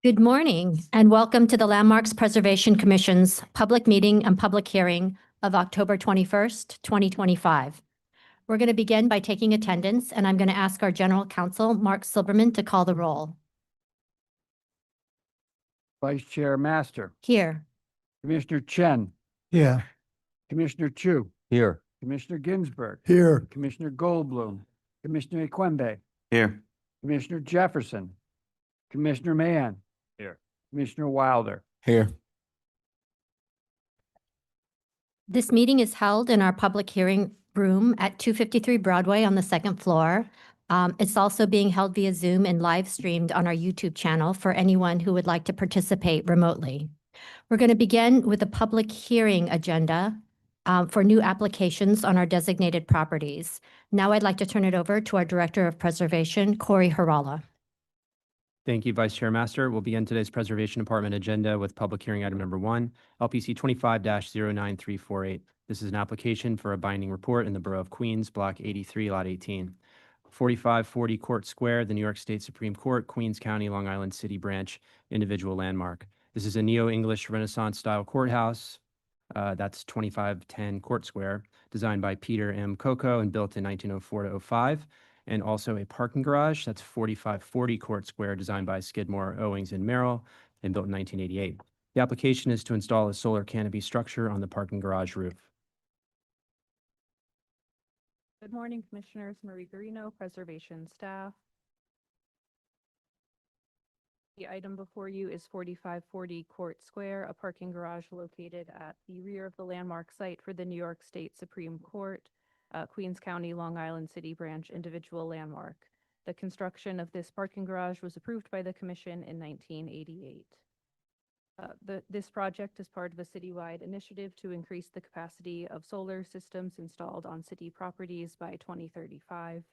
Good morning and welcome to the Landmarks Preservation Commission's public meeting and public hearing of October 21st, 2025. We're going to begin by taking attendance, and I'm going to ask our General Counsel, Mark Silberman, to call the roll. Vice Chair Master. Here. Commissioner Chen. Yeah. Commissioner Chu. Here. Commissioner Ginsburg. Here. Commissioner Goldblum. Commissioner Ikwembe. Here. Commissioner Jefferson. Commissioner Mann. Here. Commissioner Wilder. Here. This meeting is held in our public hearing room at 253 Broadway on the second floor. It's also being held via Zoom and live streamed on our YouTube channel for anyone who would like to participate remotely. We're going to begin with a public hearing agenda for new applications on our designated properties. Now I'd like to turn it over to our Director of Preservation, Corey Harala. Thank you, Vice Chair Master. We'll begin today's Preservation Department agenda with public hearing item number 1, LPC 25-09348. This is an application for a binding report in the Borough of Queens, Block 83, Lot 18. 4540 Court Square, the New York State Supreme Court, Queens County, Long Island City Branch, individual landmark. This is a Neo-English Renaissance-style courthouse. That's 2510 Court Square, designed by Peter M. Coco and built in 1904 to 05. And also a parking garage, that's 4540 Court Square, designed by Skidmore, Owings, and Merrill, and built in 1988. The application is to install a solar canopy structure on the parking garage roof. Good morning, Commissioners. Marie Garino, Preservation staff. The item before you is 4540 Court Square, a parking garage located at the rear of the landmark site for the New York State Supreme Court, Queens County, Long Island City Branch, individual landmark. The construction of this parking garage was approved by the Commission in 1988. This project is part of a citywide initiative to increase the capacity of solar systems installed on city properties by 2035.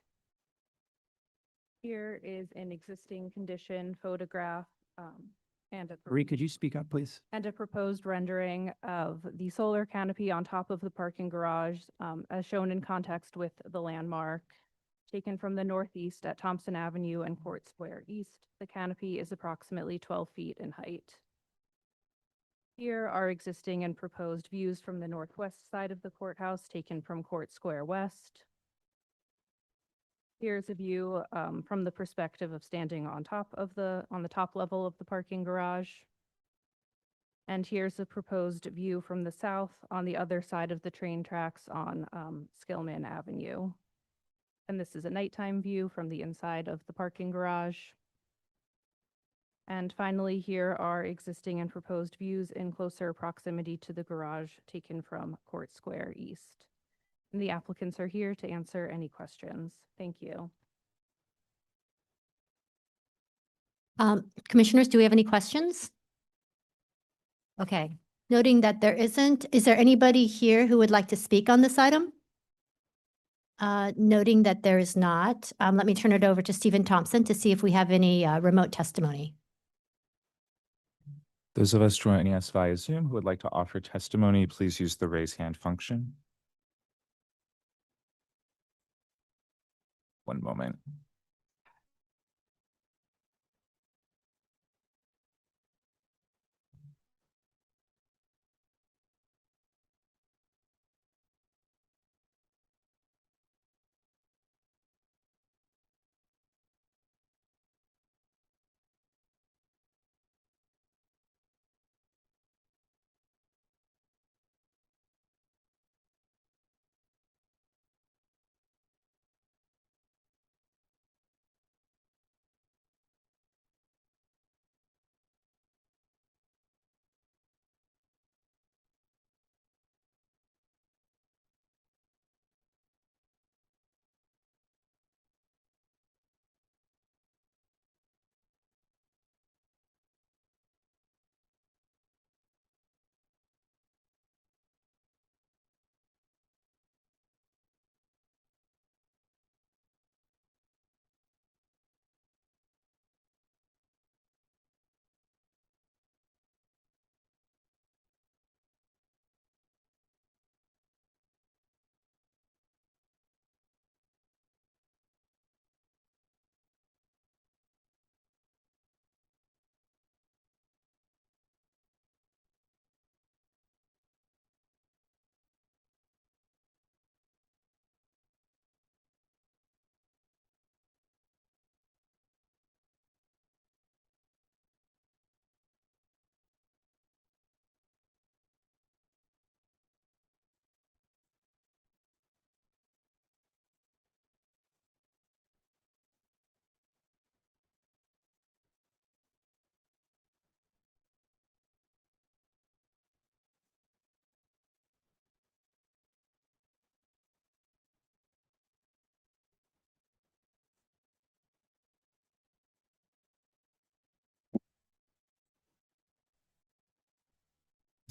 Here is an existing condition photograph Marie, could you speak up, please? and a proposed rendering of the solar canopy on top of the parking garage, as shown in context with the landmark. Taken from the northeast at Thompson Avenue and Court Square East, the canopy is approximately 12 feet in height. Here are existing and proposed views from the northwest side of the courthouse, taken from Court Square West. Here's a view from the perspective of standing on the top level of the parking garage. And here's a proposed view from the south on the other side of the train tracks on Skillman Avenue. And this is a nighttime view from the inside of the parking garage. And finally, here are existing and proposed views in closer proximity to the garage, taken from Court Square East. And the applicants are here to answer any questions. Thank you. Commissioners, do we have any questions? Okay. Noting that there isn't, is there anybody here who would like to speak on this item? Noting that there is not, let me turn it over to Stephen Thompson to see if we have any remote testimony. Those of us joining us via Zoom who would like to offer testimony, please use the raise hand function. One moment.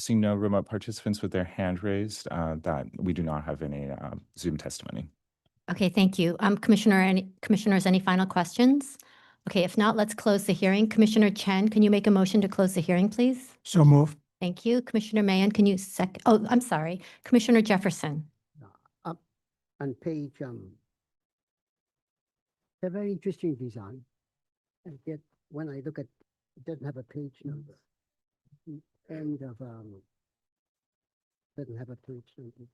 Seeing no remote participants with their hand raised, that we do not have any Zoom testimony. Okay, thank you. Commissioners, any final questions? Okay, if not, let's close the hearing. Commissioner Chen, can you make a motion to close the hearing, please? So moved. Thank you. Commissioner Mayan, can you oh, I'm sorry. Commissioner Jefferson. Up on page, a very interesting design. And yet, when I look at, it doesn't have a page number. The end of, doesn't have a page number.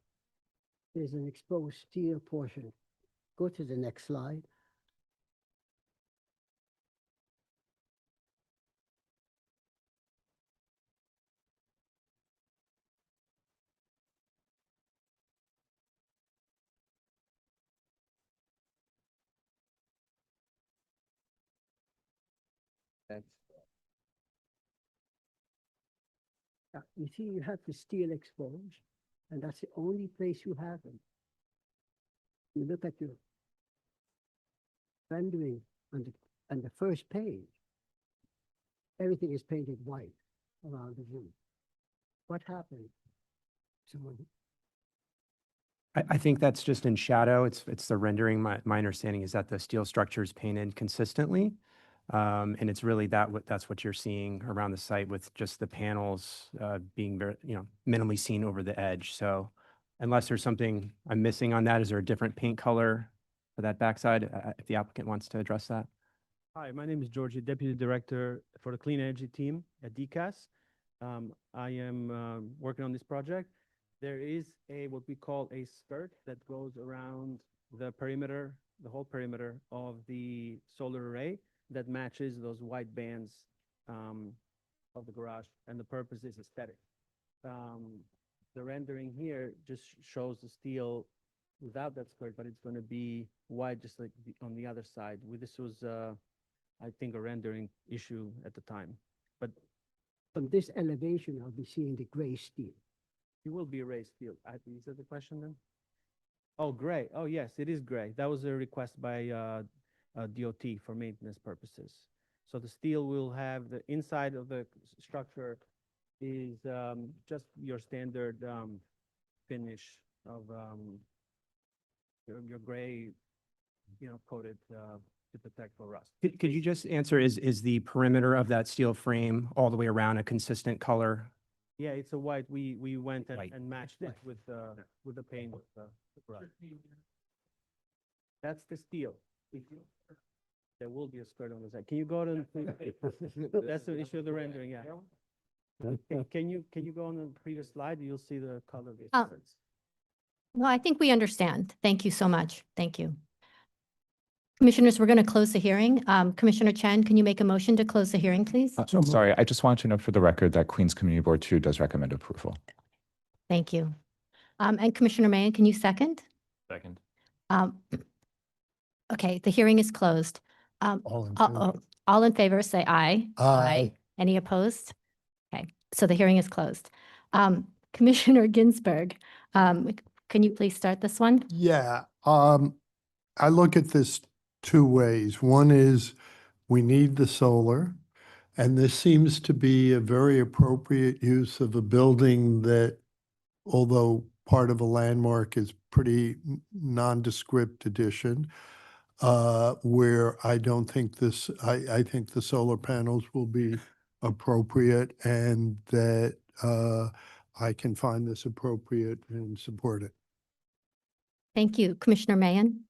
There's an exposed steel portion. Go to the next slide. You see, you have the steel exposed, and that's the only place you have it. You look at your rendering on the first page, everything is painted white around the room. What happened? Someone, I think that's just in shadow. It's the rendering. My understanding is that the steel structure is painted consistently. And it's really that's what you're seeing around the site with just the panels being very, minimally seen over the edge. So unless there's something I'm missing on that, is there a different paint color for that backside? If the applicant wants to address that. Hi, my name is Georgie, Deputy Director for the Clean Energy Team at DCAS. I am working on this project. There is what we call a skirt that goes around the perimeter, the whole perimeter of the solar array that matches those white bands of the garage, and the purpose is aesthetic. The rendering here just shows the steel without that skirt, but it's going to be white just like on the other side. This was, I think, a rendering issue at the time, but from this elevation, I'll be seeing the gray steel. it will be raised steel. Is that the question then? Oh, gray. Oh, yes, it is gray. That was a request by DOT for maintenance purposes. So the steel will have the inside of the structure is just your standard finish of your gray, coated to protect for rust. Could you just answer, is the perimeter of that steel frame all the way around a consistent color? Yeah, it's a white. We went White. and matched it with the paint. Right. That's the steel. There will be a skirt on the side. Can you go to? That's the issue of the rendering. Yeah. Can you go on the previous slide? You'll see the color difference. No, I think we understand. Thank you so much. Thank you. Commissioners, we're going to close the hearing. Commissioner Chen, can you make a motion to close the hearing, please? Sorry, I just want to note for the record that Queens Community Board 2 does recommend approval. Thank you. And Commissioner Mayan, can you second? Second. Okay, the hearing is closed. All in favor, say aye. Aye. Any opposed? Okay, so the hearing is closed. Commissioner Ginsburg, can you please start this one? Yeah, I look at this two ways. One is we need the solar, and this seems to be a very appropriate use of a building that, although part of a landmark, is pretty nondescript addition, where I don't think I think the solar panels will be appropriate, and that I can find this appropriate and support it. Thank you. Commissioner Mayan?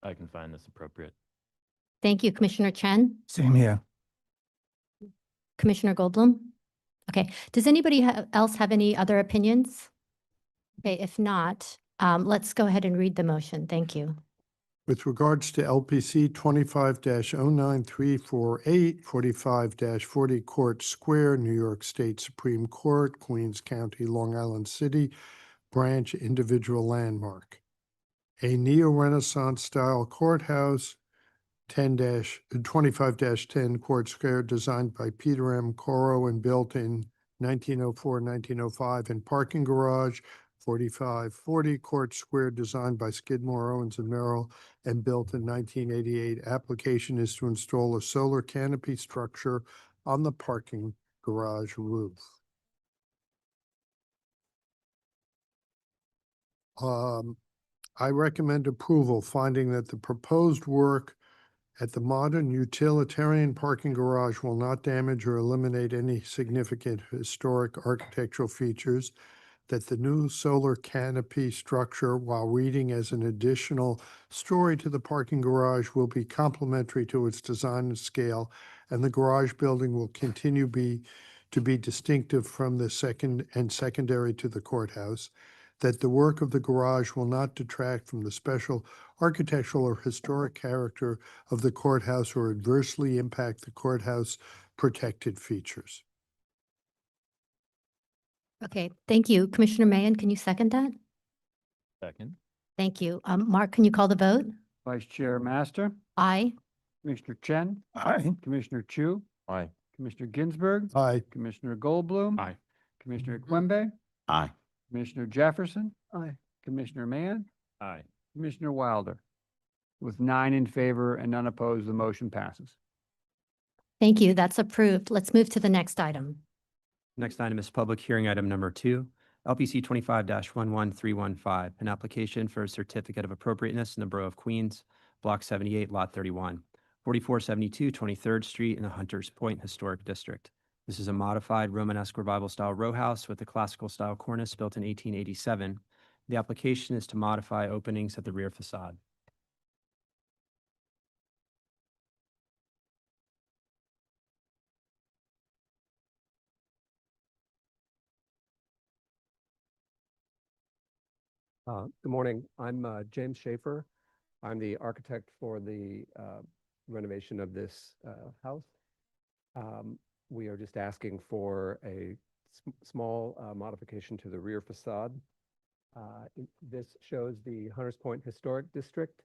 I can find this appropriate. Thank you. Commissioner Chen? Same here. Commissioner Goldblum? Okay, does anybody else have any other opinions? Okay, if not, let's go ahead and read the motion. Thank you. With regards to LPC 25-09348, 45-40 Court Square, New York State Supreme Court, Queens County, Long Island City, Branch Individual Landmark. A neo-Renaissance style courthouse, 25-10 Court Square, designed by Peter M. Coro and built in 1904-1905, and parking garage, 4540 Court Square, designed by Skidmore, Owens and Merrill and built in 1988. Application is to install a solar canopy structure on the parking garage roof. I recommend approval, finding that the proposed work at the modern utilitarian parking garage will not damage or eliminate any significant historic architectural features, that the new solar canopy structure, while reading as an additional story to the parking garage, will be complementary to its design and scale, and the garage building will continue to be distinctive from the secondary to the courthouse, that the work of the garage will not detract from the special architectural or historic character of the courthouse or adversely impact the courthouse protected features. Okay, thank you. Commissioner Mahan, can you second that? Second. Thank you. Mark, can you call the vote? Vice Chair Master, Aye. Commissioner Chen, Aye. Commissioner Chu, Aye. Commissioner Ginsburg, Aye. Commissioner Goldblum. Aye. Commissioner Quimby, Aye. Commissioner Jefferson, Aye. Commissioner Mann, Aye. Commissioner Wilder. With 9 in favor and none opposed, the motion passes. Thank you. That's approved. Let's move to the next item. Next item is public hearing item number 2, LPC 25-11315, an application for a certificate of appropriateness in the Borough of Queens, Block 78, Lot 31, 4472 23rd Street in the Hunters Point Historic District. This is a modified Romanesque Revival-style row house with a classical-style cornice built in 1887. The application is to modify openings at the rear facade. Good morning. I'm James Schaefer. I'm the architect for the renovation of this house. We are just asking for a small modification to the rear facade. This shows the Hunters Point Historic District.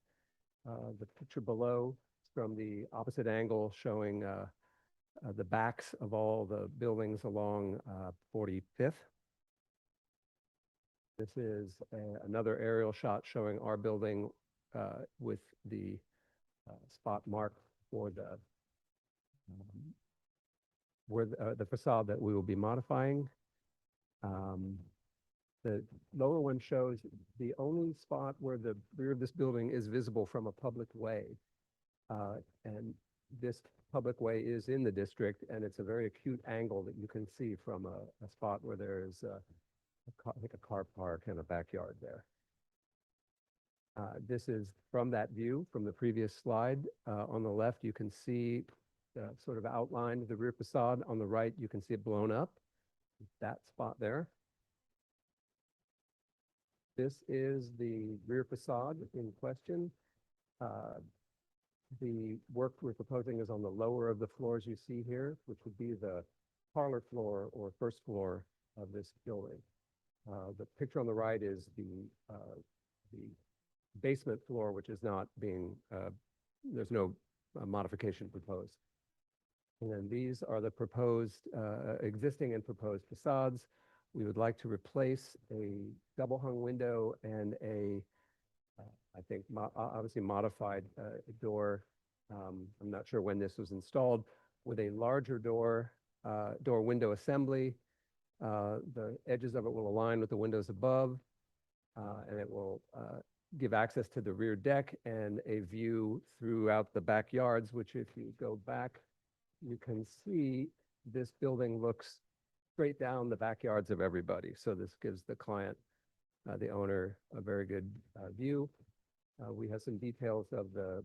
The picture below is from the opposite angle showing the backs of all the buildings along 45th. This is another aerial shot showing our building with the spot marked for the facade that we will be modifying. The lower one shows the only spot where the rear of this building is visible from a public way. And this public way is in the district, and it's a very acute angle that you can see from a spot where there is I think a car park and a backyard there. This is from that view from the previous slide. On the left, you can see sort of outlined the rear facade. On the right, you can see it blown up, that spot there. This is the rear facade in question. The work we're proposing is on the lower of the floors you see here, which would be the parlor floor or first floor of this building. The picture on the right is the basement floor, which is not being, there's no modification proposed. And then these are the proposed, existing and proposed facades. We would like to replace a double hung window and a, I think, obviously modified door. I'm not sure when this was installed, with a larger door window assembly. The edges of it will align with the windows above, and it will give access to the rear deck and a view throughout the backyards, which if you go back, you can see this building looks straight down the backyards of everybody. So this gives the client, the owner, a very good view. We have some details of the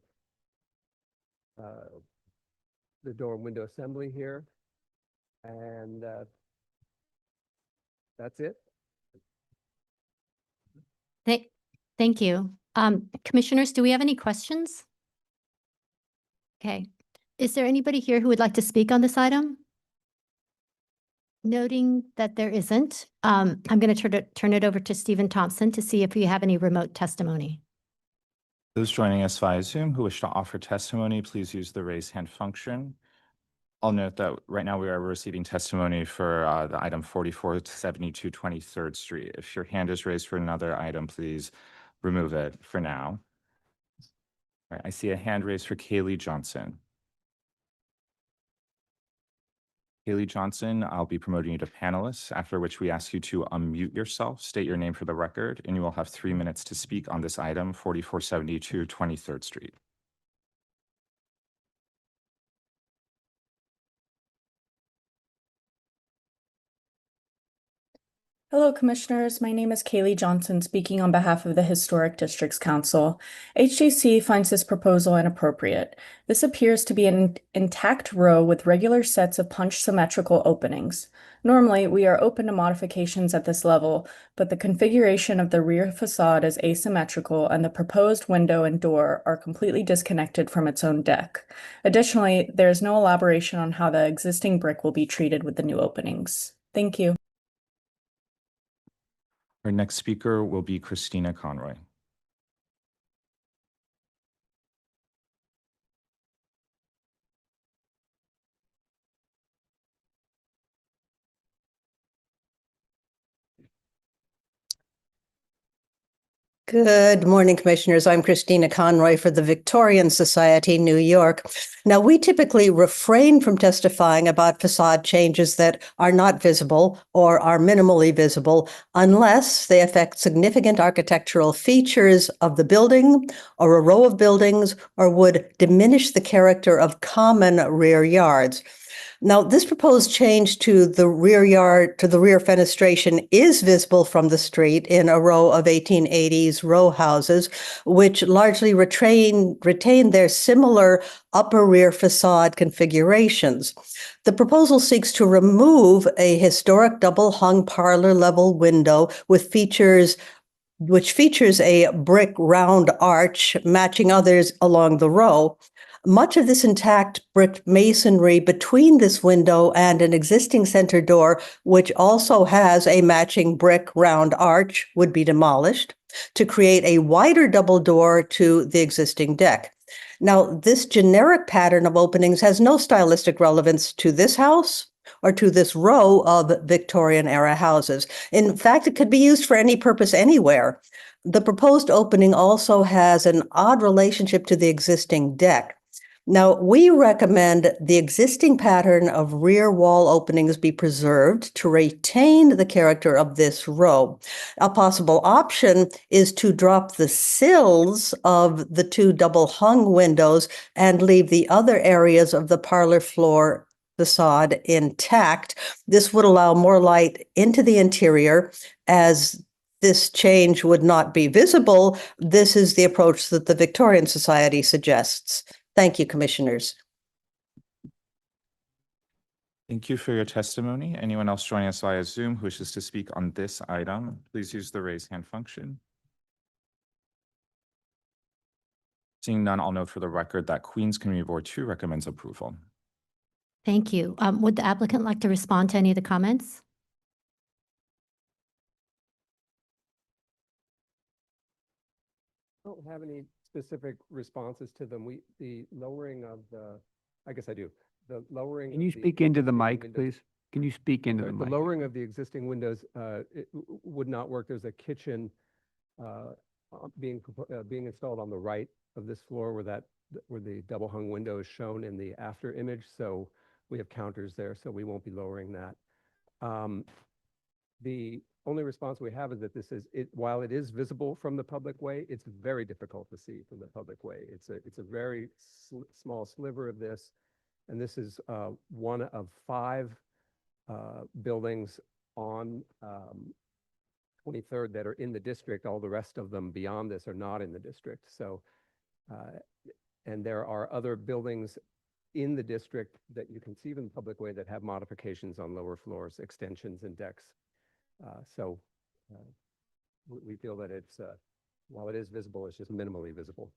door and window assembly here. And that's it. Thank you. Commissioners, do we have any questions? Okay. Is there anybody here who would like to speak on this item? Noting that there isn't, I'm going to turn it over to Stephen Thompson to see if we have any remote testimony. Those joining us via Zoom who wish to offer testimony, please use the raise hand function. I'll note that right now we are receiving testimony for the item 4472 23rd Street. If your hand is raised for another item, please remove it for now. All right, I see a hand raised for Kaylee Johnson. Haley Johnson, I'll be promoting you to panelist, after which we ask you to unmute yourself, state your name for the record, and you will have 3 minutes to speak on this item, 4472 23rd Street. Hello, Commissioners. My name is Kaylee Johnson, speaking on behalf of the Historic Districts Council. HDC finds this proposal inappropriate. This appears to be an intact row with regular sets of punch symmetrical openings. Normally, we are open to modifications at this level, but the configuration of the rear facade is asymmetrical and the proposed window and door are completely disconnected from its own deck. Additionally, there is no elaboration on how the existing brick will be treated with the new openings. Thank you. Our next speaker will be Christina Conroy. Good morning, Commissioners. I'm Christina Conroy for the Victorian Society, New York. Now, we typically refrain from testifying about facade changes that are not visible or are minimally visible unless they affect significant architectural features of the building or a row of buildings or would diminish the character of common rear yards. Now, this proposed change to the rear yard, to the rear fenestration is visible from the street in a row of 1880s row houses, which largely retain their similar upper rear facade configurations. The proposal seeks to remove a historic double hung parlor level window which features a brick round arch matching others along the row. Much of this intact brick masonry between this window and an existing center door, which also has a matching brick round arch, would be demolished to create a wider double door to the existing deck. Now, this generic pattern of openings has no stylistic relevance to this house or to this row of Victorian-era houses. In fact, it could be used for any purpose anywhere. The proposed opening also has an odd relationship to the existing deck. Now, we recommend the existing pattern of rear wall openings be preserved to retain the character of this row. A possible option is to drop the sills of the two double hung windows and leave the other areas of the parlor floor facade intact. This would allow more light into the interior. As this change would not be visible, this is the approach that the Victorian Society suggests. Thank you, Commissioners. Thank you for your testimony. Anyone else joining us via Zoom who wishes to speak on this item, please use the raise hand function. Seeing none, I'll note for the record that Queens Community Board 2 recommends approval. Thank you. Would the applicant like to respond to any of the comments? I don't have any specific responses to them. The lowering of the, I guess I do. The lowering. Can you of the speak into the existing mic, windows- please? Can you speak into the The mic? lowering of the existing windows would not work. There's a kitchen being installed on the right of this floor where the double hung window is shown in the after image. So we have counters there, so we won't be lowering that. The only response we have is that while it is visible from the public way, it's very difficult to see from the public way. It's a very small sliver of this, and this is one of 5 buildings on 23rd that are in the district. All the rest of them beyond this are not in the district. So, and there are other buildings in the district that you can see from the public way that have modifications on lower floors, extensions and decks. So we feel that while it is visible, it's just minimally visible.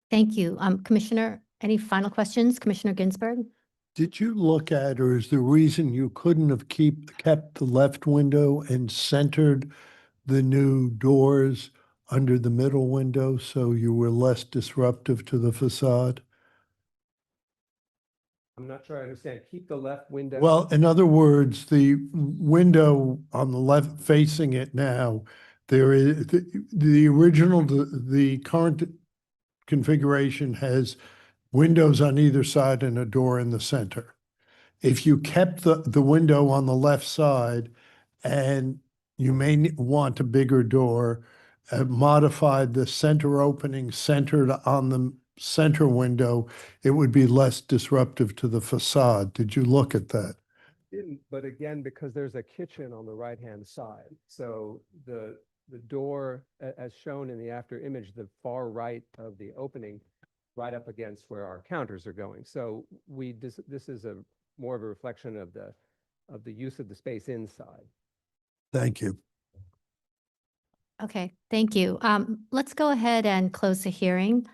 Thank you. Commissioner, any final questions? Commissioner Ginsburg? Did you look at, or is the reason you couldn't have kept the left window and centered the new doors under the middle window so you were less disruptive to the facade? I'm not sure I understand. Keep the left window. Well, in other words, the window on the left facing it now, there is the original, the current configuration has windows on either side and a door in the center. if you kept the window on the left side and you may want a bigger door, modified the center opening centered on the center window, it would be less disruptive to the facade. Did you look at that? Didn't, but again, because there's a kitchen on the right-hand side, so the door, as shown in the after image, the far right of the opening, right up against where our counters are going. So this is more of a reflection of the use of the space inside. Thank you. Okay, thank you. Let's go ahead and close the hearing.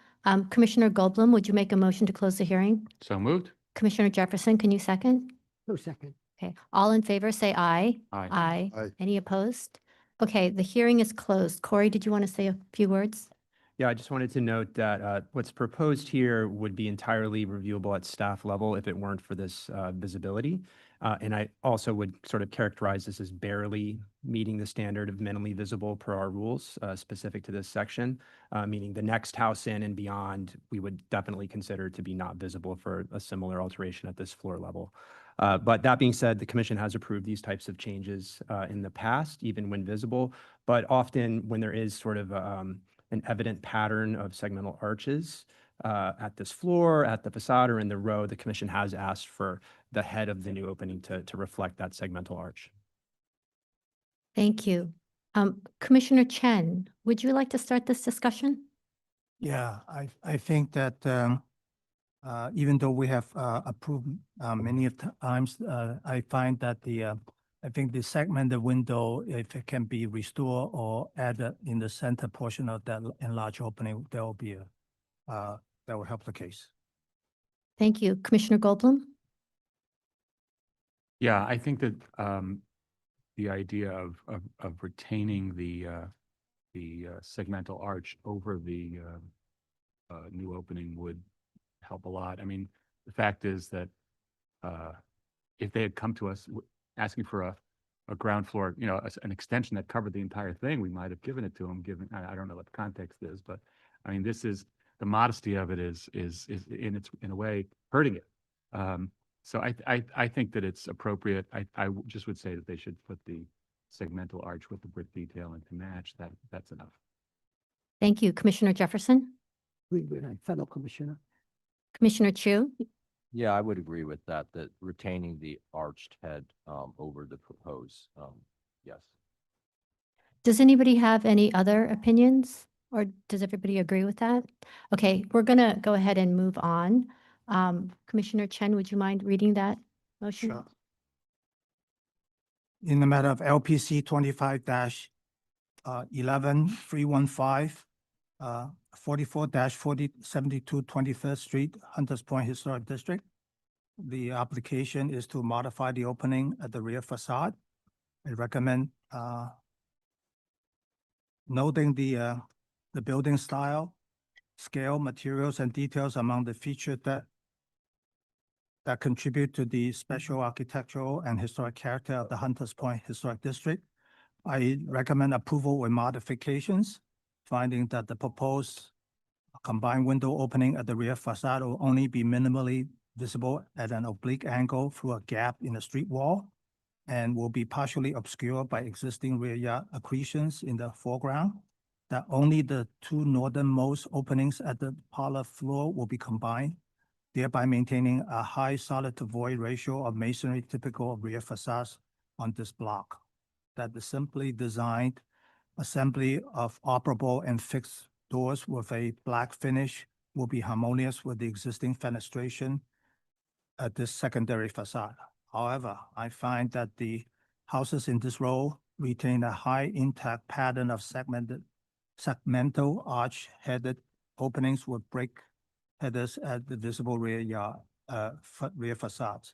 Commissioner Goldblum, would you make a motion to close the hearing? So moved. Commissioner Jefferson, can you second? No second. Okay, all in favor, say aye. Aye. Aye. Aye. Any opposed? Okay, the hearing is closed. Corey, did you want to say a few words? Yeah, I just wanted to note that what's proposed here would be entirely reviewable at staff level if it weren't for this visibility. And I also would sort of characterize this as barely meeting the standard of minimally visible per our rules specific to this section, meaning the next house in and beyond, we would definitely consider to be not visible for a similar alteration at this floor level. But that being said, the commission has approved these types of changes in the past, even when visible, but often when there is sort of an evident pattern of segmental arches at this floor, at the facade, or in the row, the commission has asked for the head of the new opening to reflect that segmental arch. Thank you. Commissioner Chen, would you like to start this discussion? Yeah, I think that even though we have approved many of times, I find that I think the segmented window, if it can be restored or added in the center portion of that enlarged opening, that will help the case. Thank you. Commissioner Goldblum? Yeah, I think that the idea of retaining the segmental arch over the new opening would help a lot. I mean, the fact is that if they had come to us asking for a ground floor, an extension that covered the entire thing, we might have given it to them, I don't know what the context is, but I mean, the modesty of it is in a way hurting it. So I think that it's appropriate. I just would say that they should put the segmental arch with the brick detail and to match that. That's enough. Thank you. Commissioner Jefferson? Agree with my fellow commissioner. Commissioner Chu? Yeah, I would agree with that retaining the arched head over the proposed, yes. Does anybody have any other opinions, or does everybody agree with that? Okay, we're going to go ahead and move on. Commissioner Chen, would you mind reading that motion? Sure. In the matter of LPC 25-11315, 44-4072 23rd Street, Hunters Point Historic District. The application is to modify the opening at the rear facade. I recommend noting the building style, scale, materials, and details among the features that contribute to the special architectural and historic character of the Hunters Point Historic District. I recommend approval with modifications, finding that the proposed combined window opening at the rear facade will only be minimally visible at an oblique angle through a gap in the street wall and will be partially obscured by existing rear yard accretions in the foreground. That only the two northernmost openings at the parlor floor will be combined, thereby maintaining a high solid to void ratio of masonry typical of rear facades on this block. That the simply designed assembly of operable and fixed doors with a black finish will be harmonious with the existing fenestration at this secondary facade. However, I find that the houses in this row retain a high intact pattern of segmental arch-headed openings with brick headers at the visible rear facades.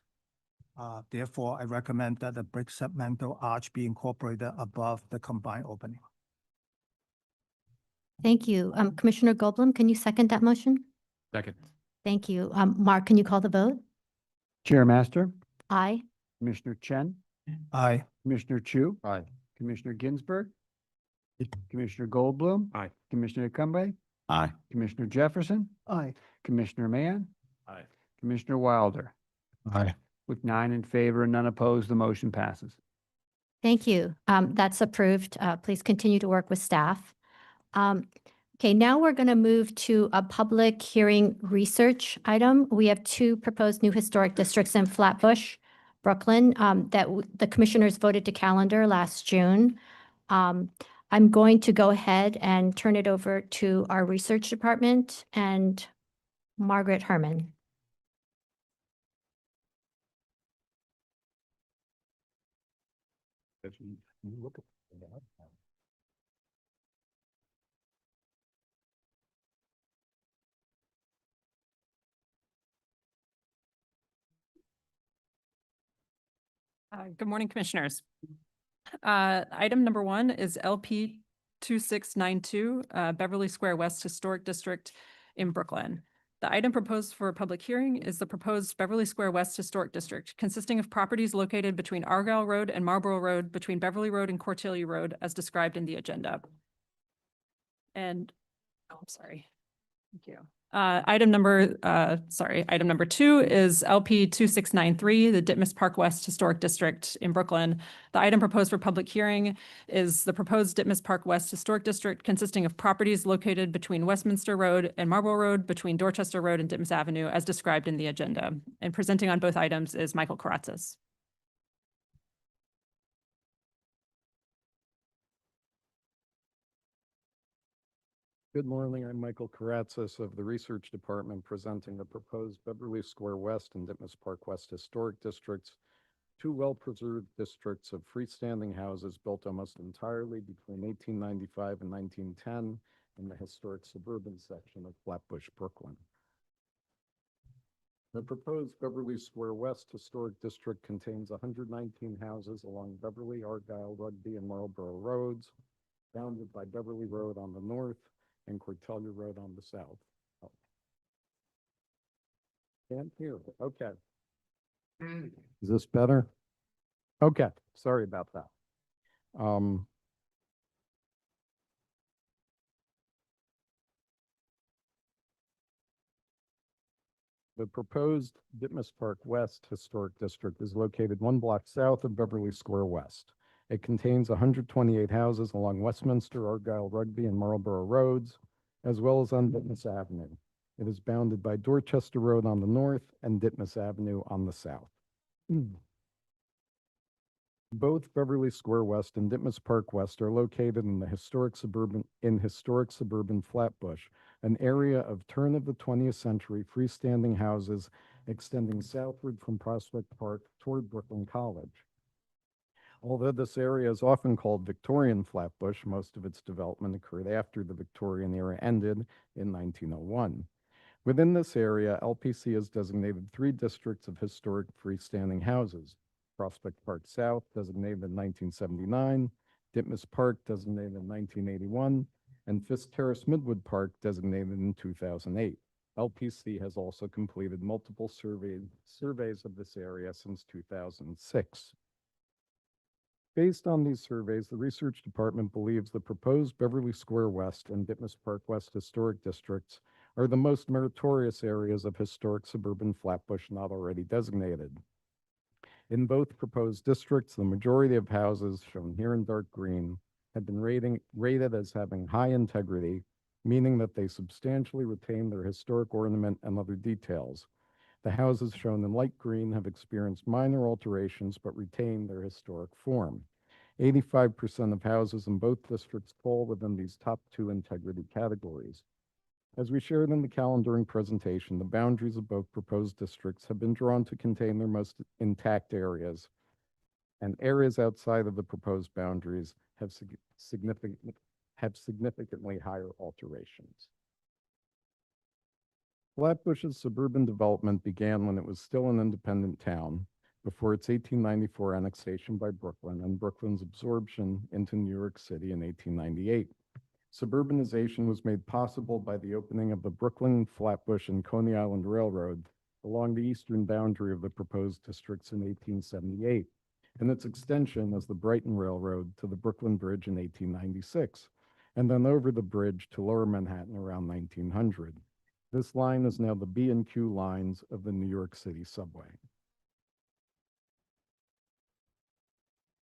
Therefore, I recommend that the brick segmental arch be incorporated above the combined opening. Thank you. Commissioner Goldblum, can you second that motion? Second. Thank you. Mark, can you call the vote? Chair Master, Aye. Commissioner Chen, Aye. Commissioner Chu, Aye. Commissioner Ginsburg, Commissioner Goldblum. Aye. Commissioner Cumby, Aye. Commissioner Jefferson, Aye. Commissioner Mann, Aye. Commissioner Wilder. Aye. With 9 in favor and none opposed, the motion passes. Thank you. That's approved. Please continue to work with staff. Okay, now we're going to move to a public hearing research item. We have 2 proposed new historic districts in Flatbush, Brooklyn, the commissioners voted to calendar last June. I'm going to go ahead and turn it over to our research department and Margaret Herman. Good morning, Commissioners. Item number 1 is LP 2692, Beverly Square West Historic District in Brooklyn. The item proposed for a public hearing is the proposed Beverly Square West Historic District, consisting of properties located between Argyle Road and Marlborough Road, between Beverly Road and Cordelia Road, as described in the agenda. And, oh, I'm sorry. Thank you. Item number 2 is LP 2693, the Ditmas Park West Historic District in Brooklyn. The item proposed for public hearing is the proposed Ditmas Park West Historic District, consisting of properties located between Westminster Road and Marlborough Road, between Dorchester Road and Ditmas Avenue, as described in the agenda. And presenting on both items is Michael Karatzis. Good morning, I'm Michael Karatzis of the Research Department presenting the proposed Beverly Square West and Ditmas Park West Historic Districts, 2 well-preserved districts of freestanding houses built almost entirely between 1895 and 1910 in the historic suburban section of Flatbush, Brooklyn. The proposed Beverly Square West Historic District contains 119 houses along Beverly, Argyle, Rugby, and Marlborough Roads, bounded by Beverly Road on the north and Cordelia Road on the south. Oh. Can't hear. Okay. Is this better? Okay, sorry about that. The proposed Ditmas Park West Historic District is located 1 block south of Beverly Square West. It contains 128 houses along Westminster, Argyle, Rugby, and Marlborough Roads, as well as on Ditmas Avenue. It is bounded by Dorchester Road on the north and Ditmas Avenue on the south. Both Beverly Square West and Ditmas Park West are located in the historic suburban Flatbush, an area of turn of the 20th century freestanding houses extending southward from Prospect Park toward Brooklyn College. Although this area is often called Victorian Flatbush, most of its development occurred after the Victorian era ended in 1901. Within this area, LPC has designated 3 districts of historic freestanding houses: Prospect Park South, designated in 1979, Ditmas Park, designated in 1981, and Fisk Terrace Midwood Park, designated in 2008. LPC has also completed multiple surveys of this area since 2006. Based on these surveys, the Research Department believes the proposed Beverly Square West and Ditmas Park West historic districts are the most meritorious areas of historic suburban Flatbush not already designated. In both proposed districts, the majority of houses, shown here in dark green, have been rated as having high integrity, meaning that they substantially retain their historic ornament and other details. The houses shown in light green have experienced minor alterations but retain their historic form. 85% of houses in both districts fall within these top 2 integrity categories. As we shared in the calendaring presentation, the boundaries of both proposed districts have been drawn to contain their most intact areas, and areas outside of the proposed boundaries have significantly higher alterations. Flatbush's suburban development began when it was still an independent town, before its 1894 annexation by Brooklyn and Brooklyn's absorption into New York City in 1898. Suburbanization was made possible by the opening of the Brooklyn, Flatbush, and Coney Island Railroad along the eastern boundary of the proposed districts in 1878, and its extension as the Brighton Railroad to the Brooklyn Bridge in 1896, and then over the bridge to Lower Manhattan around 1900. This line is now the B and Q lines of the New York City subway.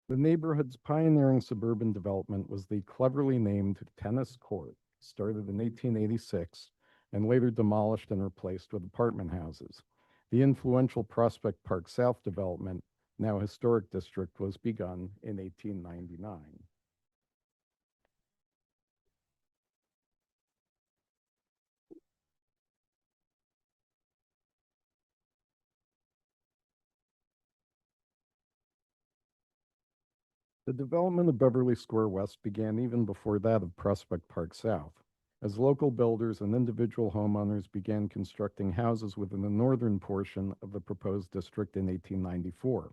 The neighborhood's pioneering suburban development was the cleverly named Tennis Court, started in 1886 and later demolished and replaced with apartment houses. The influential Prospect Park South development, now historic district, was begun in 1899. The development of Beverly Square West began even before that of Prospect Park South, as local builders and individual homeowners began constructing houses within the northern portion of the proposed district in 1894.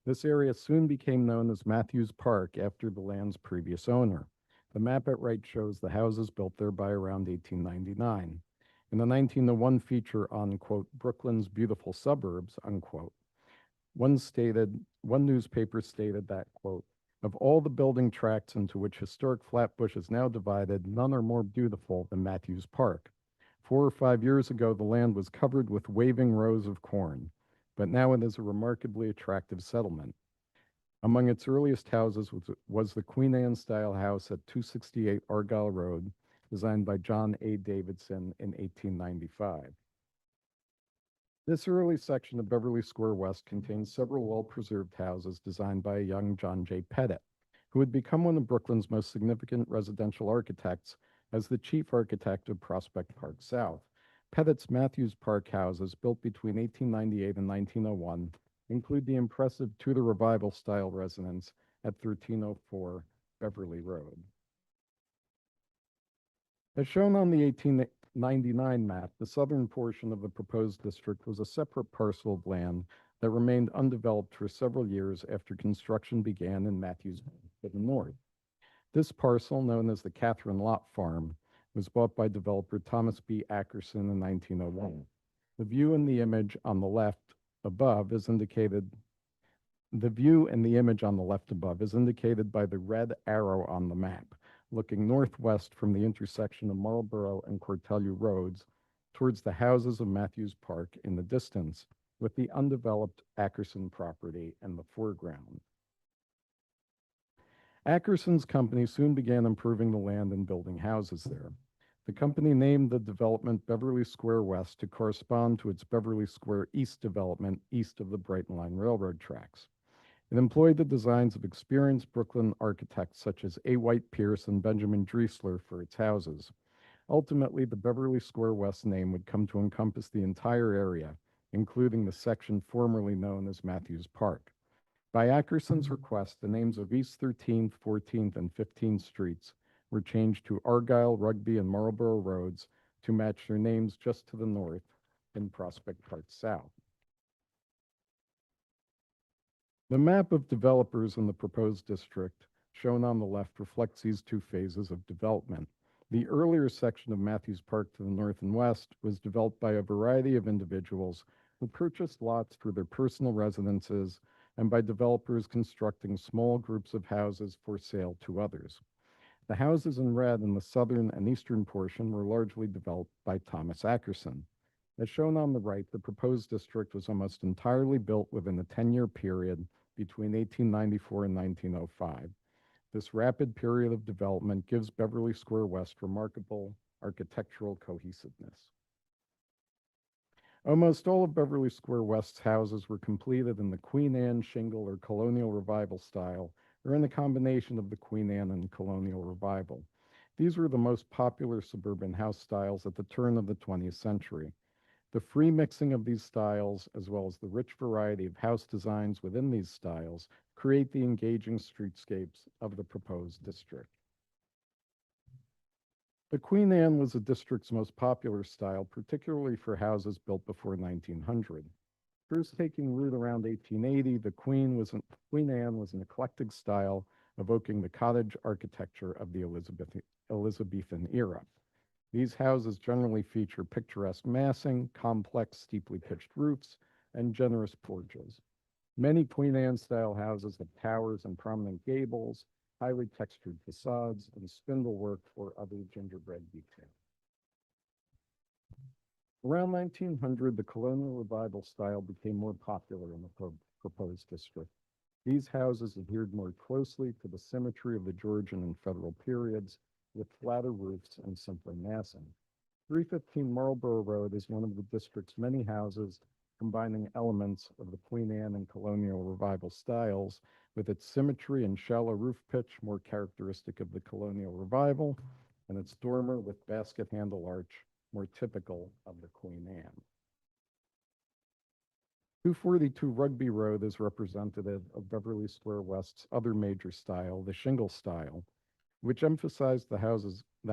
This area soon became known as Matthews Park after the land's previous owner. The map at right shows the houses built there by around 1899. In the 1901 feature on, quote, Brooklyn's beautiful suburbs, unquote, one newspaper stated that, quote, of all the building tracts into which historic Flatbush is now divided, none are more beautiful than Matthews Park. 4 or 5 years ago, the land was covered with waving rows of corn, but now it is a remarkably attractive settlement. Among its earliest houses was the Queen Anne-style house at 268 Argyle Road, designed by John A. Davidson in 1895. This early section of Beverly Square West contains several well-preserved houses designed by a young John J. Pettit, who would become one of Brooklyn's most significant residential architects as the chief architect of Prospect Park South. Pettit's Matthews Park houses, built between 1898 and 1901, include the impressive Tudor Revival-style residence at 1304 Beverly Road. As shown on the 1899 map, the southern portion of the proposed district was a separate parcel of land that remained undeveloped for several years after construction began in Matthews to the north. This parcel, known as the Catherine Lot Farm, was bought by developer Thomas B. Ackerson in 1901. The view in the image on the left above is indicated by the red arrow on the map, looking northwest from the intersection of Marlborough and Cortelyou Roads towards the houses of Matthews Park in the distance, with the undeveloped Ackerson property in the foreground. Ackerson's company soon began improving the land and building houses there. The company named the development Beverly Square West to correspond to its Beverly Square East development east of the Brighton Line Railroad tracks. It employed the designs of experienced Brooklyn architects such as A. White Pierce and Benjamin Driesler for its houses. Ultimately, the Beverly Square West name would come to encompass the entire area, including the section formerly known as Matthews Park. By Ackerson's request, the names of East 13th, 14th, and 15th Streets were changed to Argyle, Rugby, and Marlborough Roads to match their names just to the north in Prospect Park South. The map of developers in the proposed district, shown on the left, reflects these two phases of development. The earlier section of Matthews Park to the north and west was developed by a variety of individuals who purchased lots for their personal residences and by developers constructing small groups of houses for sale to others. The houses in red in the southern and eastern portion were largely developed by Thomas Ackerson. As shown on the right, the proposed district was almost entirely built within a 10-year period between 1894 and 1905. This rapid period of development gives Beverly Square West remarkable architectural cohesiveness. Almost all of Beverly Square West's houses were completed in the Queen Anne shingle or colonial revival style, or in a combination of the Queen Anne and colonial revival. These were the most popular suburban house styles at the turn of the 20th century. The free mixing of these styles, as well as the rich variety of house designs within these styles, create the engaging streetscapes of the proposed district. The Queen Anne was the district's most popular style, particularly for houses built before 1900. First taking root around 1880, the Queen Anne was an eclectic style evoking the cottage architecture of the Elizabethan era. These houses generally feature picturesque massing, complex, steeply pitched roofs, and generous porches. Many Queen Anne-style houses have towers and prominent gables, highly textured facades, and spindlework or other gingerbread detail. Around 1900, the colonial revival style became more popular in the proposed district. These houses adhered more closely to the symmetry of the Georgian and Federal periods, with flatter roofs and simpler massing. 315 Marlborough Road is one of the district's many houses combining elements of the Queen Anne and Colonial Revival styles, with its symmetry and shallow roof pitch more characteristic of the Colonial Revival, and its dormer with basket handle arch more typical of the Queen Anne. 242 Rugby Road is representative of Beverly Square West's other major style, the shingle style, which emphasized the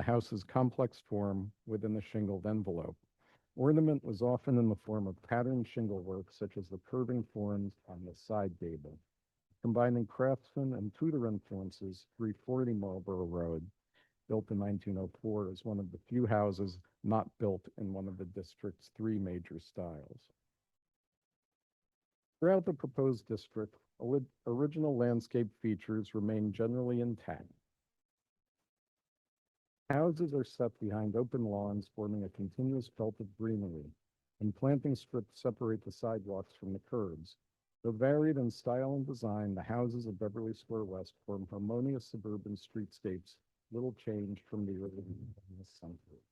house's complex form within a shingled envelope. Ornament was often in the form of patterned shingle work, such as the curving forms on the side gable. Combining craftsman and Tudor influences, 340 Marlborough Road, built in 1904, is one of the few houses not built in one of the district's three major styles. Throughout the proposed district, original landscape features remain generally intact. Houses are set behind open lawns forming a continuous belt of greenery, and planting strips separate the sidewalks from the curbs. Though varied in style and design, the houses of Beverly Square West form harmonious suburban streetscapes, little changed from the early 20th century.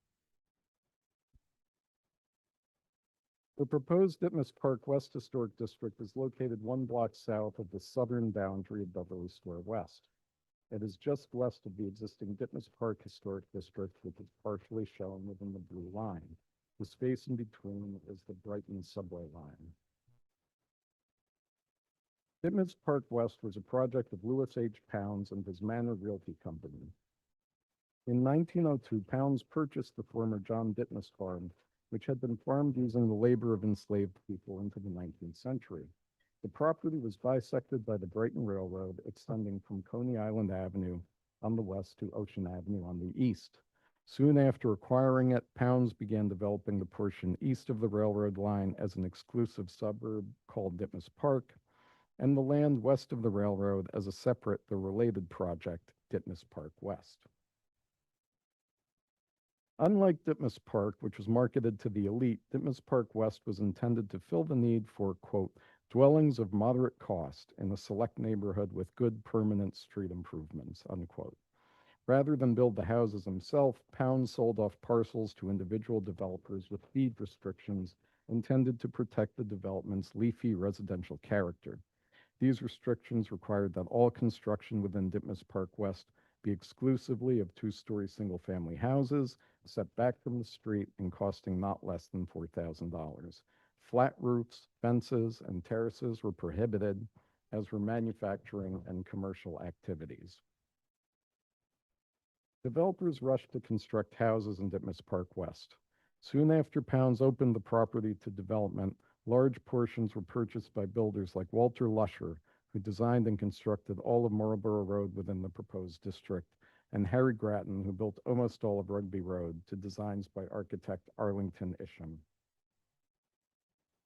The proposed Ditmas Park West Historic District is located 1 block south of the southern boundary of Beverly Square West. It is just west of the existing Ditmas Park Historic District, which is partially shown within the blue line. The space in between is the Brighton subway line. Ditmas Park West was a project of Louis H. Pounds and his Manor Realty Company. In 1902, Pounds purchased the former John Ditmas farm, which had been farmed using the labor of enslaved people into the 19th century. The property was bisected by the Brighton Railroad, extending from Coney Island Avenue on the west to Ocean Avenue on the east. Soon after acquiring it, Pounds began developing the portion east of the railroad line as an exclusive suburb called Ditmas Park, and the land west of the railroad as a separate, though related project, Ditmas Park West. Unlike Ditmas Park, which was marketed to the elite, Ditmas Park West was intended to fill the need for, quote, dwellings of moderate cost in a select neighborhood with good permanent street improvements, unquote. Rather than build the houses himself, Pounds sold off parcels to individual developers with deed restrictions intended to protect the development's leafy residential character. These restrictions required that all construction within Ditmas Park West be exclusively of two-story single-family houses, set back from the street and costing not less than $4,000. Flat roofs, fences, and terraces were prohibited, as were manufacturing and commercial activities. Developers rushed to construct houses in Ditmas Park West. Soon after Pounds opened the property to development, large portions were purchased by builders like Walter Lusher, who designed and constructed all of Marlborough Road within the proposed district, and Harry Grattan, who built almost all of Rugby Road to designs by architect Arlington Isham.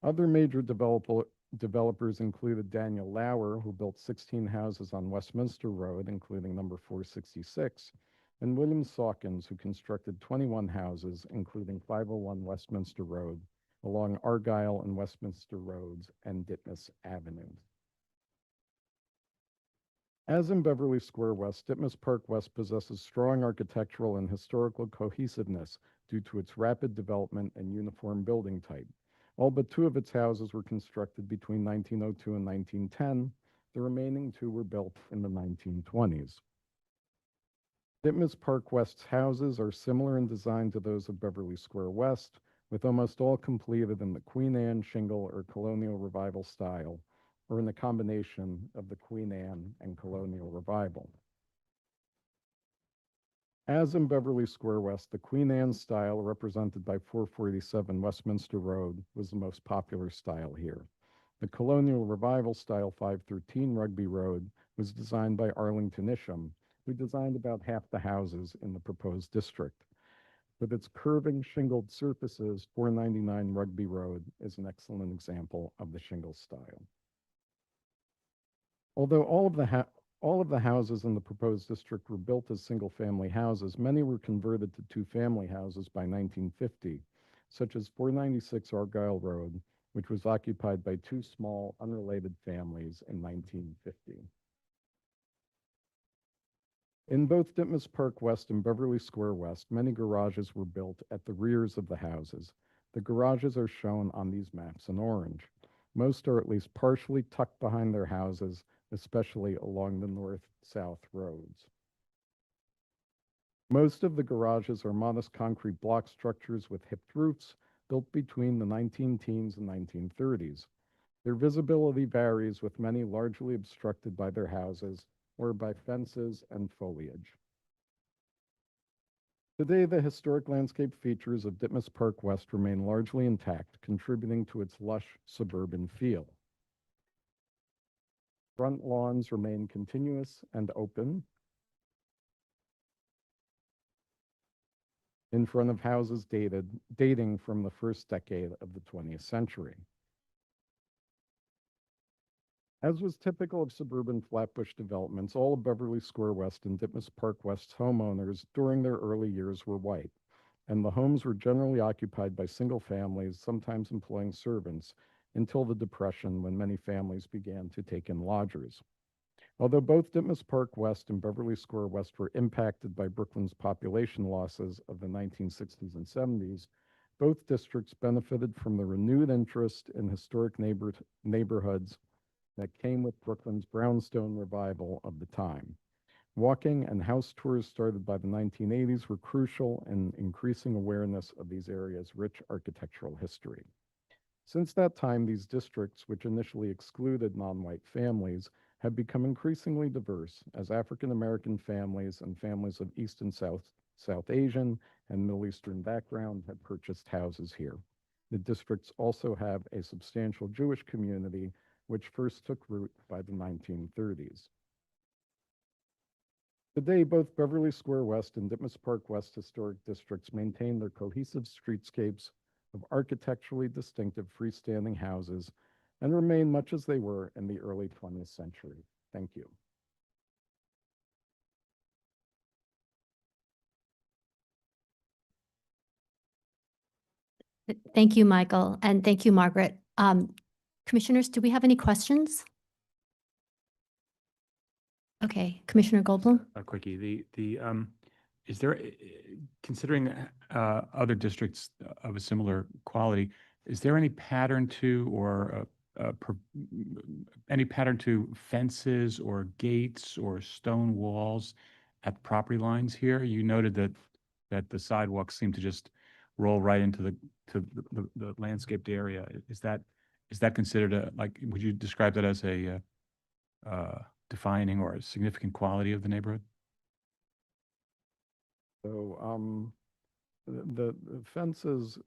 Other major developers included Daniel Lauer, who built 16 houses on Westminster Road, including number 466, and William Sawkins, who constructed 21 houses, including 501 Westminster Road, along Argyle and Westminster Roads and Ditmas Avenue. As in Beverly Square West, Ditmas Park West possesses strong architectural and historical cohesiveness due to its rapid development and uniform building type. All but 2 of its houses were constructed between 1902 and 1910. The remaining 2 were built in the 1920s. Ditmas Park West's houses are similar in design to those of Beverly Square West, with almost all completed in the Queen Anne shingle or Colonial Revival style, or in the combination of the Queen Anne and Colonial Revival. As in Beverly Square West, the Queen Anne style, represented by 447 Westminster Road, was the most popular style here. The Colonial Revival style 513 Rugby Road was designed by Arlington Isham, who designed about half the houses in the proposed district. With its curving shingled surfaces, 499 Rugby Road is an excellent example of the shingle style. Although all of the houses in the proposed district were built as single-family houses, many were converted to two-family houses by 1950, such as 496 Argyle Road which was occupied by two small, unrelated families in 1950. In both Ditmas Park West and Beverly Square West, many garages were built at the rears of the houses. The garages are shown on these maps in orange. Most are at least partially tucked behind their houses, especially along the north-south roads. Most of the garages are modest concrete block structures with hipped roofs built between the 19-teens and 1930s. Their visibility varies, with many largely obstructed by their houses or by fences and foliage. Today, the historic landscape features of Ditmas Park West remain largely intact, contributing to its lush suburban feel. Front lawns remain continuous and open in front of houses dating from the first decade of the 20th century. As was typical of suburban flatbush developments, all of Beverly Square West and Ditmas Park West's homeowners during their early years were white, and the homes were generally occupied by single families, sometimes employing servants, until the Depression, when many families began to take in lodgers. Although both Ditmas Park West and Beverly Square West were impacted by Brooklyn's population losses of the 1960s and 70s, both districts benefited from the renewed interest in historic neighborhoods that came with Brooklyn's brownstone revival of the time. Walking and house tours started by the 1980s were crucial in increasing awareness of these areas' rich architectural history. Since that time, these districts, which initially excluded non-white families, have become increasingly diverse as African American families and families of East and South Asian and Middle Eastern background have purchased houses here. The districts also have a substantial Jewish community, which first took root by the 1930s. Today, both Beverly Square West and Ditmas Park West historic districts maintain their cohesive streetscapes of architecturally distinctive freestanding houses and remain much as they were in the early 20th century. Thank you. Thank you, Michael, and thank you, Margaret. Commissioners, do we have any questions? Okay, Commissioner Goldblum? A quickie, is there, considering other districts of a similar quality, is there any pattern to or any pattern to fences or gates or stone walls at property lines here? You noted that the sidewalks seem to just roll right into the landscaped area. Is that considered would you describe that as a defining or a significant quality of the neighborhood? So the fences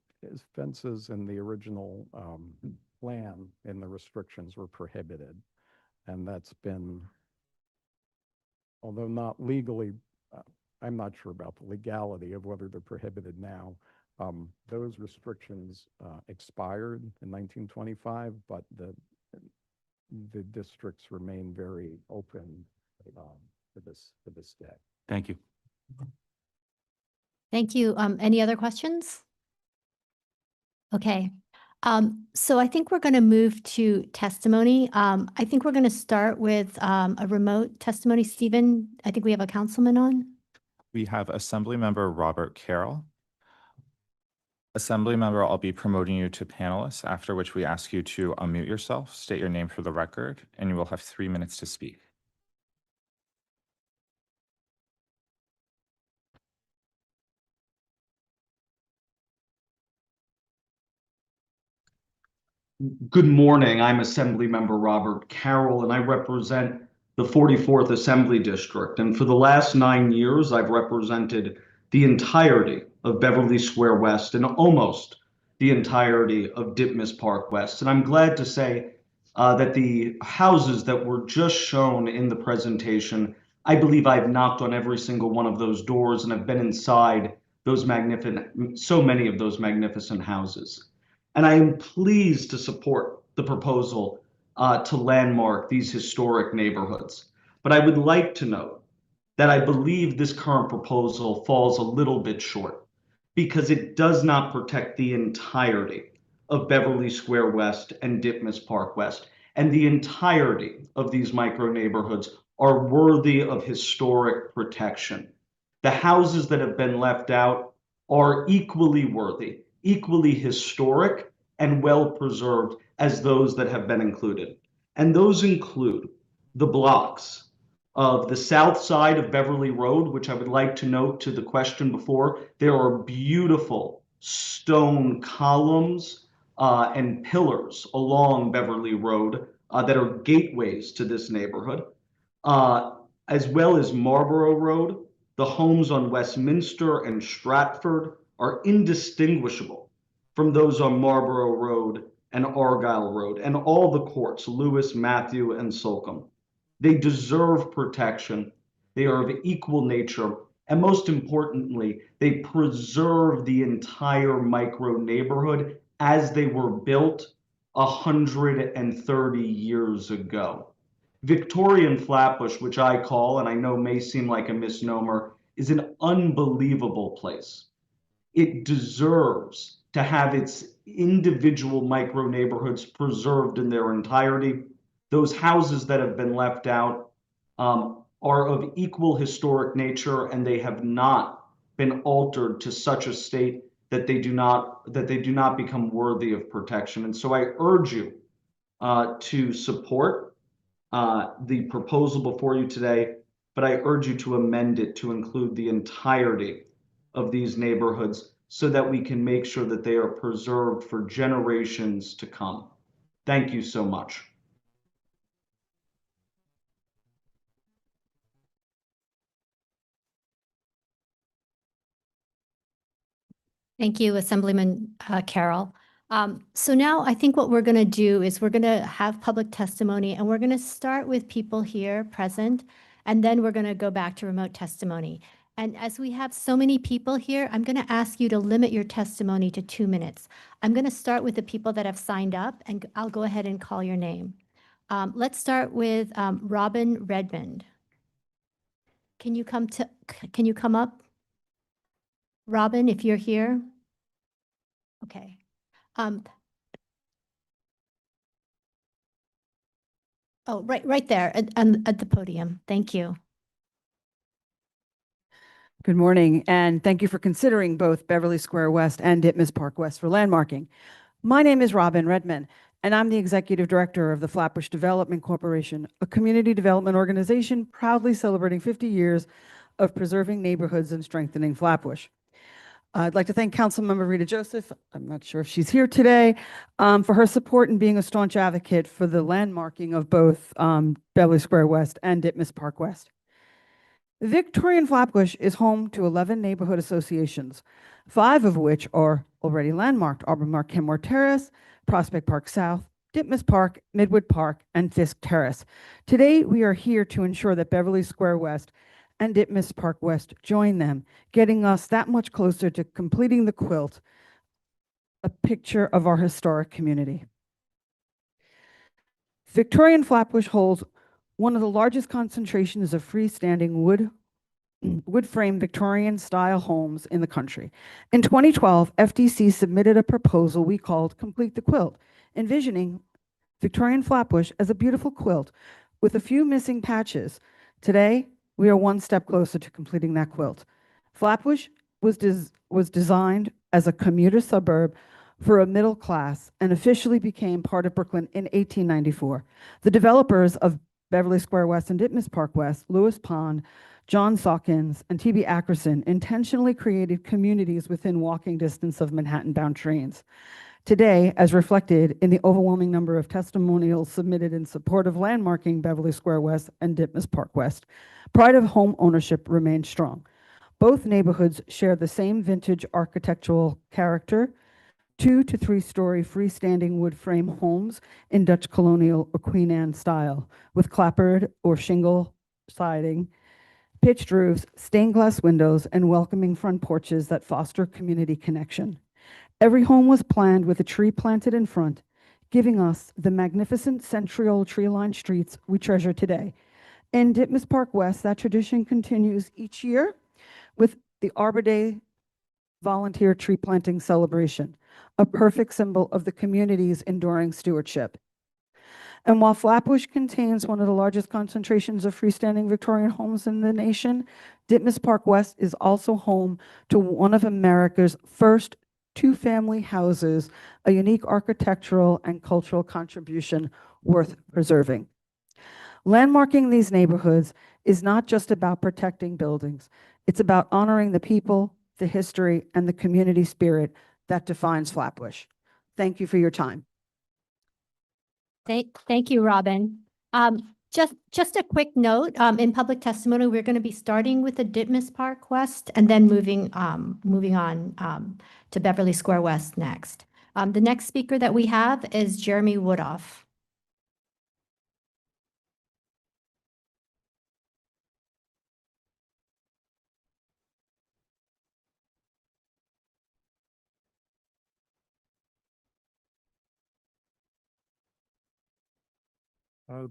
in the original plan and the restrictions were prohibited, and that's been, although not legally, I'm not sure about the legality of whether they're prohibited now. Those restrictions expired in 1925, but the districts remain very open to this day. Thank you. Thank you. Any other questions? Okay. So I think we're going to move to testimony. I think we're going to start with a remote testimony. Stephen, I think we have a councilman on. We have Assemblymember Robert Carroll. Assemblymember, I'll be promoting you to panelist, after which we ask you to unmute yourself, state your name for the record, and you will have 3 minutes to speak. Good morning. I'm Assemblymember Robert Carroll, and I represent the 44th Assembly District. And for the last 9 years, I've represented the entirety of Beverly Square West and almost the entirety of Ditmas Park West. And I'm glad to say that the houses that were just shown in the presentation, I believe I've knocked on every single one of those doors and have been inside those so many of those magnificent houses. And I am pleased to support the proposal to landmark these historic neighborhoods. But I would like to note that I believe this current proposal falls a little bit short because it does not protect the entirety of Beverly Square West and Ditmas Park West. And the entirety of these micro neighborhoods are worthy of historic protection. The houses that have been left out are equally worthy, equally historic, and well preserved as those that have been included. And those include the blocks of the south side of Beverly Road, which I would like to note to the question before. There are beautiful stone columns and pillars along Beverly Road that are gateways to this neighborhood, as well as Marlborough Road. The homes on Westminster and Stratford are indistinguishable from those on Marlborough Road and Argyle Road, and all the courts, Lewis, Matthew, and Slocum. They deserve protection. They are of equal nature. And most importantly, they preserve the entire micro neighborhood as they were built 130 years ago. Victorian Flatbush, which I call, and I know may seem like a misnomer, is an unbelievable place. It deserves to have its individual micro neighborhoods preserved in their entirety. Those houses that have been left out are of equal historic nature, and they have not been altered to such a state that they do not become worthy of protection. And so I urge you to support the proposal before you today, but I urge you to amend it to include the entirety of these neighborhoods so that we can make sure that they are preserved for generations to come. Thank you so much. Thank you, Assemblyman Carroll. So now I think what we're going to do is we're going to have public testimony, and we're going to start with people here present, and then we're going to go back to remote testimony. And as we have so many people here, I'm going to ask you to limit your testimony to 2 minutes. I'm going to start with the people that have signed up, and I'll go ahead and call your name. Let's start with Robin Redmond. Can you come up? Robin, if you're here. Okay. Oh, right there at the podium. Thank you. Good morning, and thank you for considering both Beverly Square West and Ditmas Park West for landmarking. My name is Robin Redmond, and I'm the Executive Director of the Flatbush Development Corporation, a community development organization proudly celebrating 50 years of preserving neighborhoods and strengthening Flatbush. I'd like to thank Councilmember Rita Joseph, I'm not sure if she's here today, for her support in being a staunch advocate for the landmarking of both Beverly Square West and Ditmas Park West. Victorian Flatbush is home to 11 neighborhood associations, 5 of which are already landmarked: Auburn Park, Kenmore Terrace, Prospect Park South, Ditmas Park, Midwood Park, and Fisk Terrace. Today, we are here to ensure that Beverly Square West and Ditmas Park West join them, getting us that much closer to completing the quilt, a picture of our historic community. Victorian Flatbush holds one of the largest concentrations of freestanding wood frame Victorian style homes in the country. In 2012, FDC submitted a proposal we called Complete the Quilt, envisioning Victorian Flatbush as a beautiful quilt with a few missing patches. Today, we are one step closer to completing that quilt. Flatbush was designed as a commuter suburb for a middle class and officially became part of Brooklyn in 1894. The developers of Beverly Square West and Ditmas Park West, Lewis Pond, John Sawkins, and T.B. Ackerson intentionally created communities within walking distance of Manhattan-bound trains. Today, as reflected in the overwhelming number of testimonials submitted in support of landmarking Beverly Square West and Ditmas Park West, pride of home ownership remains strong. Both neighborhoods share the same vintage architectural character, 2 to 3 story freestanding wood frame homes in Dutch colonial or Queen Anne style, with clapboard or shingle siding, pitched roofs, stained glass windows, and welcoming front porches that foster community connection. Every home was planned with a tree planted in front, giving us the magnificent centennial tree-lined streets we treasure today. In Ditmas Park West, that tradition continues each year with the Arbor Day volunteer tree planting celebration. a perfect symbol of the community's enduring stewardship. And while Flatbush contains one of the largest concentrations of freestanding Victorian homes in the nation, Ditmas Park West is also home to one of America's first two-family houses, a unique architectural and cultural contribution worth preserving. Landmarking these neighborhoods is not just about protecting buildings. It's about honoring the people, the history, and the community spirit that defines Flatbush. Thank you for your time. Thank you, Robin. Just a quick note, in public testimony, we're going to be starting with the Ditmas Park West and then moving on to Beverly Square West next. The next speaker that we have is Jeremy Woodoff.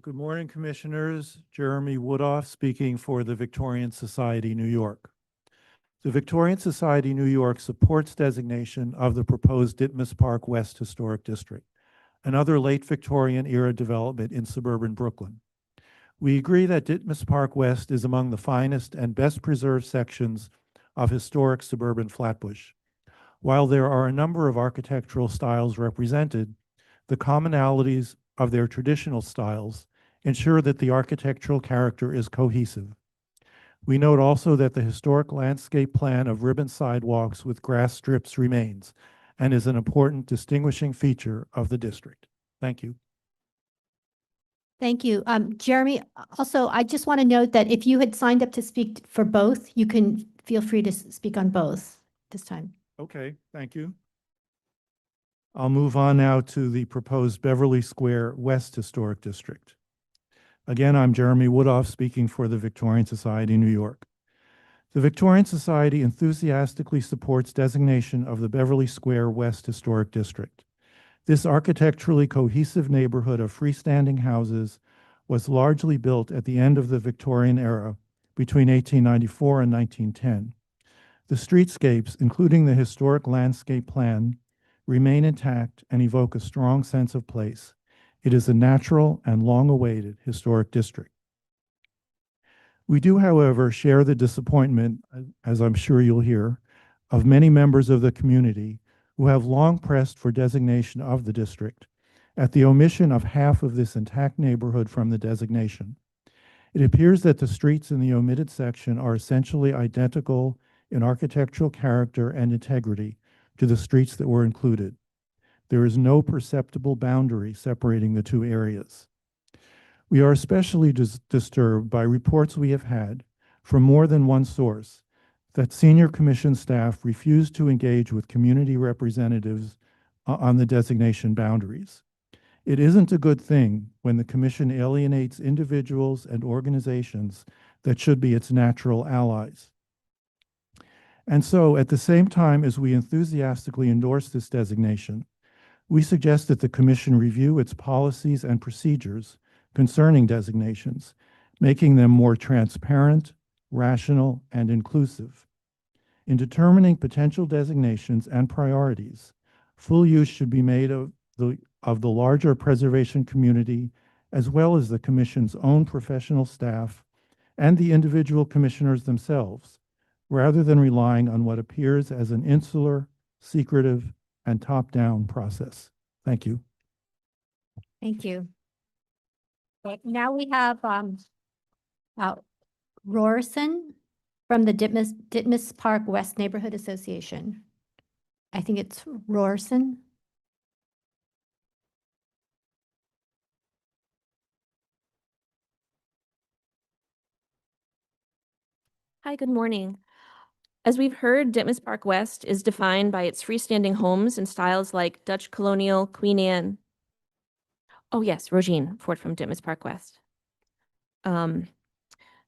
Good morning, Commissioners. Jeremy Woodoff speaking for the Victorian Society, New York. The Victorian Society, New York supports designation of the proposed Ditmas Park West Historic District, another late Victorian era development in suburban Brooklyn. We agree that Ditmas Park West is among the finest and best preserved sections of historic suburban Flatbush. While there are a number of architectural styles represented, the commonalities of their traditional styles ensure that the architectural character is cohesive. We note also that the historic landscape plan of ribbon sidewalks with grass strips remains and is an important distinguishing feature of the district. Thank you. Thank you. Jeremy, also, I just want to note that if you had signed up to speak for both, you can feel free to speak on both this time. Okay, thank you. I'll move on now to the proposed Beverly Square West Historic District. Again, I'm Jeremy Woodoff speaking for the Victorian Society, New York. The Victorian Society enthusiastically supports designation of the Beverly Square West Historic District. This architecturally cohesive neighborhood of freestanding houses was largely built at the end of the Victorian era between 1894 and 1910. The streetscapes, including the historic landscape plan, remain intact and evoke a strong sense of place. It is a natural and long-awaited historic district. We do, however, share the disappointment, as I'm sure you'll hear, of many members of the community who have long pressed for designation of the district at the omission of half of this intact neighborhood from the designation. It appears that the streets in the omitted section are essentially identical in architectural character and integrity to the streets that were included. There is no perceptible boundary separating the two areas. We are especially disturbed by reports we have had from more than one source that senior commission staff refused to engage with community representatives on the designation boundaries. It isn't a good thing when the commission alienates individuals and organizations that should be its natural allies. And so, at the same time as we enthusiastically endorse this designation, we suggest that the Commission review its policies and procedures concerning designations, making them more transparent, rational, and inclusive. In determining potential designations and priorities, full use should be made of the larger preservation community, as well as the Commission's own professional staff and the individual commissioners themselves, rather than relying on what appears as an insular, secretive, and top-down process. Thank you. Thank you. Okay, now we have Rorson from the Ditmas Park West Neighborhood Association. I think it's Rorson. Hi, good morning. As we've heard, Ditmas Park West is defined by its freestanding homes in styles like Dutch Colonial, Queen Anne. Oh yes, Rogine, Ford from Ditmas Park West.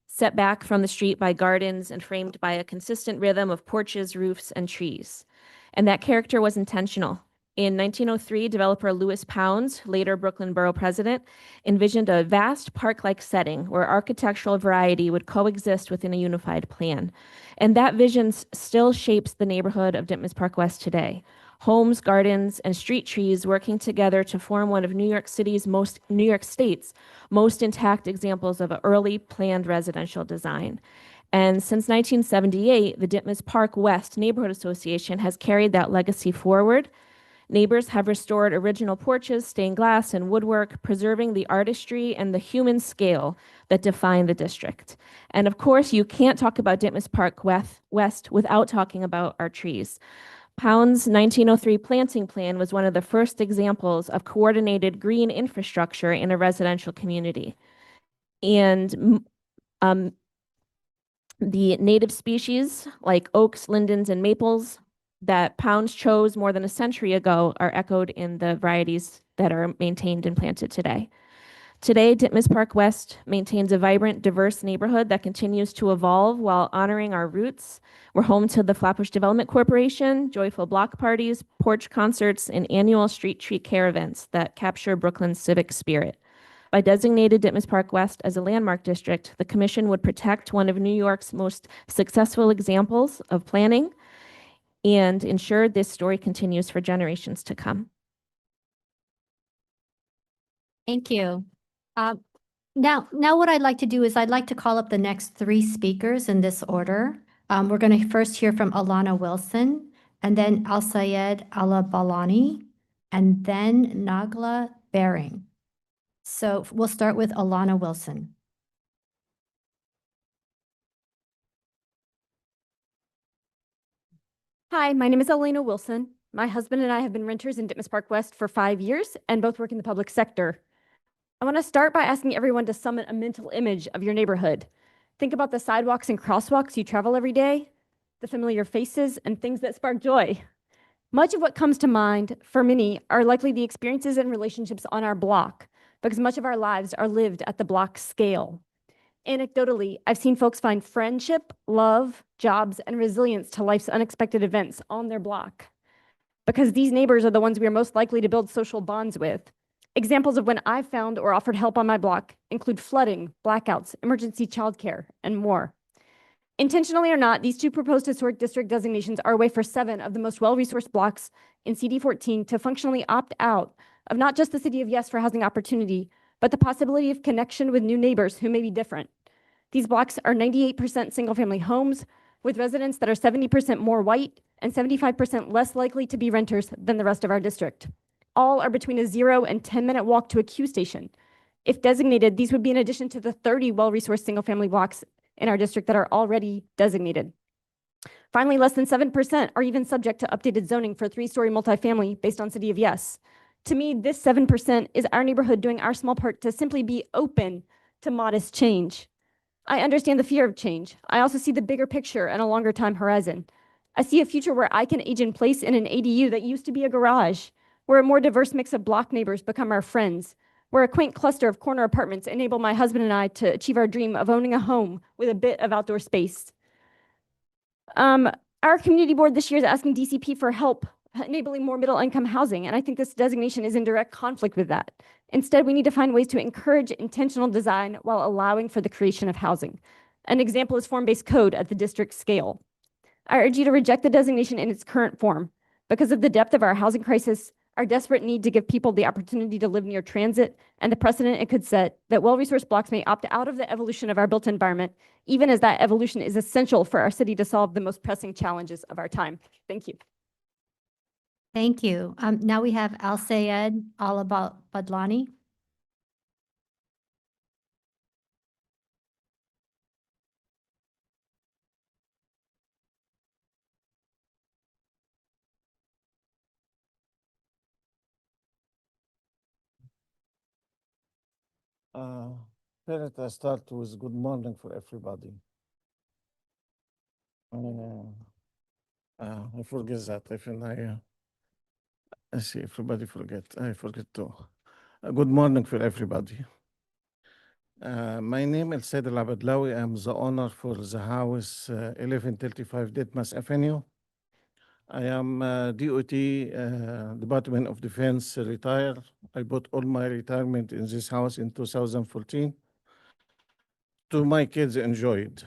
Set back from the street by gardens and framed by a consistent rhythm of porches, roofs, and trees. And that character was intentional. In 1903, developer Louis Pounds, later Brooklyn Borough president, envisioned a vast park-like setting where architectural variety would coexist within a unified plan. And that vision still shapes the neighborhood of Ditmas Park West today. homes, gardens, and street trees working together to form one of New York State's most intact examples of an early planned residential design. And since 1978, the Ditmas Park West Neighborhood Association has carried that legacy forward. Neighbors have restored original porches, stained glass, and woodwork, preserving the artistry and the human scale that define the district. And of course, you can't talk about Ditmas Park West without talking about our trees. Pound's 1903 planting plan was one of the first examples of coordinated green infrastructure in a residential community. And the native species like oaks, lindens, and maples that Pounds chose more than a century ago are echoed in the varieties that are maintained and planted today. Today, Ditmas Park West maintains a vibrant, diverse neighborhood that continues to evolve while honoring our roots. We're home to the Flatbush Development Corporation, joyful block parties, porch concerts, and annual street tree care events that capture Brooklyn's civic spirit. By designating Ditmas Park West as a landmark district, the Commission would protect one of New York's most successful examples of planning and ensure this story continues for generations to come. Thank you. Now what I'd like to do is I'd like to call up the next three speakers in this order. We're going to first hear from Alana Wilson, and then Al-Sayed Alabalani, and then Nagla Bering. So we'll start with Alana Wilson. Hi, my name is Elena Wilson. My husband and I have been renters in Ditmas Park West for 5 years and both work in the public sector. I want to start by asking everyone to summon a mental image of your neighborhood. Think about the sidewalks and crosswalks you travel every day, the familiar faces and things that spark joy. Much of what comes to mind for many are likely the experiences and relationships on our block, because much of our lives are lived at the block scale. Anecdotally, I've seen folks find friendship, love, jobs, and resilience to life's unexpected events on their block, because these neighbors are the ones we are most likely to build social bonds with. Examples of when I've found or offered help on my block include flooding, blackouts, emergency childcare, and more. Intentionally or not, these two proposed historic district designations are a way for 7 of the most well-resourced blocks in CD 14 to functionally opt out of not just the city of yes for housing opportunity, but the possibility of connection with new neighbors who may be different. These blocks are 98% single-family homes with residents that are 70% more white and 75% less likely to be renters than the rest of our district. All are between a 0 and 10-minute walk to a Q station. If designated, these would be in addition to the 30 well-resourced single-family blocks in our district that are already designated. Finally, less than 7% are even subject to updated zoning for 3-story multifamily based on City of Yes. To me, this 7% is our neighborhood doing our small part to simply be open to modest change. I understand the fear of change. I also see the bigger picture and a longer time horizon. I see a future where I can age in place in an ADU that used to be a garage, where a more diverse mix of block neighbors become our friends, where a quaint cluster of corner apartments enable my husband and I to achieve our dream of owning a home with a bit of outdoor space. Our community board this year is asking DCP for help enabling more middle-income housing, and I think this designation is in direct conflict with that. Instead, we need to find ways to encourage intentional design while allowing for the creation of housing. An example is form-based code at the district scale. I urge you to reject the designation in its current form. Because of the depth of our housing crisis, our desperate need to give people the opportunity to live near transit, and the precedent it could set that well-resourced blocks may opt out of the evolution of our built environment, even as that evolution is essential for our city to solve the most pressing challenges of our time. Thank you. Thank you. Now we have Al-Sayed Badlani. Let us start with good morning for everybody. I forget that. I see everybody forget. I forget to. Good morning for everybody. My name is Said Al-Abadlawi. I'm the owner for the house 1135 Ditmas Avenue. I am DOT, Department of Defense, retired. I bought all my retirement in this house in 2014. To my kids enjoyed.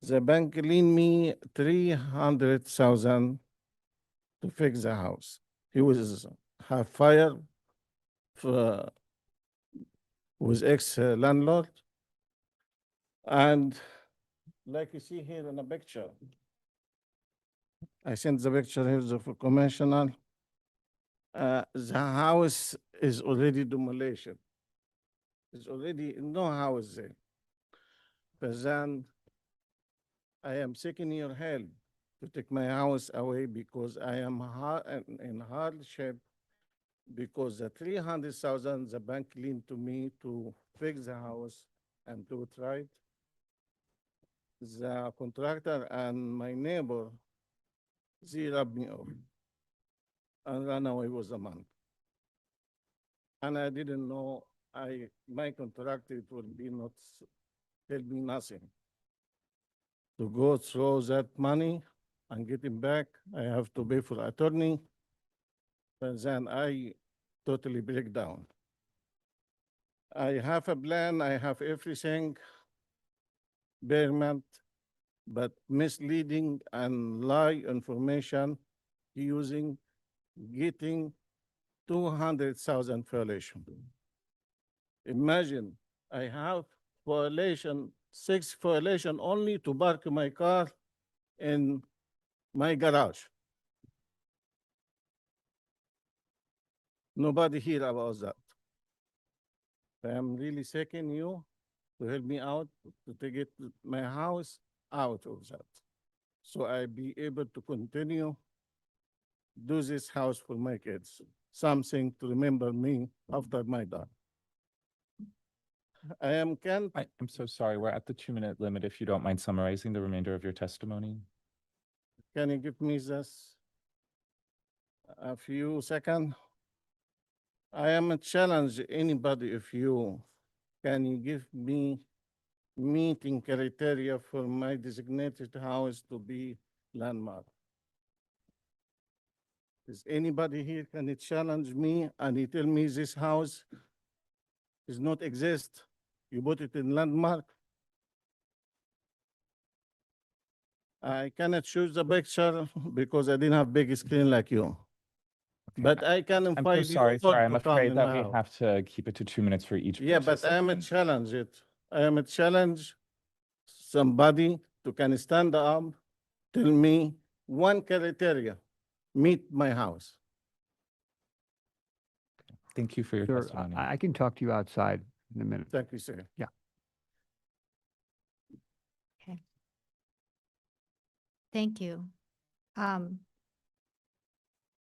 The bank lent me $300,000 to fix the house. He was have fire for, with ex-landlord. And like you see here in the picture, I sent the picture here for commercial. The house is already demolition. There's already no house there. But then I am seeking your help to take my house away because I am in hardship because the 300,000 the bank lent to me to fix the house and do it right. The contractor and my neighbor, they rubbed me off and ran away with the money. And I didn't know my contractor would be not tell me nothing. To go through that money and get him back, I have to pay for attorney. And then I totally break down. I have a plan, I have everything, payment, but misleading and lie information using, getting 200,000 violation. Imagine I have violation, 6 violation only to park my car in my garage. Nobody hear about that. I am really seeking you to help me out to take my house out of that. So I be able to continue do this house for my kids. Something to remember me after my death. I'm so sorry. We're at the 2-minute limit. If you don't mind summarizing the remainder of your testimony. Can you give me just a few seconds? I am a challenge anybody if you can you give me meeting criteria for my designated house to be landmark. Is anybody here can challenge me and he tell me this house does not exist? You put it in landmark. I cannot choose the picture because I didn't have big screen like you. But I can I'm so invite sorry. you all Sorry, I'm to come afraid in that my we house. have to keep it to 2 minutes for each. Yeah, but I am a participant. challenge it. I am a challenge somebody to can stand up, tell me one criteria, meet my house. Thank you for your Sir, testimony. I can talk to you outside in a minute. Thank you, sir. Yeah. Okay. Thank you.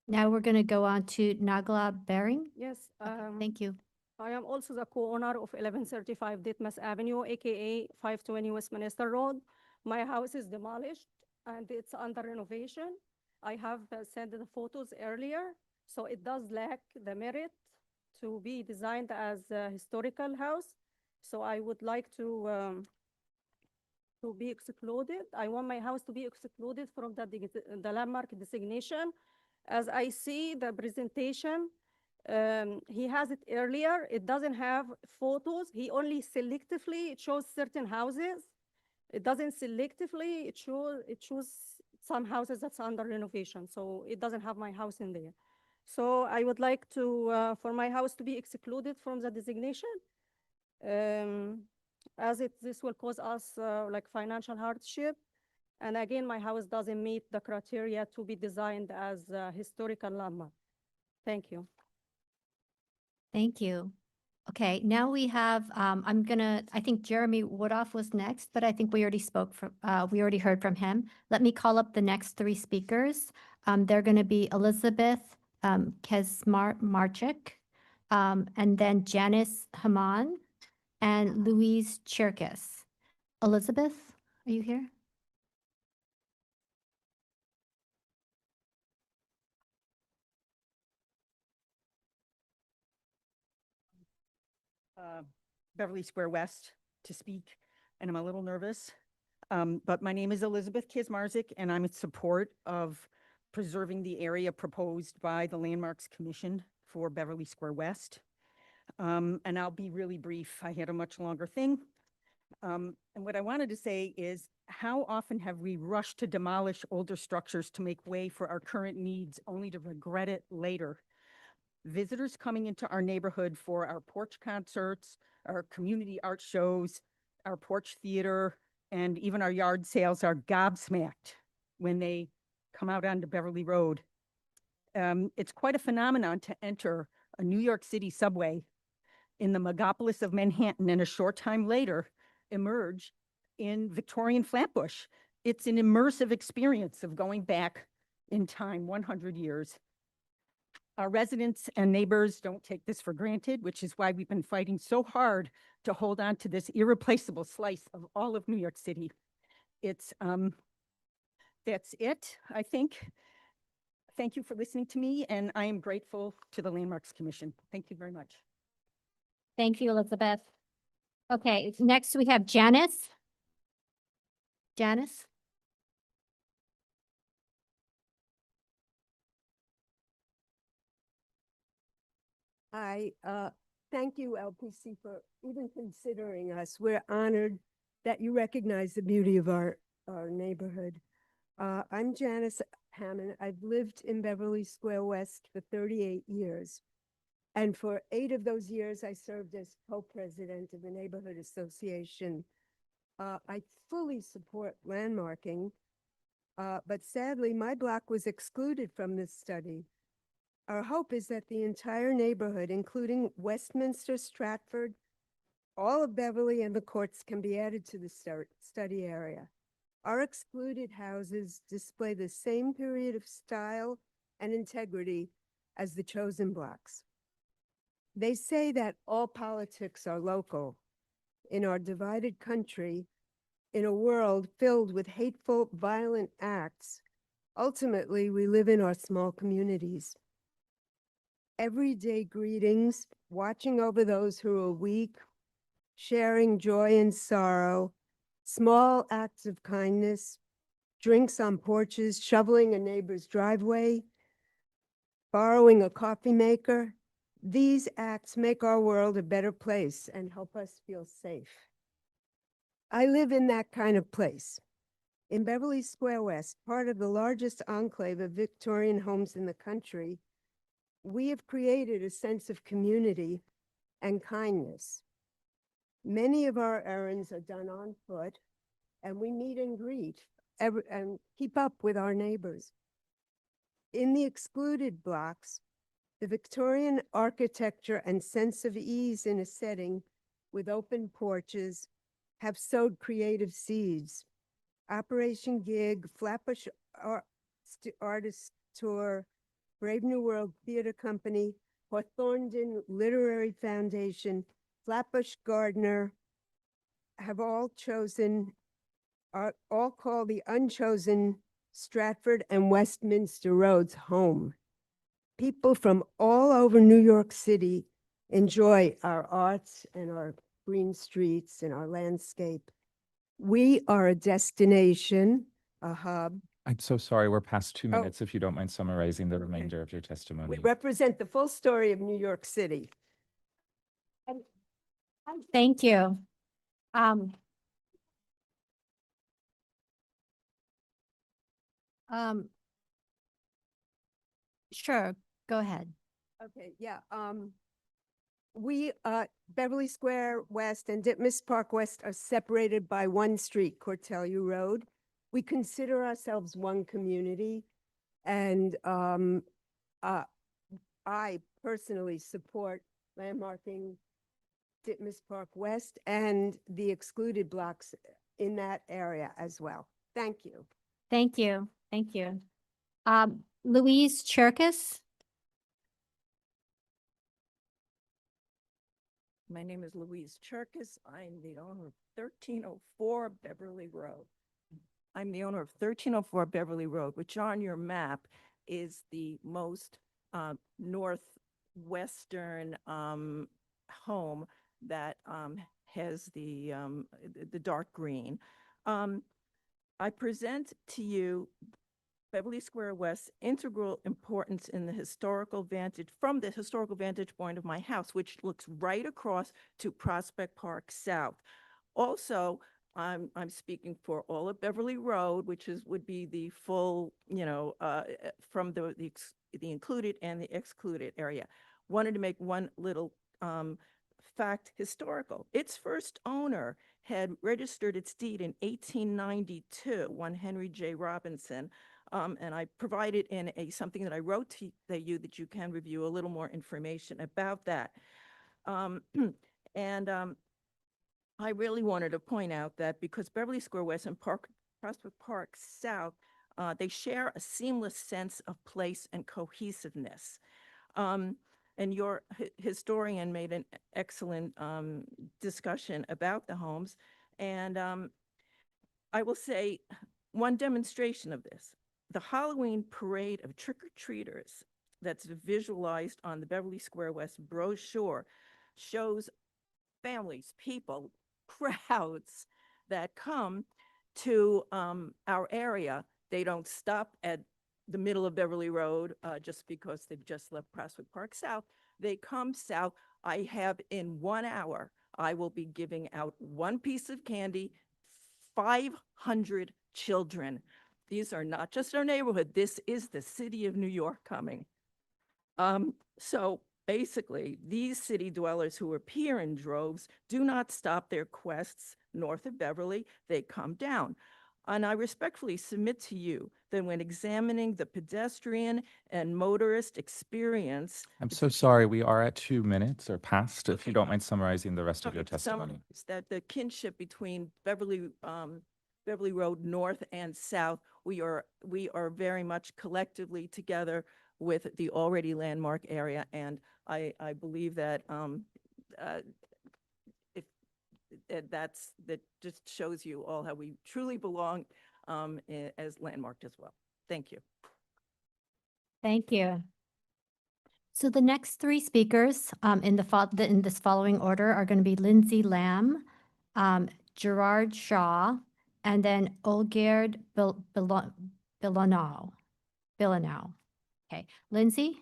Now we're going to go on to Nagla Bering. Yes. Thank you. I am also the co-owner of 1135 Ditmas Avenue, aka 520 Westminster Road. My house is demolished and it's under renovation. I have sent the photos earlier, so it does lack the merit to be designed as a historical house. So I would like to be excluded. I want my house to be excluded from the landmark designation. As I see the presentation, he has it earlier. It doesn't have photos. He only selectively shows certain houses. It doesn't selectively, it shows some houses that's under renovation. So it doesn't have my house in there. So I would like to, for my house to be excluded from the designation, as this will cause us like financial hardship. And again, my house doesn't meet the criteria to be designed as a historical landmark. Thank you. Thank you. Okay, now we have, I think Jeremy Woodoff was next, but I think we already we already heard from him. Let me call up the next 3 speakers. They're going to be Elizabeth Kesmarchik, and then Janice Haman, and Louise Cherkis. Elizabeth, are you here? Beverly Square West to speak, and I'm a little nervous. But my name is Elizabeth Kismarzik, and I'm in support of preserving the area proposed by the Landmarks Commission for Beverly Square West. And I'll be really brief. I had a much longer thing. And what I wanted to say is, how often have we rushed to demolish older structures to make way for our current needs, only to regret it later? Visitors coming into our neighborhood for our porch concerts, our community art shows, our porch theater, and even our yard sales are gobsmacked when they come out onto Beverly Road. It's quite a phenomenon to enter a New York City subway in the megapolis of Manhattan and a short time later emerge in Victorian Flatbush. It's an immersive experience of going back in time 100 years. Our residents and neighbors don't take this for granted, which is why we've been fighting so hard to hold on to this irreplaceable slice of all of New York City. It's, that's it, I think. Thank you for listening to me, and I am grateful to the Landmarks Commission. Thank you very much. Thank you, Elizabeth. Okay, next we have Janice. Janice? Hi, thank you, LPC, for even considering us. We're honored that you recognize the beauty of our neighborhood. I'm Janice Hammond. I've lived in Beverly Square West for 38 years. And for 8 of those years, I served as co-president of the Neighborhood Association. I fully support landmarking, but sadly, my block was excluded from this study. Our hope is that the entire neighborhood, including Westminster, Stratford, all of Beverly and the courts, can be added to the study area. Our excluded houses display the same period of style and integrity as the chosen blocks. They say that all politics are local. In our divided country, in a world filled with hateful, violent acts, ultimately we live in our small communities. Everyday greetings, watching over those who are weak, sharing joy and sorrow, small acts of kindness, drinks on porches, shoveling a neighbor's driveway, borrowing a coffee maker. These acts make our world a better place and help us feel safe. I live in that kind of place. In Beverly Square West, part of the largest enclave of Victorian homes in the country, we have created a sense of community and kindness. Many of our errands are done on foot, and we meet and greet and keep up with our neighbors. In the excluded blocks, the Victorian architecture and sense of ease in a setting with open porches have sowed creative seeds. Operation Gig, Flatbush Artist Tour, Brave New World Theater Company, Hawthornden Literary Foundation, Flatbush Gardener have all call the unchosen Stratford and Westminster roads home. People from all over New York City enjoy our arts and our green streets and our landscape. We are a destination, a hub. I'm so sorry, we're past 2 Oh. minutes. If you don't mind summarizing the remainder of your We testimony. represent the full story of New York City. Thank you. Sure, go ahead. Okay, yeah. Beverly Square West and Ditmas Park West are separated by one street, Cortelyou Road. We consider ourselves one community, and I personally support landmarking Ditmas Park West and the excluded blocks in that area as well. Thank you. Thank you. Thank you. Louise Cherkis? My name is Louise Cherkis. I'm the owner of 1304 Beverly Road. I'm the owner of 1304 Beverly Road, which on your map is the most northwestern home that has the dark green. I present to you Beverly Square West's integral importance in the historical vantage, from the historical vantage point of my house, which looks right across to Prospect Park South. Also, I'm speaking for all of Beverly Road, which would be the full, from the included and the excluded area. Wanted to make one little fact historical. Its first owner had registered its deed in 1892, one Henry J. Robinson. And I provided in something that I wrote to you that you can review a little more information about that. I really wanted to point out that because Beverly Square West and Prospect Park South, they share a seamless sense of place and cohesiveness. And your historian made an excellent discussion about the homes. And I will say one demonstration of this, the Halloween parade of trick-or-treaters that's visualized on the Beverly Square West brochure shows families, people, crowds that come to our area. They don't stop at the middle of Beverly Road just because they've just left Prospect Park South. They come south. I have in 1 hour, I will be giving out one piece of candy, 500 children. These are not just our neighborhood. This is the city of New York coming. So basically, these city dwellers who appear in droves do not stop their quests north of Beverly. They come down. And I respectfully submit to you that when examining the pedestrian and motorist experience. I'm so sorry, we are at 2 minutes or past, if you don't mind summarizing the rest of your testimony. That the kinship between Beverly Road North and South, we are very much collectively together with the already landmark area. And I believe that that just shows you all how we truly belong as landmarked as well. Thank you. Thank you. So the next three speakers in this following order are going to be Lindsay Lamb, Gerard Shaw, and then Olgerd Bilanow. Okay, Lindsay?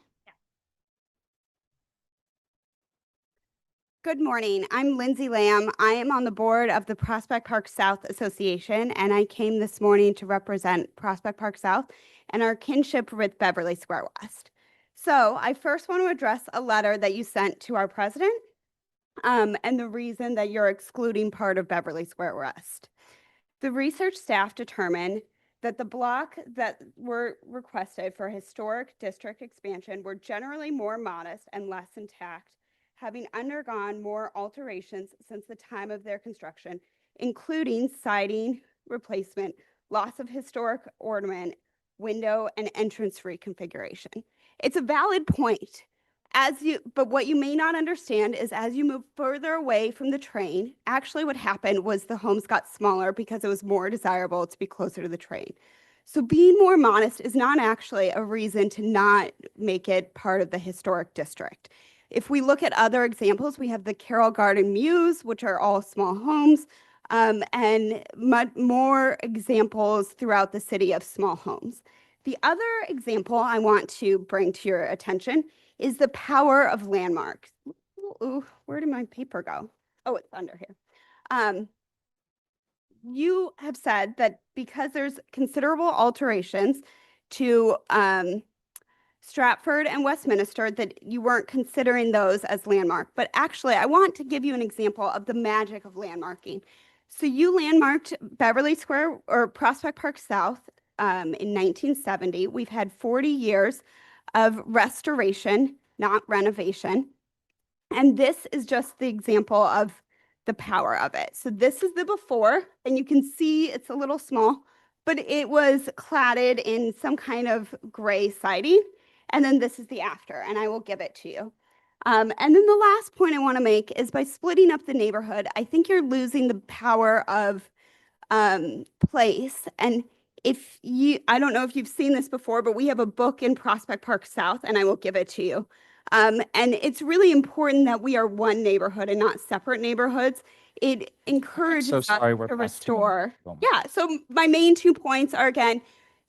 Good morning. I'm Lindsay Lamb. I am on the board of the Prospect Park South Association, and I came this morning to represent Prospect Park South and our kinship with Beverly Square West. So I first want to address a letter that you sent to our president and the reason that you're excluding part of Beverly Square West. The research staff determined that the block that were requested for historic district expansion were generally more modest and less intact, having undergone more alterations since the time of their construction, including siding replacement, loss of historic ornament, window and entrance reconfiguration. It's a valid point. But what you may not understand is as you move further away from the train, actually what happened was the homes got smaller because it was more desirable to be closer to the train. So being more modest is not actually a reason to not make it part of the historic district. If we look at other examples, we have the Carroll Garden Mews, which are all small homes, and more examples throughout the city of small homes. The other example I want to bring to your attention is the power of landmarks. Ooh, where did my paper go? Oh, it's under here. You have said that because there's considerable alterations to Stratford and Westminster, that you weren't considering those as landmark. But actually, I want to give you an example of the magic of landmarking. So you landmarked Beverly Square or Prospect Park South in 1970. We've had 40 years of restoration, not renovation. And this is just the example of the power of it. So this is the before, and you can see it's a little small, but it was cladded in some kind of gray siding. And then this is the after, and I will give it to you. And then the last point I want to make is by splitting up the neighborhood, I think you're losing the power of place. And I don't know if you've seen this before, but we have a book in Prospect Park South, and I will give it to you. And it's really important that we are one neighborhood and not separate neighborhoods. It encourages us to restore. Yeah, so my main 2 points are, again,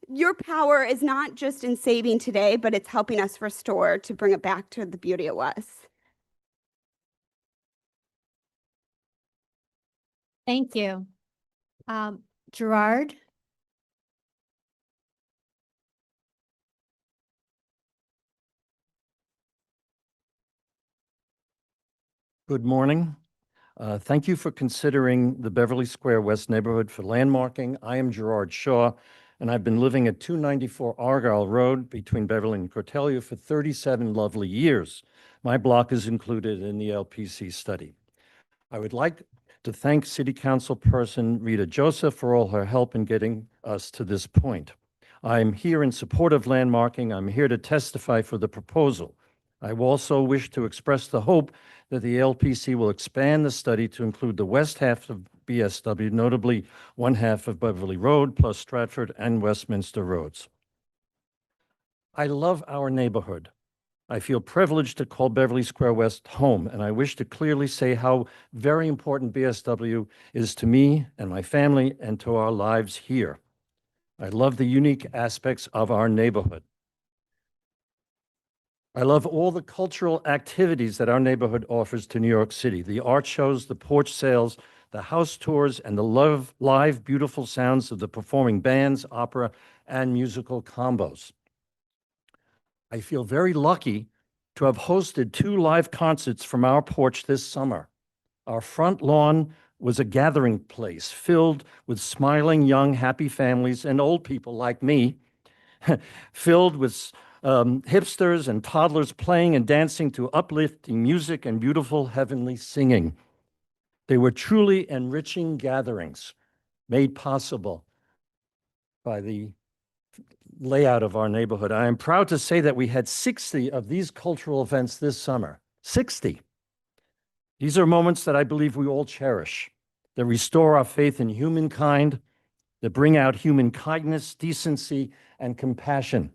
your power is not just in saving today, but it's helping us restore to bring it back to the beauty it was. Thank you. Gerard? Good morning. Thank you for considering the Beverly Square West neighborhood for landmarking. I am Gerard Shaw, and I've been living at 294 Argyle Road between Beverly and Cortelia for 37 lovely years. My block is included in the LPC study. I would like to thank City Council person Rita Joseph for all her help in getting us to this point. I'm here in support of landmarking. I'm here to testify for the proposal. I also wish to express the hope that the LPC will expand the study to include the west half of BSW, notably one half of Beverly Road, plus Stratford and Westminster Roads. I love our neighborhood. I feel privileged to call Beverly Square West home, and I wish to clearly say how very important BSW is to me and my family and to our lives here. I love the unique aspects of our neighborhood. I love all the cultural activities that our neighborhood offers to New York City, the art shows, the porch sales, the house tours, and the live, beautiful sounds of the performing bands, opera, and musical combos. I feel very lucky to have hosted 2 live concerts from our porch this summer. Our front lawn was a gathering place filled with smiling, young, happy families and old people like me, filled with hipsters and toddlers playing and dancing to uplifting music and beautiful heavenly singing. They were truly enriching gatherings made possible by the layout of our neighborhood. I am proud to say that we had 60 of these cultural events this summer. 60. These are moments that I believe we all cherish, that restore our faith in humankind, that bring out human kindness, decency, and compassion.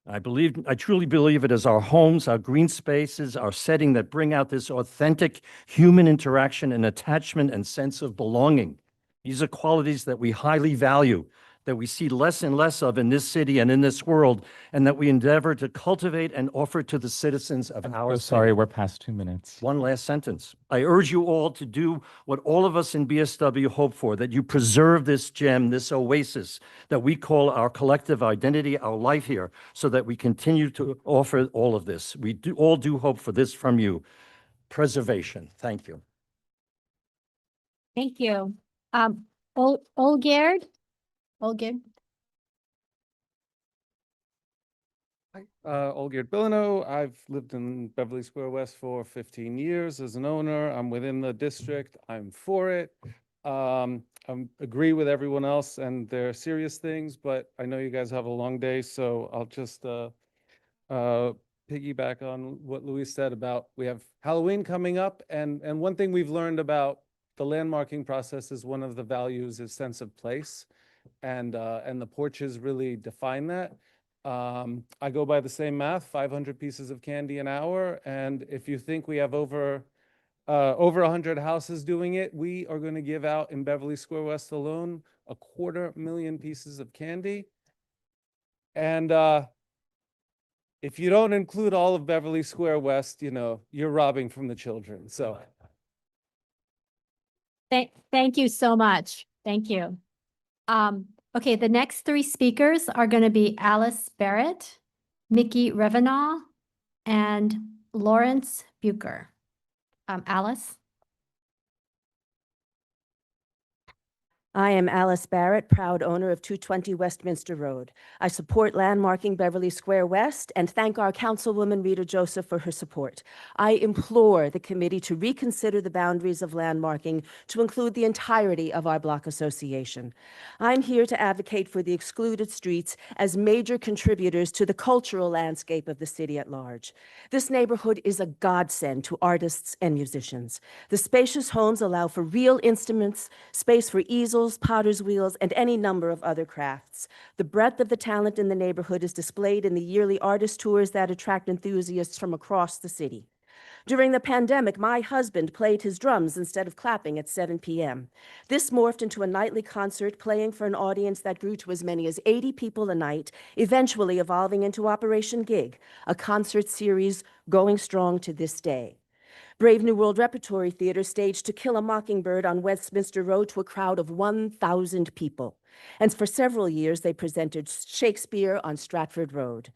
I truly believe it is our homes, our green spaces, our setting that bring out this authentic human interaction and attachment and sense of belonging. These are qualities that we highly value, that we see less and less of in this city and in this world, and that we endeavor to cultivate and offer to the citizens of our city. Sorry, we're past 2 minutes. One last sentence. I urge you all to do what all of us in BSW hope for, that you preserve this gem, this oasis that we call our collective identity, our life here, so that we continue to offer all of this. We all do hope for this from you. Preservation. Thank you. Thank you. Olgerd? Olgerd? Olgerd Bilino. I've lived in Beverly Square West for 15 years as an owner. I'm within the district. I'm for it. I agree with everyone else, and they're serious things, but I know you guys have a long day, so I'll just piggyback on what Luis said about we have Halloween coming up, and one thing we've learned about the landmarking process is one of the values is sense of place, and the porches really define that. I go by the same math, 500 pieces of candy an hour, and if you think we have over 100 houses doing it, we are going to give out in Beverly Square West alone 250,000 pieces of candy. And if you don't include all of Beverly Square West, you know, you're robbing from the children. So Thank you so much. Thank you. Okay, the next 3 speakers are going to be Alice Barrett, Mickey Revenaugh, and Lawrence Bucher. Alice? I am Alice Barrett, proud owner of 220 Westminster Road. I support landmarking Beverly Square West and thank our Councilwoman Rita Joseph for her support. I implore the committee to reconsider the boundaries of landmarking to include the entirety of our block association. I'm here to advocate for the excluded streets as major contributors to the cultural landscape of the city at large. This neighborhood is a godsend to artists and musicians. The spacious homes allow for real instruments, space for easels, potter's wheels, and any number of other crafts. The breadth of the talent in the neighborhood is displayed in the yearly artist tours that attract enthusiasts from across the city. During the pandemic, my husband played his drums instead of clapping at 7 p.m. This morphed into a nightly concert playing for an audience that grew to as many as 80 people a night, eventually evolving into Operation Gig, a concert series going strong to this day. Brave New World Repertory Theater staged To Kill a Mockingbird on Westminster Road to a crowd of 1,000 people. And for several years, they presented Shakespeare on Stratford Road.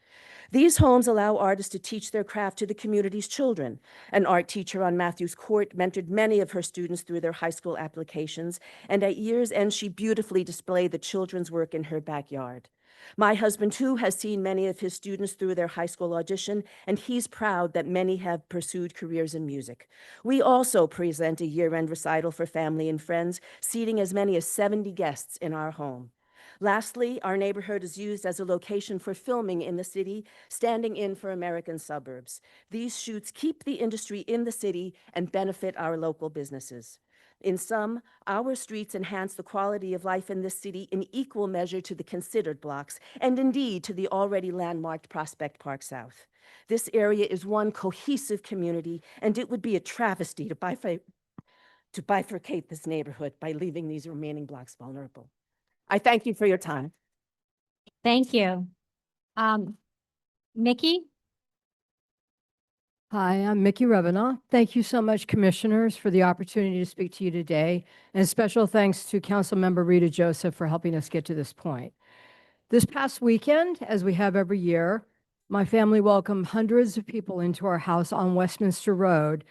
These homes allow artists to teach their craft to the community's children. An art teacher on Matthews Court mentored many of her students through their high school applications, and at year's end, she beautifully displayed the children's work in her backyard. My husband, too, has seen many of his students through their high school audition, and he's proud that many have pursued careers in music. We also present a year-end recital for family and friends, seating as many as 70 guests in our home. Lastly, our neighborhood is used as a location for filming in the city, standing in for American suburbs. These shoots keep the industry in the city and benefit our local businesses. In sum, our streets enhance the quality of life in this city in equal measure to the considered blocks, and indeed to the already landmarked Prospect Park South. This area is one cohesive community, and it would be a travesty to bifurcate this neighborhood by leaving these remaining blocks vulnerable. I thank you for your time. Thank you. Mickey? Hi, I'm Mickey Revenaugh. Thank you so much, commissioners, for the opportunity to speak to you today. And special thanks to Councilmember Rita Joseph for helping us get to this point. This past weekend, as we have every year, my family welcomed hundreds of people into our house on Westminster Road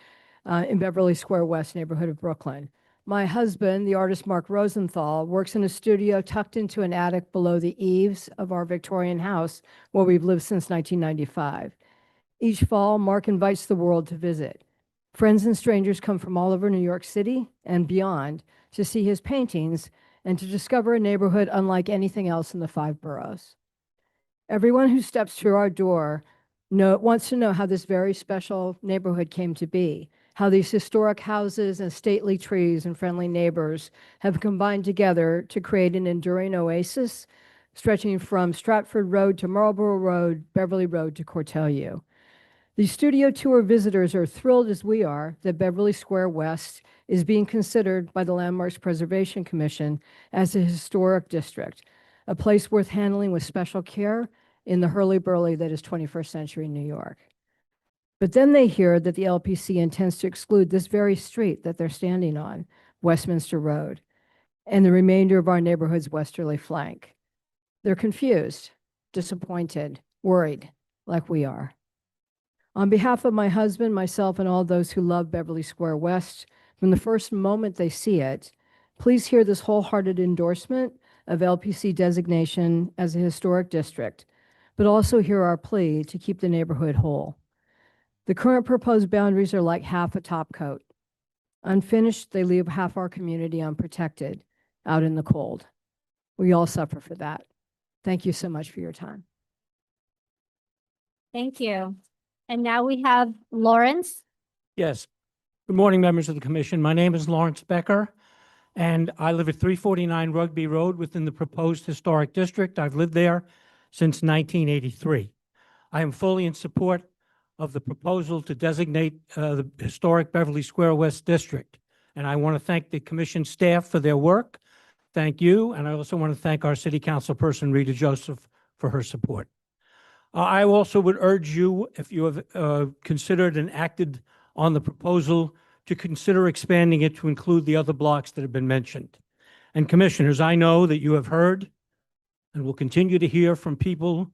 in Beverly Square West neighborhood of Brooklyn. My husband, the artist Mark Rosenthal, works in a studio tucked into an attic below the eaves of our Victorian house where we've lived since 1995. Each fall, Mark invites the world to visit. Friends and strangers come from all over New York City and beyond to see his paintings and to discover a neighborhood unlike anything else in the 5 boroughs. Everyone who steps through our door wants to know how this very special neighborhood came to be, how these historic houses and stately trees and friendly neighbors have combined together to create an enduring oasis stretching from Stratford Road to Marlborough Road, Beverly Road to Cortelyou. The studio tour visitors are thrilled as we are that Beverly Square West is being considered by the Landmarks Preservation Commission as a historic district, a place worth handling with special care in the hurly-burly that is 21st century New York. But then they hear that the LPC intends to exclude this very street that they're standing on, Westminster Road, and the remainder of our neighborhood's westerly flank. They're confused, disappointed, worried, like we are. On behalf of my husband, myself, and all those who love Beverly Square West, from the first moment they see it, please hear this wholehearted endorsement of LPC designation as a historic district, but also hear our plea to keep the neighborhood whole. The current proposed boundaries are like half a top coat. Unfinished, they leave half our community unprotected, out in the cold. We all suffer for that. Thank you so much for your time. Thank you. And now we have Lawrence. Yes. Good morning, members of the commission. My name is Lawrence Becker, and I live at 349 Rugby Road within the proposed historic district. I've lived there since 1983. I am fully in support of the proposal to designate the historic Beverly Square West District. And I want to thank the commission staff for their work. Thank you. And I also want to thank our city council person, Rita Joseph, for her support. I also would urge you, if you have considered and acted on the proposal, to consider expanding it to include the other blocks that have been mentioned. And commissioners, I know that you have heard and will continue to hear from people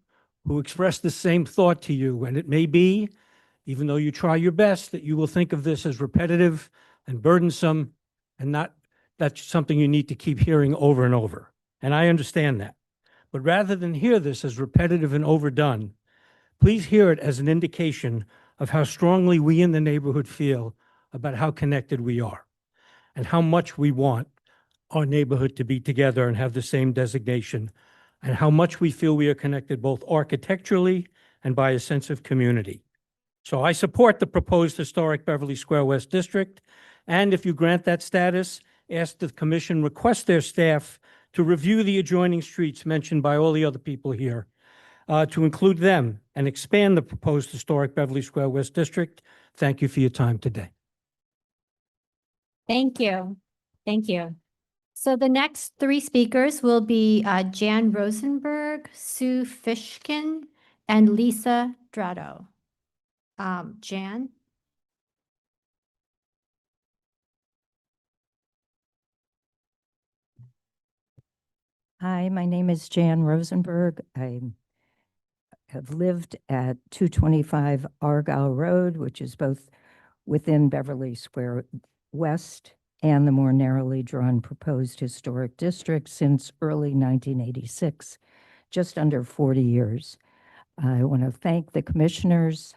who express the same thought to you. And it may be, even though you try your best, that you will think of this as repetitive and burdensome and that's something you need to keep hearing over and over. And I understand that. But rather than hear this as repetitive and overdone, please hear it as an indication of how strongly we in the neighborhood feel about how connected we are and how much we want our neighborhood to be together and have the same designation, and how much we feel we are connected both architecturally and by a sense of community. So I support the proposed historic Beverly Square West District, and if you grant that status, ask the commission request their staff to review the adjoining streets mentioned by all the other people here, to include them and expand the proposed historic Beverly Square West District. Thank you for your time today. Thank you. Thank you. So the next 3 speakers will be Jan Rosenberg, Sue Fishkin, and Lisa Dratto. Jan? Hi, my name is Jan Rosenberg. I have lived at 225 Argyle Road, which is both within Beverly Square West and the more narrowly drawn proposed historic district since early 1986, just under 40 years. I want to thank the commissioners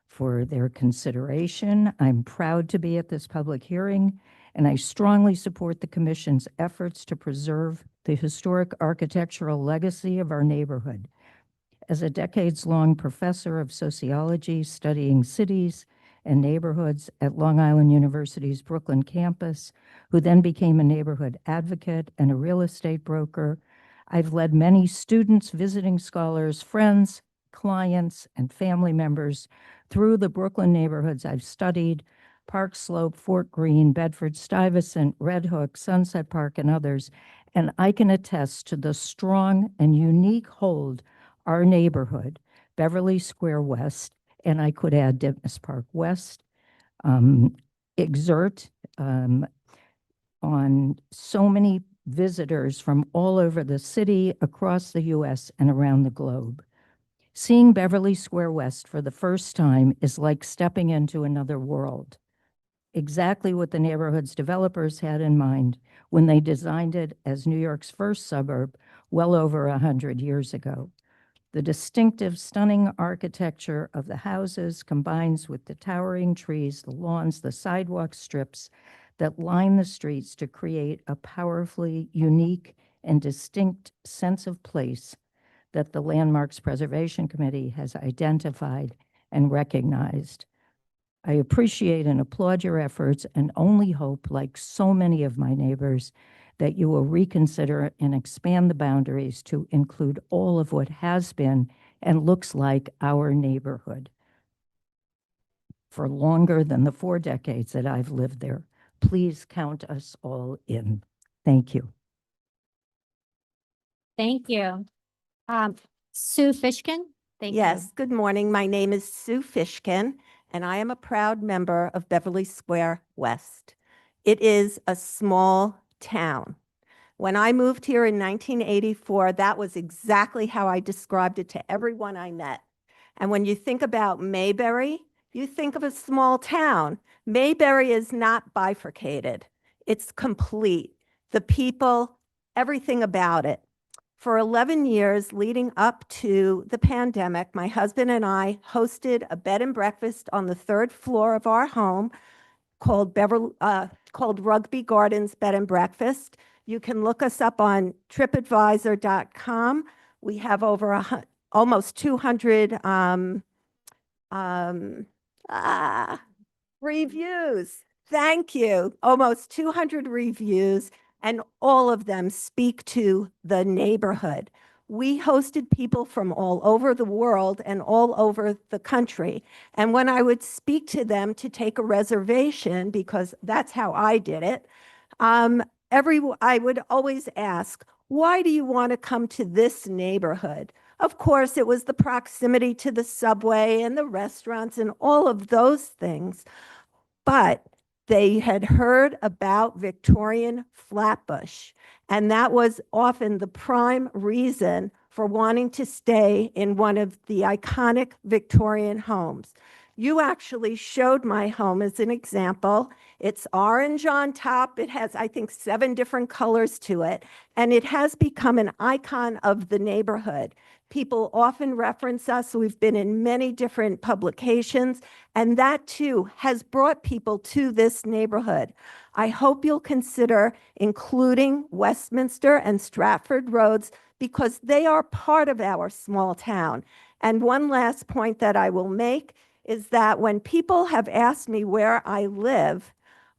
for their consideration. I'm proud to be at this public hearing, and I strongly support the commission's efforts to preserve the historic architectural legacy of our neighborhood. As a decades-long professor of sociology studying cities and neighborhoods at Long Island University's Brooklyn campus, who then became a neighborhood advocate and a real estate broker, I've led many students, visiting scholars, friends, clients, and family members through the Brooklyn neighborhoods I've studied: Park Slope, Fort Greene, Bedford-Stuyvesant, Red Hook, Sunset Park, and others. And I can attest to the strong and unique hold our neighborhood, Beverly Square West, and I could add Ditmas Park West, exert on so many visitors from all over the city, across the U.S., and around the globe. Seeing Beverly Square West for the first time is like stepping into another world. Exactly what the neighborhood's developers had in mind when they designed it as New York's first suburb well over 100 years ago. The distinctive, stunning architecture of the houses combines with the towering trees, the lawns, the sidewalk strips that line the streets to create a powerfully unique and distinct sense of place that the Landmarks Preservation Committee has identified and recognized. I appreciate and applaud your efforts and only hope, like so many of my neighbors, that you will reconsider and expand the boundaries to include all of what has been and looks like our neighborhood for longer than the 4 decades that I've lived there. Please count us all in. Thank you. Thank you. Sue Fishkin? Thank you. Yes, good morning. My name is Sue Fishkin, and I am a proud member of Beverly Square West. It is a small town. When I moved here in 1984, that was exactly how I described it to everyone I met. And when you think about Mayberry, you think of a small town. Mayberry is not bifurcated. It's complete. The people, everything about it. For 11 years leading up to the pandemic, my husband and I hosted a bed and breakfast on the 3rd floor of our home called Rugby Gardens Bed and Breakfast. You can look us up on tripadvisor.com. We have over almost 200 reviews. Thank you. Almost 200 reviews, and all of them speak to the neighborhood. We hosted people from all over the world and all over the country. And when I would speak to them to take a reservation, because that's how I did it, I would always ask, why do you want to come to this neighborhood? Of course, it was the proximity to the subway and the restaurants and all of those things. But they had heard about Victorian Flatbush, and that was often the prime reason for wanting to stay in one of the iconic Victorian homes. You actually showed my home as an example. It's orange on top. It has, I think, 7 different colors to it, and it has become an icon of the neighborhood. People often reference us. We've been in many different publications, and that too has brought people to this neighborhood. I hope you'll consider including Westminster and Stratford roads because they are part of our small town. And one last point that I will make is that when people have asked me where I live,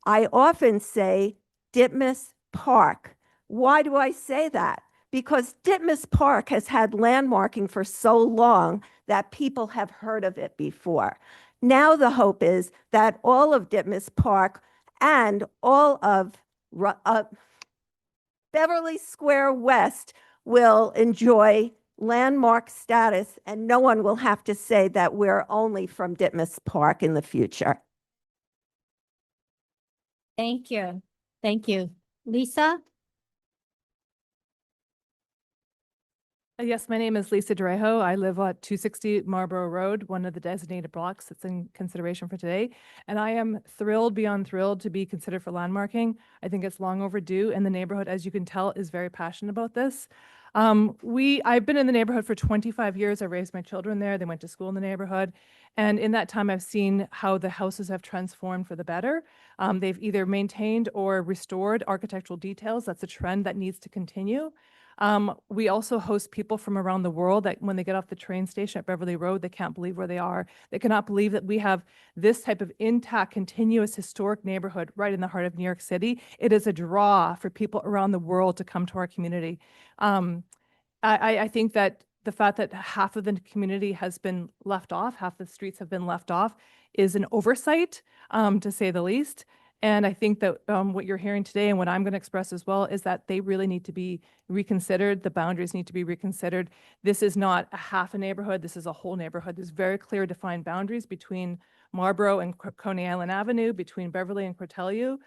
I often say Ditmas Park. Why do I say that? Because Ditmas Park has had landmarking for so long that people have heard of it before. Now the hope is that all of Ditmas Park and all of Beverly Square West will enjoy landmark status, and no one will have to say that we're only from Ditmas Park in the future. Thank you. Thank you. Lisa? Yes, my name is Lisa Drejo. I live at 260 Marlborough Road, one of the designated blocks that's in consideration for today. And I am thrilled beyond thrilled to be considered for landmarking. I think it's long overdue, and the neighborhood, as you can tell, is very passionate about this. I've been in the neighborhood for 25 years. I raised my children there. They went to school in the neighborhood. And in that time, I've seen how the houses have transformed for the better. They've either maintained or restored architectural details. That's a trend that needs to continue. We also host people from around the world that when they get off the train station at Beverley Road, they can't believe where they are. They cannot believe that we have this type of intact, continuous, historic neighborhood right in the heart of New York City. It is a draw for people around the world to come to our community. I think that the fact that half of the community has been left off, half the streets have been left off, is an oversight, to say the least. And I think that what you're hearing today and what I'm going to express as well is that they really need to be reconsidered. The boundaries need to be reconsidered. This is not a half a neighborhood. This is a whole neighborhood. There's very clear defined boundaries between Marlborough and Coney Island Avenue, between Beverly and Cortelyou.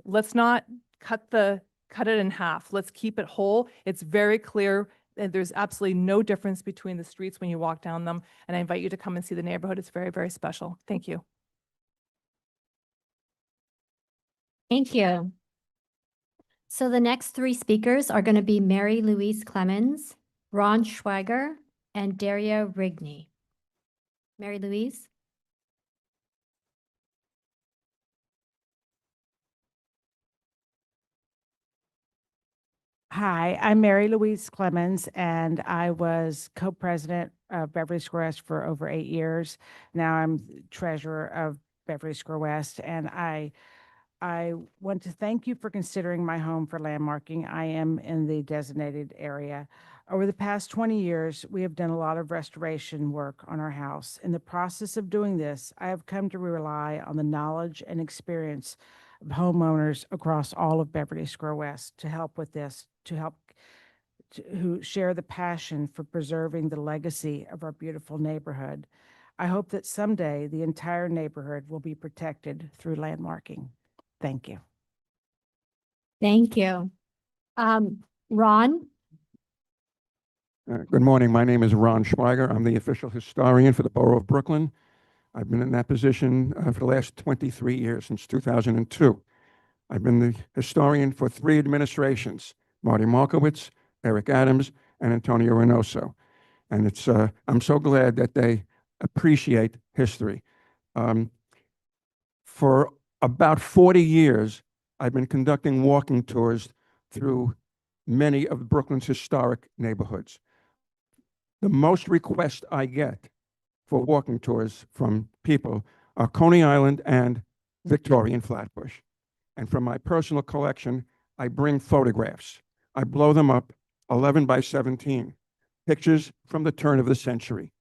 Let's not cut it in half. Let's keep it whole. It's very clear. There's absolutely no difference between the streets when you walk down them. And I invite you to come and see the neighborhood. It's very, very special. Thank you. Thank you. So the next three speakers are going to be Mary Louise Clemens, Ron Schweiger, and Daria Rigney. Mary Louise? Hi, I'm Mary Louise Clemens, and I was co-president of Beverly Square West for over 8 years. Now I'm treasurer of Beverly Square West, and I want to thank you for considering my home for landmarking. I am in the designated area. Over the past 20 years, we have done a lot of restoration work on our house. In the process of doing this, I have come to rely on the knowledge and experience of homeowners across all of Beverly Square West to help with this, who share the passion for preserving the legacy of our beautiful neighborhood. I hope that someday the entire neighborhood will be protected through landmarking. Thank you. Thank you. Ron? Good morning. My name is Ron Schweiger. I'm the official historian for the Borough of Brooklyn. I've been in that position for the last 23 years, since 2002. I've been the historian for 3 administrations, Marty Markowitz, Eric Adams, and Antonio Reynoso. And it's I'm so glad that they appreciate history. For about 40 years, I've been conducting walking tours through many of Brooklyn's historic neighborhoods. The most requests I get for walking tours from people are Coney Island and Victorian Flatbush. And from my personal collection, I bring photographs. I blow them up 11 by 17, pictures from the turn of the century.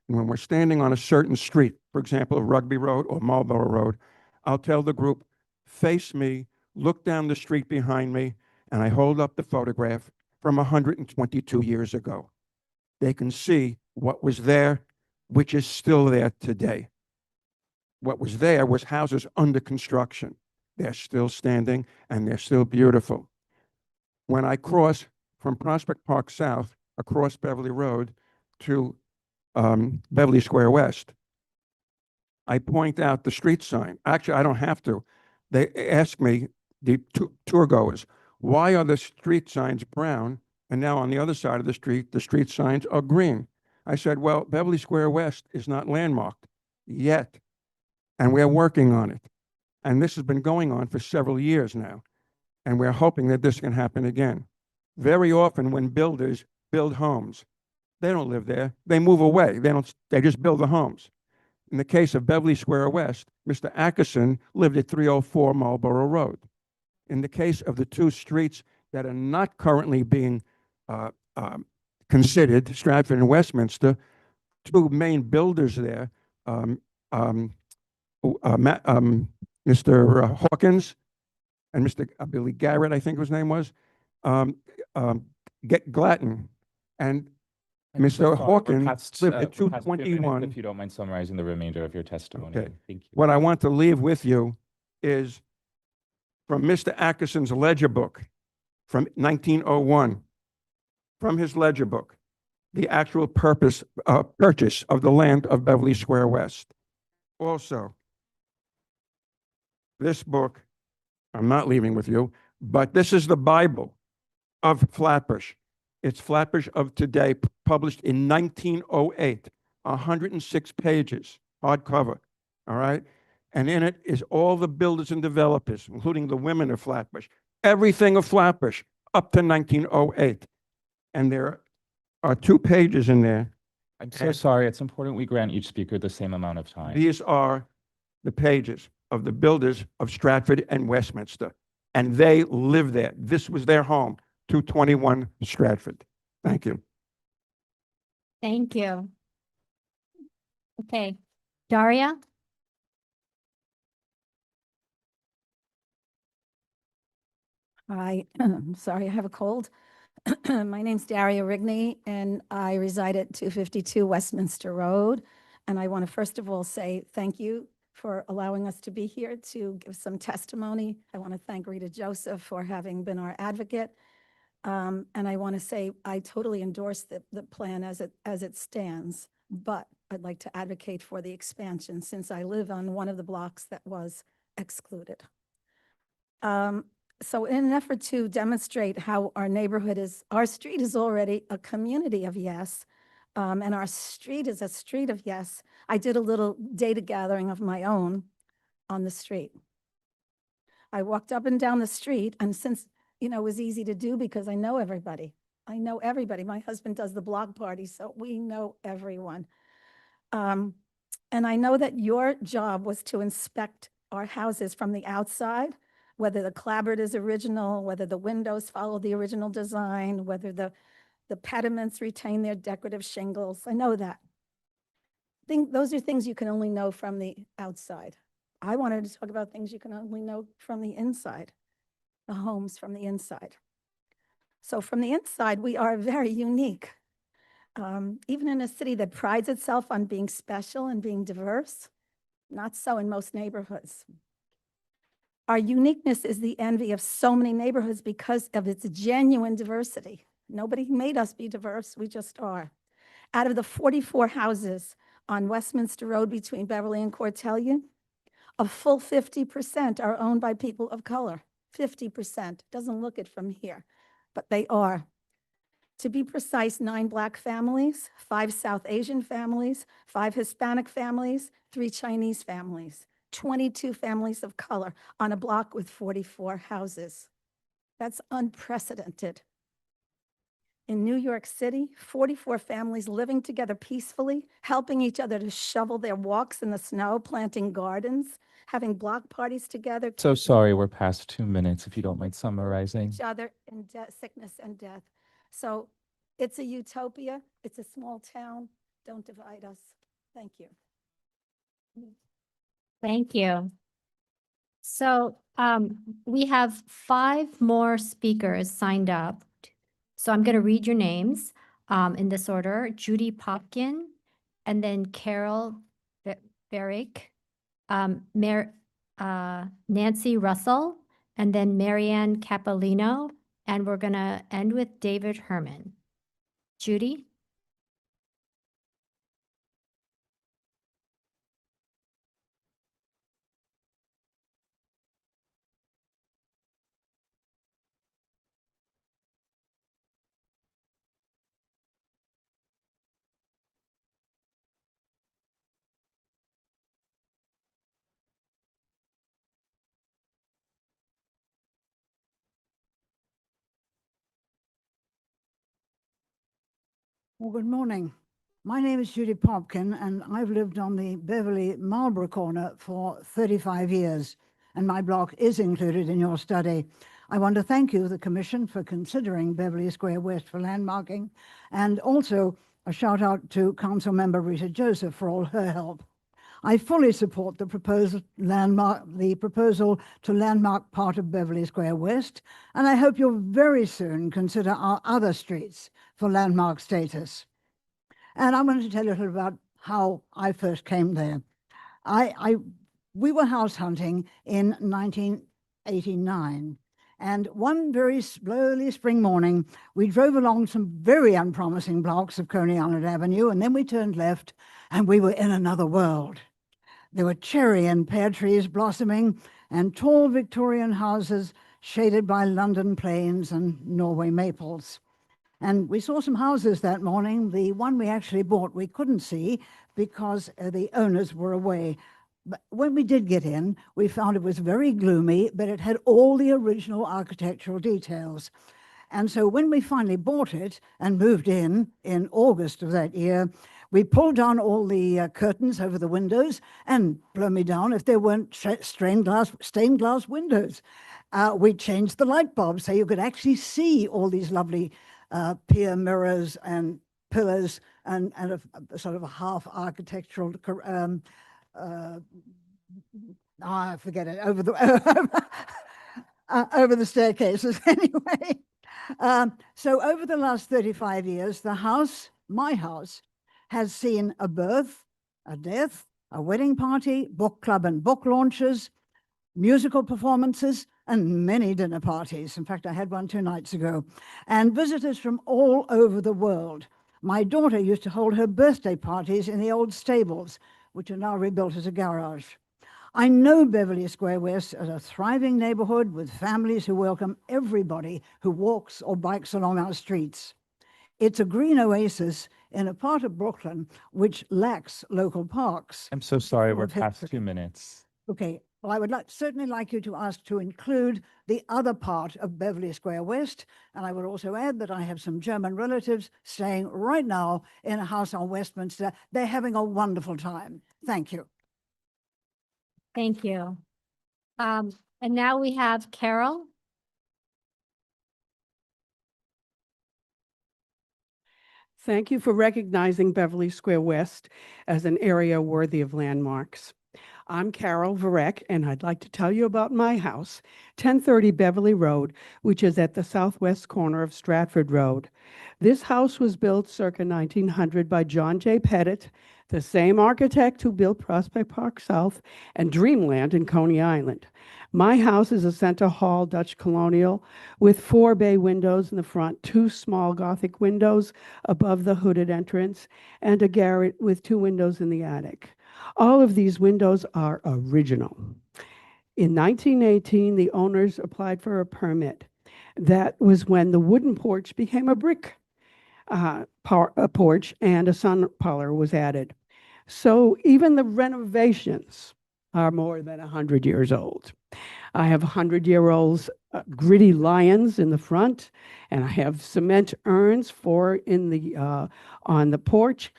And when we're standing on a certain street, for example, Rugby Road or Marlborough Road, I'll tell the group, face me, look down the street behind me, and I hold up the photograph from 122 years ago. They can see what was there, which is still there today. What was there was houses under construction. They're still standing and they're still beautiful. When I cross from Prospect Park South across Beverly Road to Beverly Square West, I point out the street sign. Actually, I don't have to. They ask me, the tour goers, why are the street signs brown? And now on the other side of the street signs are green. I said, well, Beverly Square West is not landmarked yet, and we're working on it. And this has been going on for several years now, and we're hoping that this can happen again. Very often when builders build homes, they don't live there. They move away. They just build the homes. In the case of Beverly Square West, Mr. Ackerson lived at 304 Marlborough Road. In the case of the 2 streets that are not currently being considered, Stratford and Westminster, 2 main builders there, Mr. Hawkins and Mr. Billy Garrett, I think his name was, Glatton, and Mr. Hawkins lived at 221. If you don't mind summarizing the remainder of your testimony. Okay. Thank you. What I want to leave with you is from Mr. Ackerson's ledger book from 1901. From his ledger book, the actual purchase of the land of Beverly Square West. Also, this book, I'm not leaving with you, but this is the Bible of Flatbush. It's Flatbush of today, published in 1908, 106 pages, hardcover, all right? And in it is all the builders and developers, including the women of Flatbush, everything of Flatbush up to 1908. And there are 2 pages in there. I'm so sorry. It's important we grant each speaker the same amount of time. These are the pages of the builders of Stratford and Westminster, and they lived there. This was their home, 221 Stratford. Thank you. Thank you. Okay, Daria? Hi, I'm sorry, I have a cold. My name's Daria Rigney, and I reside at 252 Westminster Road. And I want to first of all say thank you for allowing us to be here to give some testimony. I want to thank Rita Joseph for having been our advocate. And I want to say I totally endorse the plan as it stands, but I'd like to advocate for the expansion since I live on one of the blocks that was excluded. So in an effort to demonstrate how our street is already a community of yes, and our street is a street of yes, I did a little data gathering of my own on the street. I walked up and down the street, and since, it was easy to do because I know everybody. I know everybody. My husband does the block party, so we know everyone. And I know that your job was to inspect our houses from the outside, whether the clapboard is original, whether the windows follow the original design, whether the pediments retain their decorative shingles. I know that. Those are things you can only know from the outside. I wanted to talk about things you can only know from the inside, the homes from the inside. So from the inside, we are very unique. Even in a city that prides itself on being special and being diverse, not so in most neighborhoods. Our uniqueness is the envy of so many neighborhoods because of its genuine diversity. Nobody made us be diverse, we just are. Out of the 44 houses on Westminster Road between Beverley and Cortelyon, a full 50% are owned by people of color. 50%, doesn't look it from here, but they are. To be precise, 9 Black families, 5 South Asian families, 5 Hispanic families, 3 Chinese families. 22 families of color on a block with 44 houses. That's unprecedented. In New York City, 44 families living together peacefully, helping each other to shovel their walks in the snow, planting gardens, having block parties together. So sorry, we're past 2 minutes, if you don't mind summarizing. Each other in sickness and death. So it's a utopia. It's a small town. Don't divide us. Thank you. Thank you. So we have 5 more speakers signed up. So I'm going to read your names in this order. Judy Popkin, and then Carol Barrick, Nancy Russell, and then Marianne Capolino, and we're going to end with David Herman. Judy? Well, good morning. My name is Judy Popkin, and I've lived on the Beverley Marlborough corner for 35 years, and my block is included in your study. I want to thank you, the Commission, for considering Beverley Square West for landmarking, and also a shout out to Councilmember Rita Joseph for all her help. I fully support the proposal to landmark part of Beverley Square West, and I hope you'll very soon consider our other streets for landmark status. And I wanted to tell you a little about how I first came there. We were house hunting in 1989, And one very slowly spring morning, we drove along some very unpromising blocks of Coney Island Avenue, and then we turned left, and we were in another world. There were cherry and pear trees blossoming, and tall Victorian houses shaded by London planes and Norway maples. And we saw some houses that morning. The one we actually bought, we couldn't see because the owners were away. But when we did get in, we found it was very gloomy, but it had all the original architectural details. And so when we finally bought it and moved in August of that year, we pulled down all the curtains over the windows, and blow me down if there weren't stained glass windows. We changed the light bulbs so you could actually see all these lovely pier mirrors and pillars and a sort of a half architectural, I forget it, over the over the staircases anyway. So over the last 35 years, the house, my house, has seen a birth, a death, a wedding party, book club and book launches, musical performances, and many dinner parties. In fact, I had one 2 nights ago, and visitors from all over the world. My daughter used to hold her birthday parties in the old stables, which are now rebuilt as a garage. I know Beverly Square West as a thriving neighborhood with families who welcome everybody who walks or bikes along our streets. It's a green oasis in a part of Brooklyn which lacks local parks. I'm so sorry, we're Well, past 2 minutes. Okay, well, I would certainly like you to ask to include the other part of Beverly Square West. And I would also add that I have some German relatives staying right now in a house on Westminster. They're having a wonderful time. Thank you. Thank you. And now we have Carol. Thank you for recognizing Beverly Square West as an area worthy of landmarks. I'm Carol Varek, and I'd like to tell you about my house, 1030 Beverly Road, which is at the southwest corner of Stratford Road. This house was built circa 1900 by John J. Pettit, the same architect who built Prospect Park South and Dreamland in Coney Island. My house is a center hall Dutch colonial with 4 bay windows in the front, 2 small Gothic windows above the hooded entrance, and a garret with 2 windows in the attic. All of these windows are original. In 1918, the owners applied for a permit. That was when the wooden porch became a brick porch, and a sun parlor was added. So even the renovations are more than 100 years old. I have 100-year-old gritty lions in the front, and I have cement urns, 4 in the on the porch,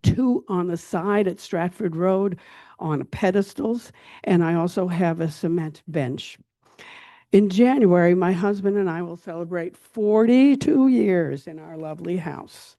2 on the side at Stratford Road on pedestals, and I also have a cement bench. In January, my husband and I will celebrate 42 years in our lovely house.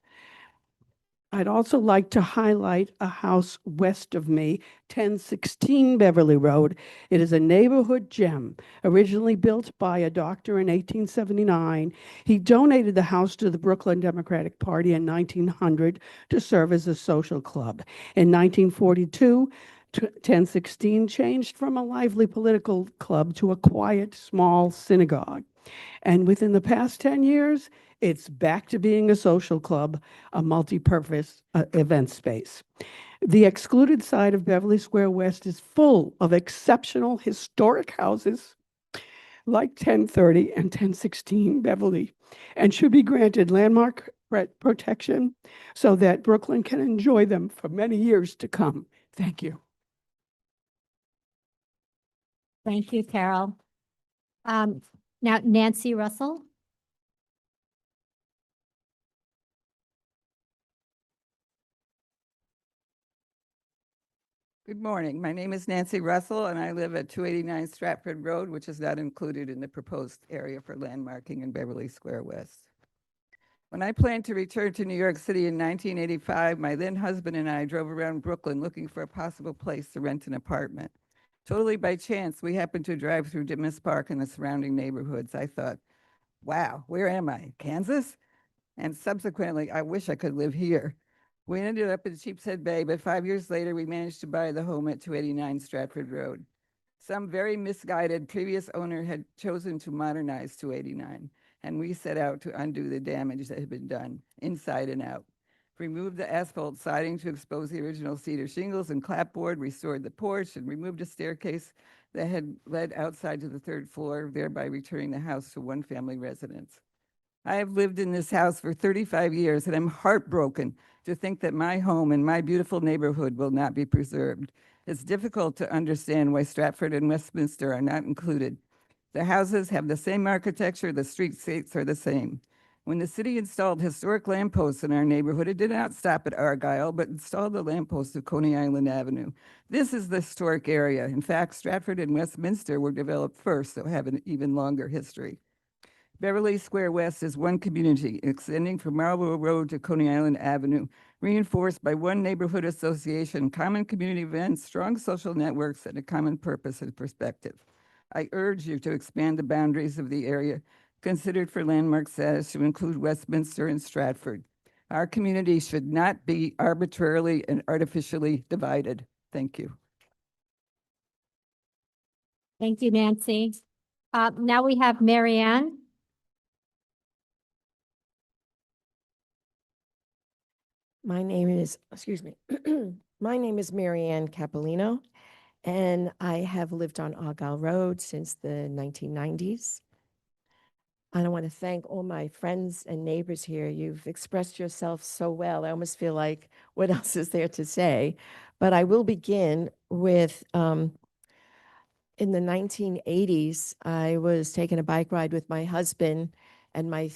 I'd also like to highlight a house west of me, 1016 Beverly Road. It is a neighborhood gem, originally built by a doctor in 1879. He donated the house to the Brooklyn Democratic Party in 1900 to serve as a social club. In 1942, 1016 changed from a lively political club to a quiet, small synagogue. And within the past 10 years, it's back to being a social club, a multi-purpose event space. The excluded side of Beverly Square West is full of exceptional historic houses like 1030 and 1016 Beverly, and should be granted landmark protection so that Brooklyn can enjoy them for many years to come. Thank you. Thank you, Carol. Now, Nancy Russell. Good morning. My name is Nancy Russell, and I live at 289 Stratford Road, which is not included in the proposed area for landmarking in Beverly Square West. When I planned to return to New York City in 1985, my then husband and I drove around Brooklyn looking for a possible place to rent an apartment. Totally by chance, we happened to drive through Ditmas Park and the surrounding neighborhoods. I thought, wow, where am I? Kansas? And subsequently, I wish I could live here. We ended up in Sheepshead Bay, but 5 years later, we managed to buy the home at 289 Stratford Road. Some very misguided previous owner had chosen to modernize 289, and we set out to undo the damage that had been done inside and out. Removed the asphalt siding to expose the original cedar shingles and clapboard, restored the porch, and removed a staircase that had led outside to the third floor, thereby returning the house to one-family residence. I have lived in this house for 35 years, and I'm heartbroken to think that my home and my beautiful neighborhood will not be preserved. It's difficult to understand why Stratford and Westminster are not included. The houses have the same architecture, the streetscapes are the same. When the city installed historic lampposts in our neighborhood, it did not stop at Argyle, but installed the lampposts at Coney Island Avenue. This is the historic area. In fact, Stratford and Westminster were developed first, so have an even longer history. Beverley Square West is one community extending from Marlborough Road to Coney Island Avenue, reinforced by one neighborhood association, common community events, strong social networks, and a common purpose and perspective. I urge you to expand the boundaries of the area considered for landmark status to include Westminster and Stratford. Our community should not be arbitrarily and artificially divided. Thank you. Thank you, Nancy. Now we have Marianne. My name is, my name is Marianne Capolino, and I have lived on Argyle Road since the 1990s. And I want to thank all my friends and neighbors here. You've expressed yourself so well. I almost feel like, what else is there to say? But I will begin with, in the 1980s, I was taking a bike ride with my husband and my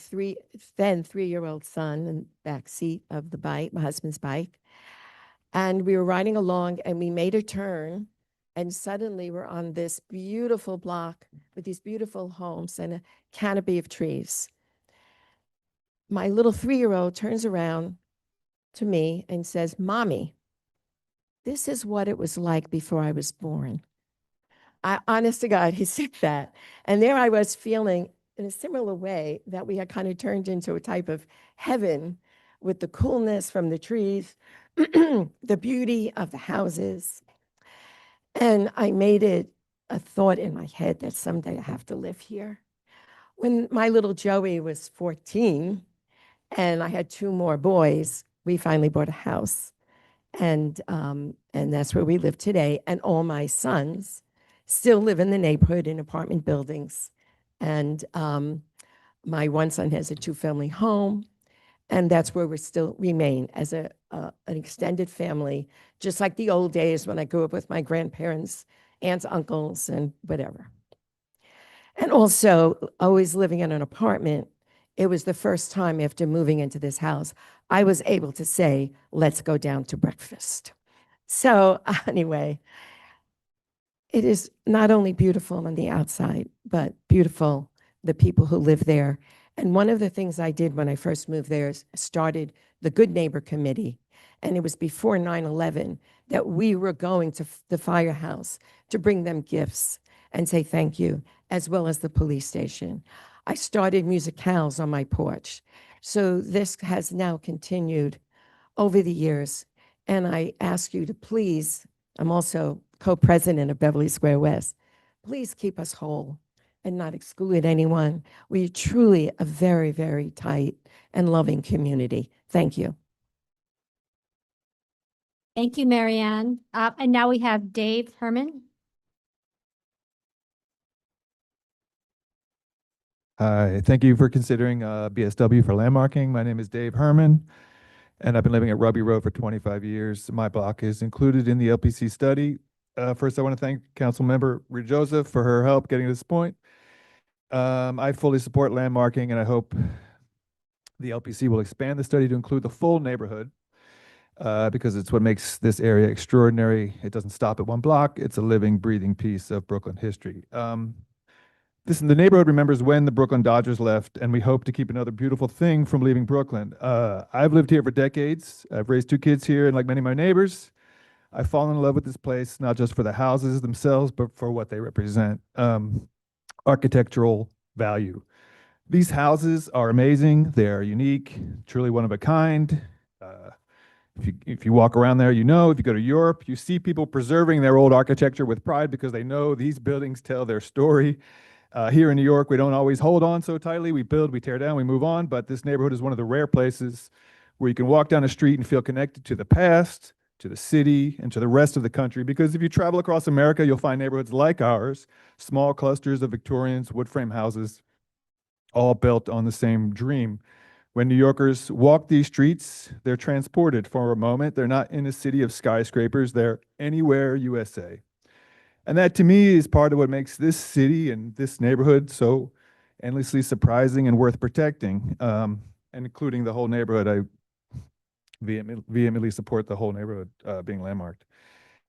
then three-year-old son in the back seat of the bike, my husband's bike. And we were riding along and we made a turn, and suddenly we're on this beautiful block with these beautiful homes and a canopy of trees. My little three-year-old turns around to me and says, "Mommy, this is what it was like before I was born." Honest to God, he said that. And there I was feeling in a similar way that we had kind of turned into a type of heaven with the coolness from the trees, the beauty of the houses. And I made it a thought in my head that someday I have to live here. When my little Joey was 14 and I had two more boys, we finally bought a house. And that's where we live today. And all my sons still live in the neighborhood in apartment buildings. And my one son has a two-family home. And that's where we still remain as an extended family, just like the old days when I grew up with my grandparents, aunts, uncles, and whatever. And also, always living in an apartment, it was the first time after moving into this house, I was able to say, "Let's go down to breakfast." So anyway, it is not only beautiful on the outside, but beautiful, the people who live there. And one of the things I did when I first moved there is started the Good Neighbor Committee. And it was before 9/11 that we were going to the firehouse to bring them gifts and say thank you, as well as the police station. I started musicals on my porch. So this has now continued over the years. And I ask you to please, I'm also co-president of Beverley Square West, please keep us whole and not exclude anyone. We're truly a very, very tight and loving community. Thank you. Thank you, Marianne. And now we have Dave Herman. Hi, thank you for considering BSW for landmarking. My name is Dave Herman, and I've been living at Rugby Road for 25 years. My block is included in the LPC study. First, I want to thank Councilmember Rita Joseph for her help getting to this point. I fully support landmarking, and I hope the LPC will expand the study to include the full neighborhood because it's what makes this area extraordinary. It doesn't stop at one block. It's a living, breathing piece of Brooklyn history. The neighborhood remembers when the Brooklyn Dodgers left, and we hope to keep another beautiful thing from leaving Brooklyn. I've lived here for decades. I've raised two kids here, and like many of my neighbors, I've fallen in love with this place, not just for the houses themselves, but for what they represent. Architectural value. These houses are amazing. They are unique, truly one of a kind. If you walk around there, you know. If you go to Europe, you see people preserving their old architecture with pride because they know these buildings tell their story. Here in New York, we don't always hold on so tightly. We build, we tear down, we move on. But this neighborhood is one of the rare places where you can walk down the street and feel connected to the past, to the city, and to the rest of the country. Because if you travel across America, you'll find neighborhoods like ours, small clusters of Victorians, wood frame houses, all built on the same dream. When New Yorkers walk these streets, they're transported for a moment. They're not in a city of skyscrapers. They're anywhere USA. And that, to me, is part of what makes this city and this neighborhood so endlessly surprising and worth protecting, and including the whole neighborhood. I vehemently support the whole neighborhood being landmarked.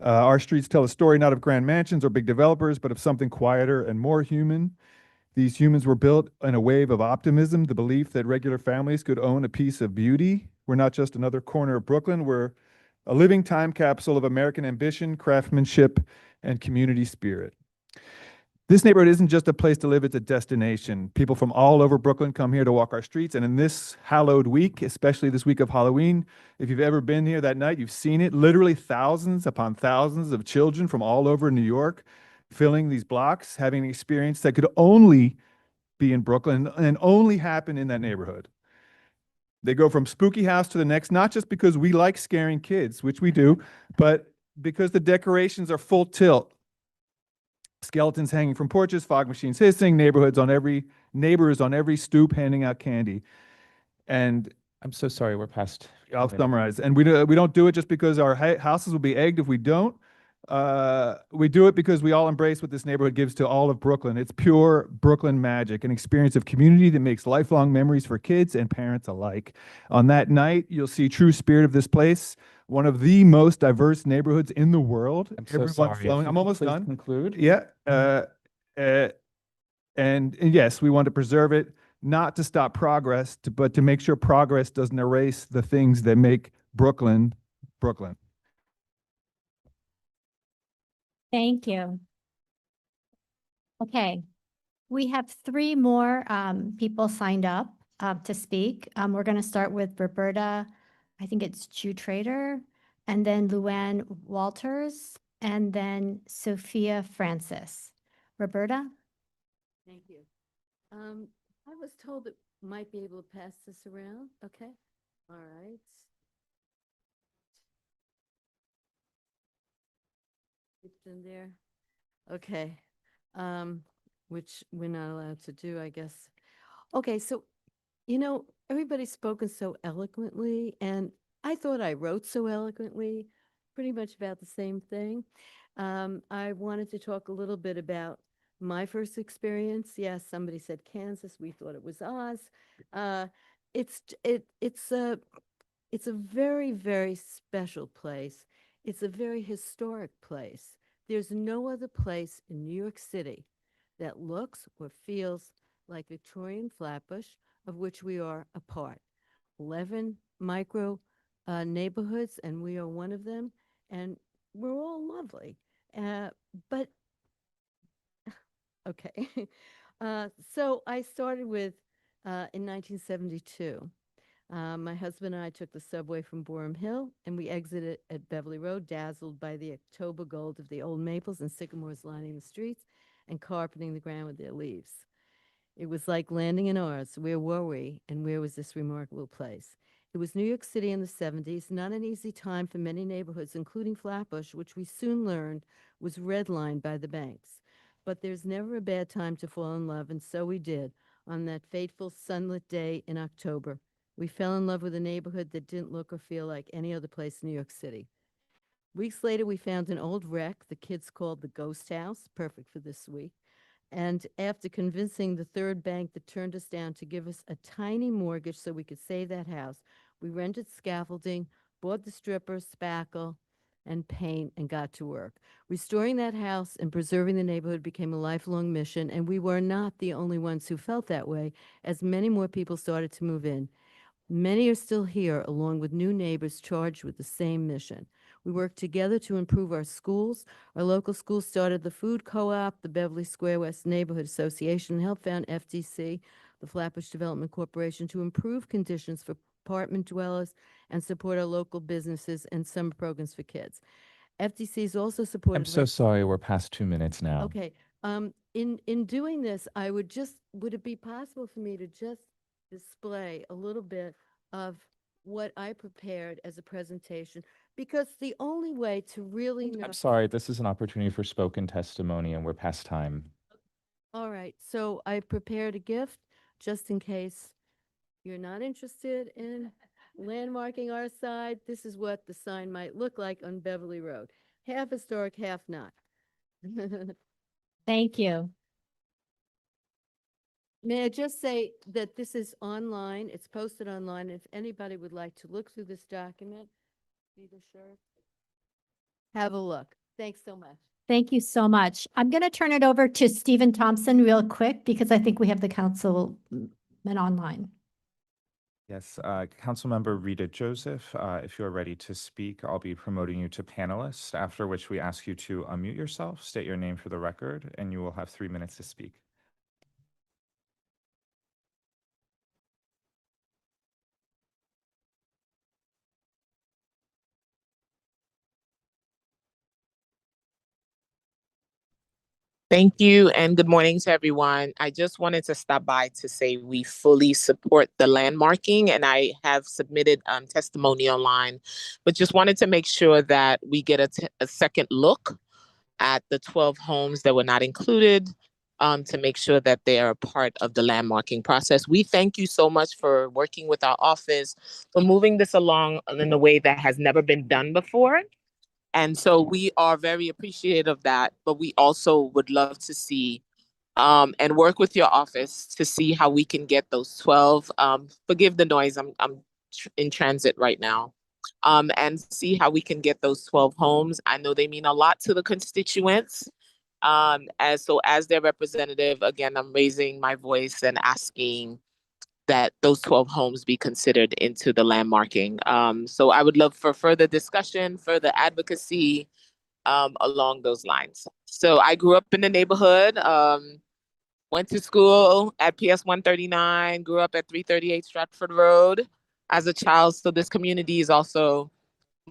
Our streets tell a story not of grand mansions or big developers, but of something quieter and more human. These humans were built in a wave of optimism, the belief that regular families could own a piece of beauty. We're not just another corner of Brooklyn. We're a living time capsule of American ambition, craftsmanship, and community spirit. This neighborhood isn't just a place to live, it's a destination. People from all over Brooklyn come here to walk our streets, and in this hallowed week, especially this week of Halloween, if you've ever been here that night, you've seen it. Literally thousands upon thousands of children from all over New York filling these blocks, having an experience that could only be in Brooklyn and only happen in that neighborhood. They go from spooky house to the next, not just because we like scaring kids, which we do, but because the decorations are full tilt. Skeletons hanging from porches, fog machines hissing, neighbors on every stoop handing out candy. And I'm so sorry, we're past. I'll summarize. And we don't do it just because our houses will be egged if we don't. We do it because we all embrace what this neighborhood gives to all of Brooklyn. It's pure Brooklyn magic, an experience of community that makes lifelong memories for kids and parents alike. On that night, you'll see true spirit of this place, one of the most diverse neighborhoods in the world. I'm so sorry. Flowing. I'm almost Please done. conclude. Yeah. And yes, we want to preserve it, not to stop progress, but to make sure progress doesn't erase the things that make Brooklyn, Brooklyn. Thank you. Okay, we have three more people signed up to speak. We're going to start with Roberta, I think it's Jew Trader, and then Luann Walters, and then Sophia Francis. Roberta? Thank you. I was told that might be able to pass this around. Okay. All right. It's in there. Okay. Which we're not allowed to do, I guess. Okay, so, everybody's spoken so eloquently, and I thought I wrote so eloquently, pretty much about the same thing. I wanted to talk a little bit about my first experience. Yes, somebody said Kansas. We thought it was Oz. It's a very, very special place. It's a very historic place. There's no other place in New York City that looks or feels like Victorian Flatbush, of which we are a part. 11 micro neighborhoods, and we are one of them, and we're all lovely. But okay, so I started with in 1972. My husband and I took the subway from Boerum Hill, and we exited at Beverley Road, dazzled by the October gold of the old maples and sycamores lining the streets and carpeting the ground with their leaves. It was like landing in Oz. Where were we, and where was this remarkable place? It was New York City in the 70s, not an easy time for many neighborhoods, including Flatbush, which we soon learned was redlined by the banks. But there's never a bad time to fall in love, and so we did on that fateful sunlit day in October. We fell in love with a neighborhood that didn't look or feel like any other place in New York City. Weeks later, we found an old wreck the kids called the Ghost House, perfect for this week. And after convincing the third bank that turned us down to give us a tiny mortgage so we could save that house, we rented scaffolding, bought the stripper, spackle, and paint, and got to work. Restoring that house and preserving the neighborhood became a lifelong mission, and we were not the only ones who felt that way, as many more people started to move in. Many are still here, along with new neighbors charged with the same mission. We worked together to improve our schools. Our local schools started the food co-op, the Beverly Square West Neighborhood Association, and helped found FDC, the Flatbush Development Corporation, to improve conditions for apartment dwellers and support our local businesses and summer programs for kids. FDC is also supported. I'm so sorry, we're past 2 minutes now. Okay. In doing this, would it be possible for me to just display a little bit of what I prepared as a presentation? Because the only way to really know. I'm sorry, this is an opportunity for spoken testimony and we're past time. All right, so I prepared a gift just in case you're not interested in landmarking our side. This is what the sign might look like on Beverly Road. Half historic, half not. Thank you. May I just say that this is online, it's posted online. If anybody would like to look through this document, be sure. Have a look. Thanks so much. Thank you so much. I'm going to turn it over to Stephen Thompson real quick because I think we have the councilman online. Yes, Councilmember Rita Joseph, if you're ready to speak, I'll be promoting you to panelist, after which we ask you to unmute yourself, state your name for the record, and you will have 3 minutes to speak. Thank you and good morning to everyone. I just wanted to stop by to say we fully support the landmarking, and I have submitted testimony online, but just wanted to make sure that we get a second look at the 12 homes that were not included to make sure that they are a part of the landmarking process. We thank you so much for working with our office, for moving this along in a way that has never been done before. And so we are very appreciative of that, but we also would love to see and work with your office to see how we can get those 12, forgive the noise, I'm in transit right now, and see how we can get those 12 homes. I know they mean a lot to the constituents. As their representative, again, I'm raising my voice and asking that those 12 homes be considered into the landmarking. So I would love for further discussion, further advocacy along those lines. So I grew up in the neighborhood, went to school at PS 139, grew up at 338 Stratford Road as a child. So this community is also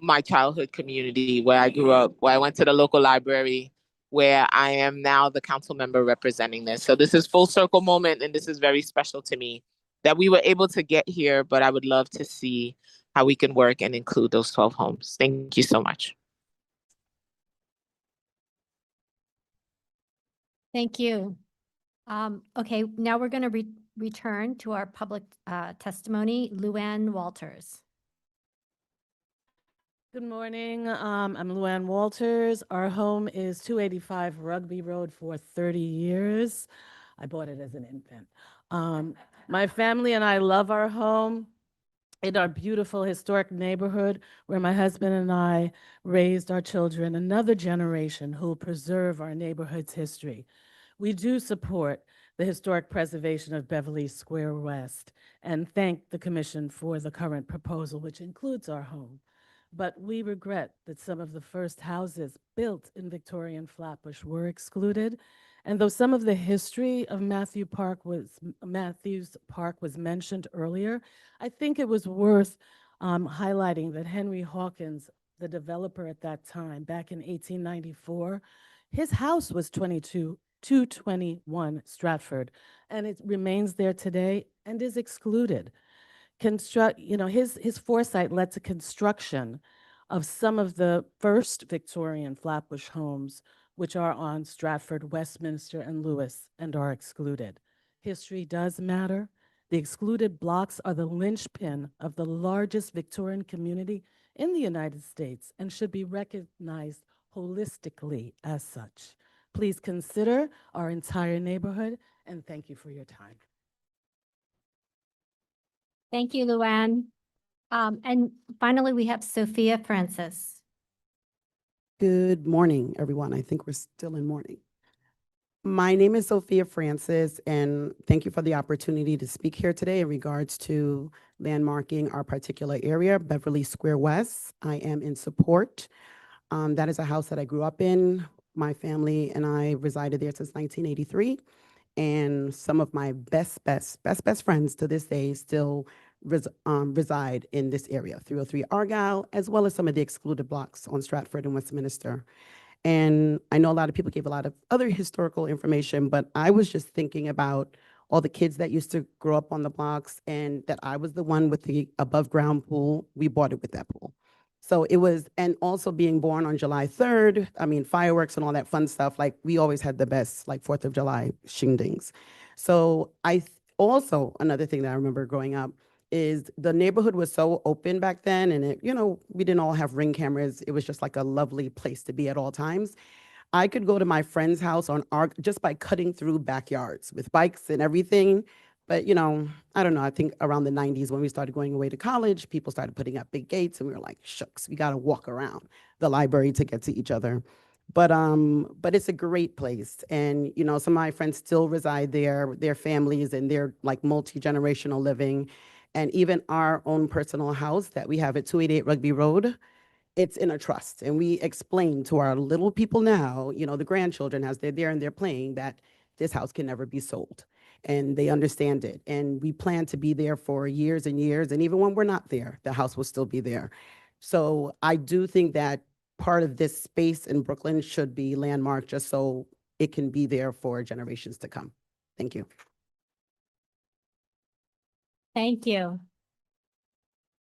my childhood community where I grew up, where I went to the local library, where I am now the council member representing this. So this is full circle moment, and this is very special to me that we were able to get here, but I would love to see how we can work and include those 12 homes. Thank you so much. Thank you. Okay, now we're going to return to our public testimony. Luann Walters. Good morning. I'm Luann Walters. Our home is 285 Rugby Road for 30 years. I bought it as an infant. My family and I love our home in our beautiful historic neighborhood where my husband and I raised our children, another generation who will preserve our neighborhood's history. We do support the historic preservation of Beverly Square West and thank the Commission for the current proposal, which includes our home. But we regret that some of the first houses built in Victorian Flatbush were excluded. And though some of the history of Matthews Park was mentioned earlier, I think it was worth highlighting that Henry Hawkins, the developer at that time, back in 1894, his house was 221 Stratford, and it remains there today and is excluded. His foresight led to construction of some of the first Victorian Flatbush homes, which are on Stratford, Westminster, and Lewis, and are excluded. History does matter. The excluded blocks are the linchpin of the largest Victorian community in the United States and should be recognized holistically as such. Please consider our entire neighborhood, and thank you for your time. Thank you, Luann. And finally, we have Sophia Francis. Good morning, everyone. I think we're still in morning. My name is Sophia Francis, and thank you for the opportunity to speak here today in regards to landmarking our particular area, Beverly Square West. I am in support. That is a house that I grew up in. My family and I resided there since 1983. And some of my best friends to this day still reside in this area, 303 Argyle, as well as some of the excluded blocks on Stratford and Westminster. And I know a lot of people gave a lot of other historical information, but I was just thinking about all the kids that used to grow up on the blocks, and that I was the one with the above ground pool. We bought it with that pool. So it was, and also being born on July 3rd, I mean, fireworks and all that fun stuff, like we always had the best, like 4th of July shindigs. So also, another thing that I remember growing up is the neighborhood was so open back then, and it, we didn't all have Ring cameras. It was just like a lovely place to be at all times. I could go to my friend's house just by cutting through backyards with bikes and everything. But, I don't know, I think around the 90s when we started going away to college, people started putting up big gates, and we were like, shucks, we got to walk around the library to get to each other. But it's a great place. And, some of my friends still reside there, their families, and they're like multi-generational living. And even our own personal house that we have at 288 Rugby Road, it's in a trust. And we explain to our little people now, the grandchildren, as they're there and they're playing, that this house can never be sold. And they understand it. And we plan to be there for years and years. And even when we're not there, the house will still be there. So I do think that part of this space in Brooklyn should be landmarked just so it can be there for generations to come. Thank you. Thank you.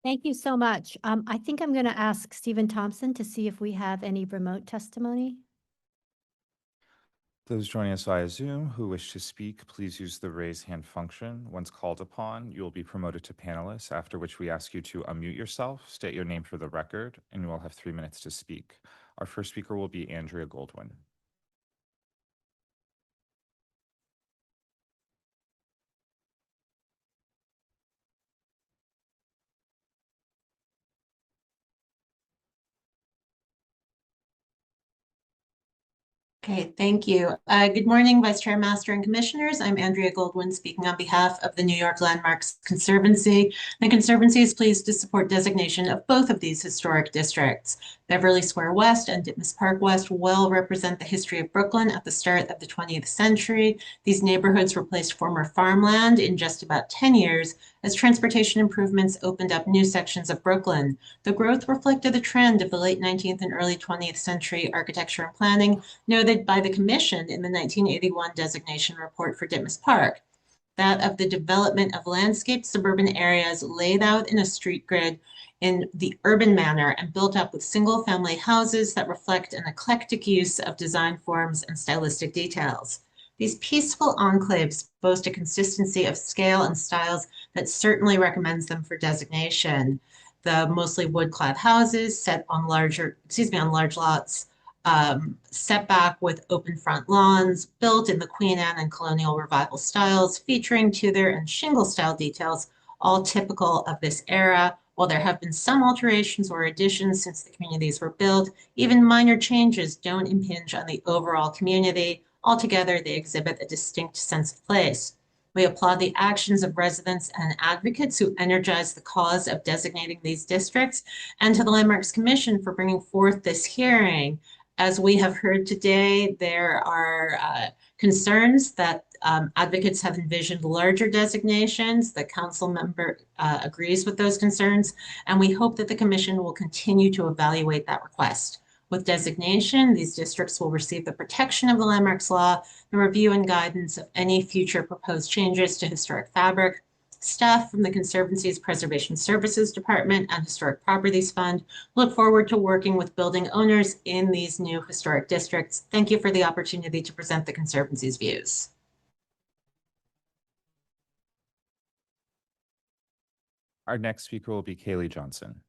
Thank you so much. I think I'm going to ask Stephen Thompson to see if we have any remote testimony. Those joining us via Zoom who wish to speak, please use the raise hand function. Once called upon, you will be promoted to panelist, after which we ask you to unmute yourself, state your name for the record, and you will have 3 minutes to speak. Our first speaker will be Andrea Goldwyn. Okay, thank you. Good morning, Vice Chair Master and Commissioners. I'm Andrea Goldwyn, speaking on behalf of the New York Landmarks Conservancy. The Conservancy is pleased to support designation of both of these historic districts. Beverley Square West and Ditmas Park West well represent the history of Brooklyn at the start of the 20th century. These neighborhoods replaced former farmland in just about 10 years as transportation improvements opened up new sections of Brooklyn. The growth reflected the trend of the late 19th and early 20th century architecture and planning, noted by the Commission in the 1981 designation report for Ditmas Park, that of the development of landscaped suburban areas laid out in a street grid in the urban manner and built up with single-family houses that reflect an eclectic use of design forms and stylistic details. These peaceful enclaves boast a consistency of scale and styles that certainly recommends them for designation. The mostly wood-clad houses set on large lots, set back with open front lawns, built in the Queen Anne and Colonial Revival styles, featuring Tudor and shingle style details, all typical of this era. While there have been some alterations or additions since the communities were built, even minor changes don't impinge on the overall community. Altogether, they exhibit a distinct sense of place. We applaud the actions of residents and advocates who energize the cause of designating these districts, and to the Landmarks Commission for bringing forth this hearing. As we have heard today, there are concerns that advocates have envisioned larger designations. The council member agrees with those concerns, and we hope that the commission will continue to evaluate that request. With designation, these districts will receive the protection of the Landmarks Law, the review and guidance of any future proposed changes to historic fabric. Staff from the Conservancy's Preservation Services Department and Historic Properties Fund look forward to working with building owners in these new historic districts. Thank you for the opportunity to present the Conservancy's views. Our next speaker will be Kaylee Johnson.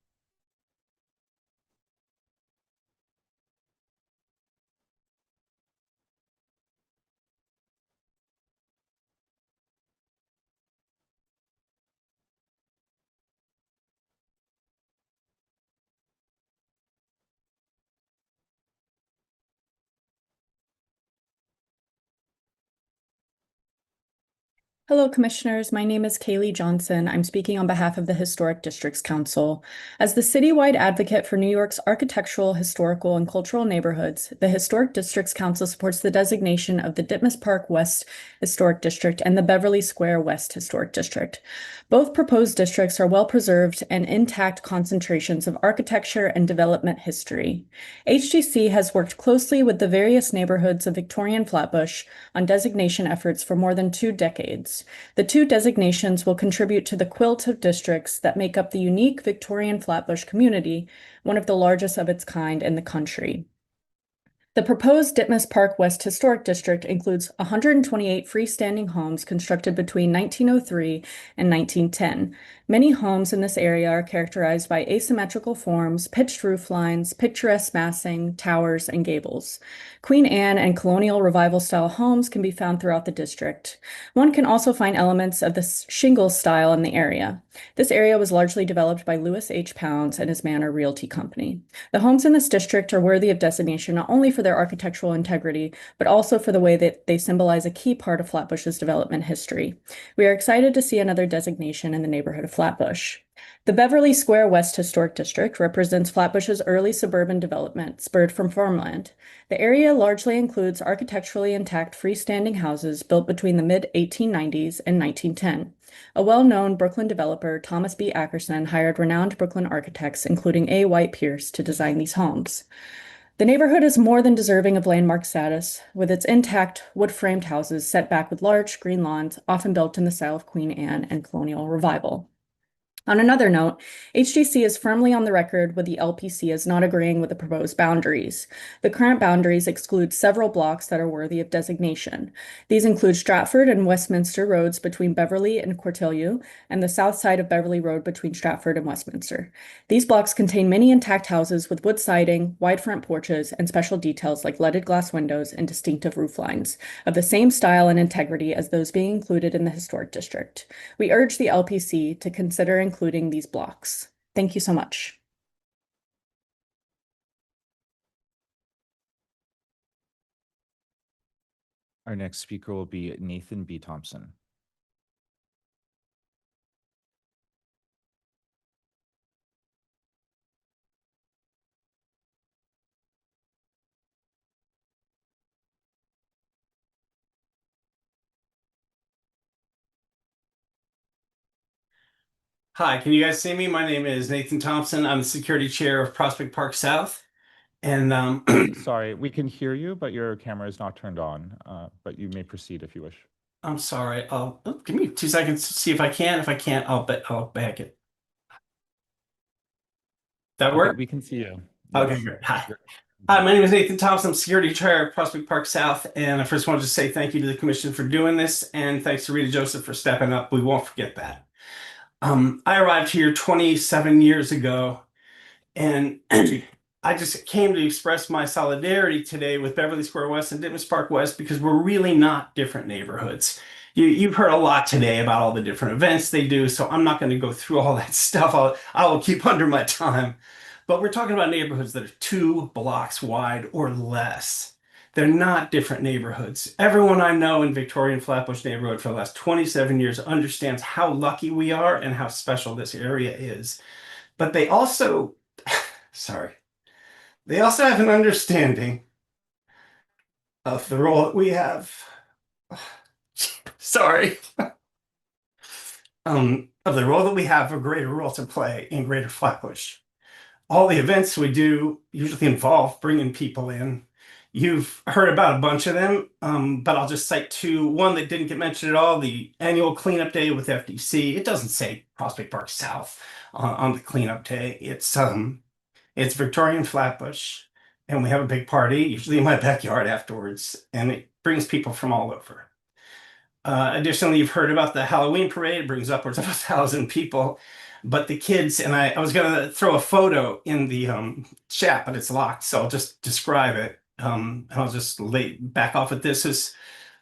Hello, Commissioners. My name is Kaylee Johnson. I'm speaking on behalf of the Historic Districts Council. As the citywide advocate for New York's architectural, historical, and cultural neighborhoods, the Historic Districts Council supports the designation of the Ditmas Park West Historic District and the Beverly Square West Historic District. Both proposed districts are well-preserved and intact concentrations of architecture and development history. HDC has worked closely with the various neighborhoods of Victorian Flatbush on designation efforts for more than 2 decades. The 2 designations will contribute to the quilt of districts that make up the unique Victorian Flatbush community, one of the largest of its kind in the country. The proposed Ditmas Park West Historic District includes 128 freestanding homes constructed between 1903 and 1910. Many homes in this area are characterized by asymmetrical forms, pitched roof lines, picturesque massing, towers, and gables. Queen Anne and colonial revival-style homes can be found throughout the district. One can also find elements of the shingle style in the area. This area was largely developed by Lewis H. Pounds and his Manor Realty Company. The homes in this district are worthy of designation not only for their architectural integrity, but also for the way that they symbolize a key part of Flatbush's development history. We are excited to see another designation in the neighborhood of Flatbush. The Beverly Square West Historic District represents Flatbush's early suburban development, spurred from farmland. The area largely includes architecturally intact freestanding houses built between the mid-1890s and 1910. A well-known Brooklyn developer, Thomas B. Ackerson, hired renowned Brooklyn architects, including A. White Pierce, to design these homes. The neighborhood is more than deserving of landmark status, with its intact wood-framed houses set back with large green lawns, often built in the style of Queen Anne and colonial revival. On another note, HDC is firmly on the record with the LPC as not agreeing with the proposed boundaries. The current boundaries exclude several blocks that are worthy of designation. These include Stratford and Westminster roads between Beverly and Cortelyou, and the south side of Beverly Road between Stratford and Westminster. These blocks contain many intact houses with wood siding, wide front porches, and special details like leaded glass windows and distinctive roof lines, of the same style and integrity as those being included in the historic district. We urge the LPC to consider including these blocks. Thank you so much. Our next speaker will be Nathan B. Thompson. Hi, can you guys see me? My name is Nathan Thompson. I'm the security chair of Prospect Park South. And Sorry, we can hear you, but your camera is not turned on. But you may proceed if you wish. I'm sorry. Give me 2 seconds to see if I can. If I can't, I'll back it. That work? We can see you. Okay, Yes. great. Hi. Hi, my name is Nathan Thompson. I'm security chair of Prospect Park South. And I first wanted to say thank you to the commission for doing this. And thanks to Rita Joseph for stepping up. We won't forget that. I arrived here 27 years ago, and I just came to express my solidarity today with Beverly Square West and Ditmas Park West because we're really not different neighborhoods. You've heard a lot today about all the different events they do, so I'm not going to go through all that stuff. I will keep under my time. But we're talking about neighborhoods that are 2 blocks wide or less. They're not different neighborhoods. Everyone I know in Victorian Flatbush neighborhood for the last 27 years understands how lucky we are and how special this area is. But they also, they also have an understanding of the role that we have. Of the role that we have, a greater role to play in Greater Flatbush. All the events we do usually involve bringing people in. You've heard about a bunch of them, but I'll just cite 2. One that didn't get mentioned at all, the annual cleanup day with FDC. It doesn't say Prospect Park South on the cleanup day. It's Victorian Flatbush, and we have a big party, usually in my backyard afterwards, and it brings people from all over. Additionally, you've heard about the Halloween parade. It brings upwards of 1,000 people. But the kids, and I was going to throw a photo in the chat, but it's locked, so I'll just describe it. And I'll just back off at this. Is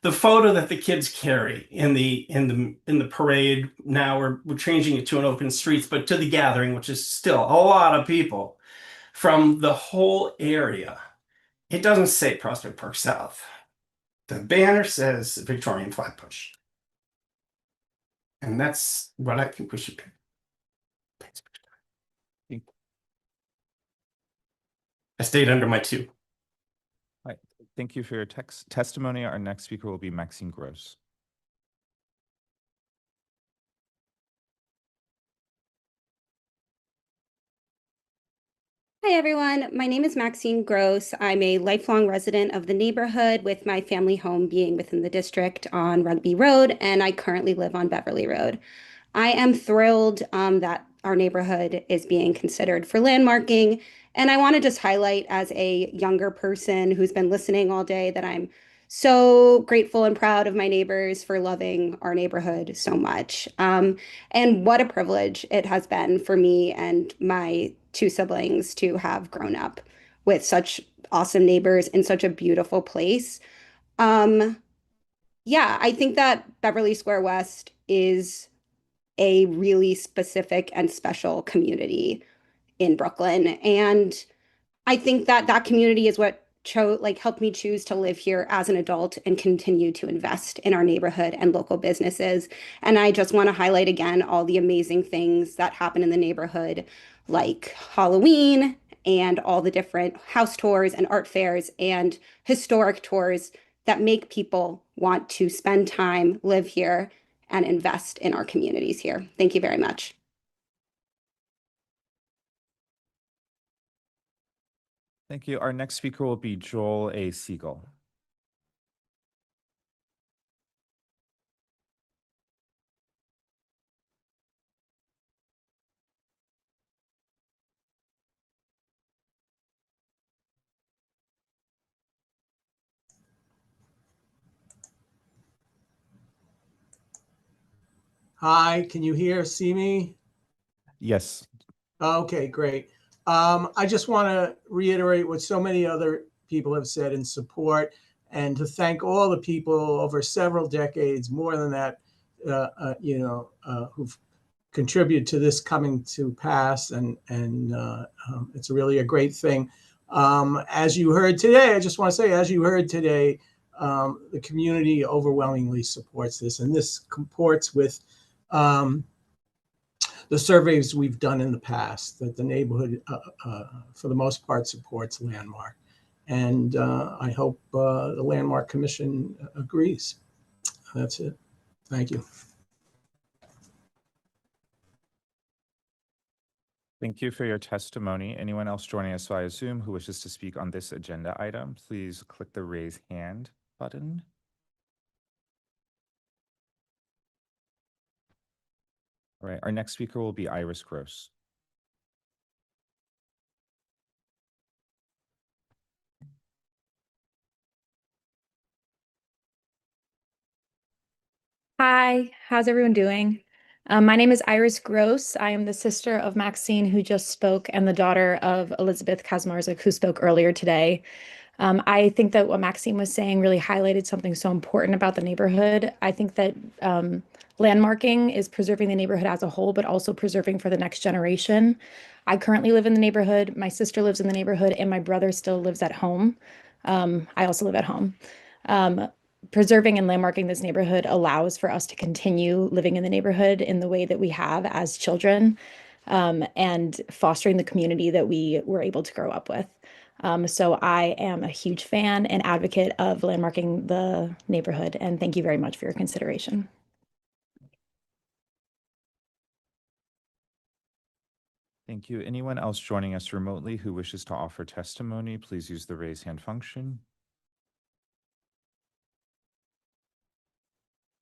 the photo that the kids carry in the parade. Now we're changing it to an open streets, but to the gathering, which is still a lot of people from the whole area. It doesn't say Prospect Park South. The banner says Victorian Flatbush. And that's what I think we should do. I stayed under my 2. All right, thank you for your testimony. Our next speaker will be Maxine Gross. Hi, everyone. My name is Maxine Gross. I'm a lifelong resident of the neighborhood, with my family home being within the district on Rugby Road, and I currently live on Beverley Road. I am thrilled that our neighborhood is being considered for landmarking, and I want to just highlight, as a younger person who's been listening all day, that I'm so grateful and proud of my neighbors for loving our neighborhood so much. And what a privilege it has been for me and my 2 siblings to have grown up with such awesome neighbors in such a beautiful place. Yeah, I think that Beverly Square West is a really specific and special community in Brooklyn. And I think that that community is what helped me choose to live here as an adult and continue to invest in our neighborhood and local businesses. And I just want to highlight again all the amazing things that happen in the neighborhood, like Halloween and all the different house tours and art fairs and historic tours that make people want to spend time, live here, and invest in our communities here. Thank you very much. Thank you. Our next speaker will be Joel A. Siegel. Hi, can you see me? Yes. Okay, great. I just want to reiterate what so many other people have said in support, and to thank all the people over several decades, more than that, who've contributed to this coming to pass, and it's really a great thing. As you heard today, I just want to say, as you heard today, the community overwhelmingly supports this, and this comports with the surveys we've done in the past, that the neighborhood, for the most part, supports Landmark. And I hope the Landmark Commission agrees. That's it. Thank you. Thank you for your testimony. Anyone else joining us via Zoom who wishes to speak on this agenda item, please click the raise hand button. All right, our next speaker will be Iris Gross. Hi, how's everyone doing? My name is Iris Gross. I am the sister of Maxine, who just spoke, and the daughter of Elizabeth Kazmarzik, who spoke earlier today. I think that what Maxine was saying really highlighted something so important about the neighborhood. I think that landmarking is preserving the neighborhood as a whole, but also preserving for the next generation. I currently live in the neighborhood, my sister lives in the neighborhood, and my brother still lives at home. I also live at home. Preserving and landmarking this neighborhood allows for us to continue living in the neighborhood in the way that we have as children, and fostering the community that we were able to grow up with. So I am a huge fan and advocate of landmarking the neighborhood, and thank you very much for your consideration. Thank you. Anyone else joining us remotely who wishes to offer testimony, please use the raise hand function.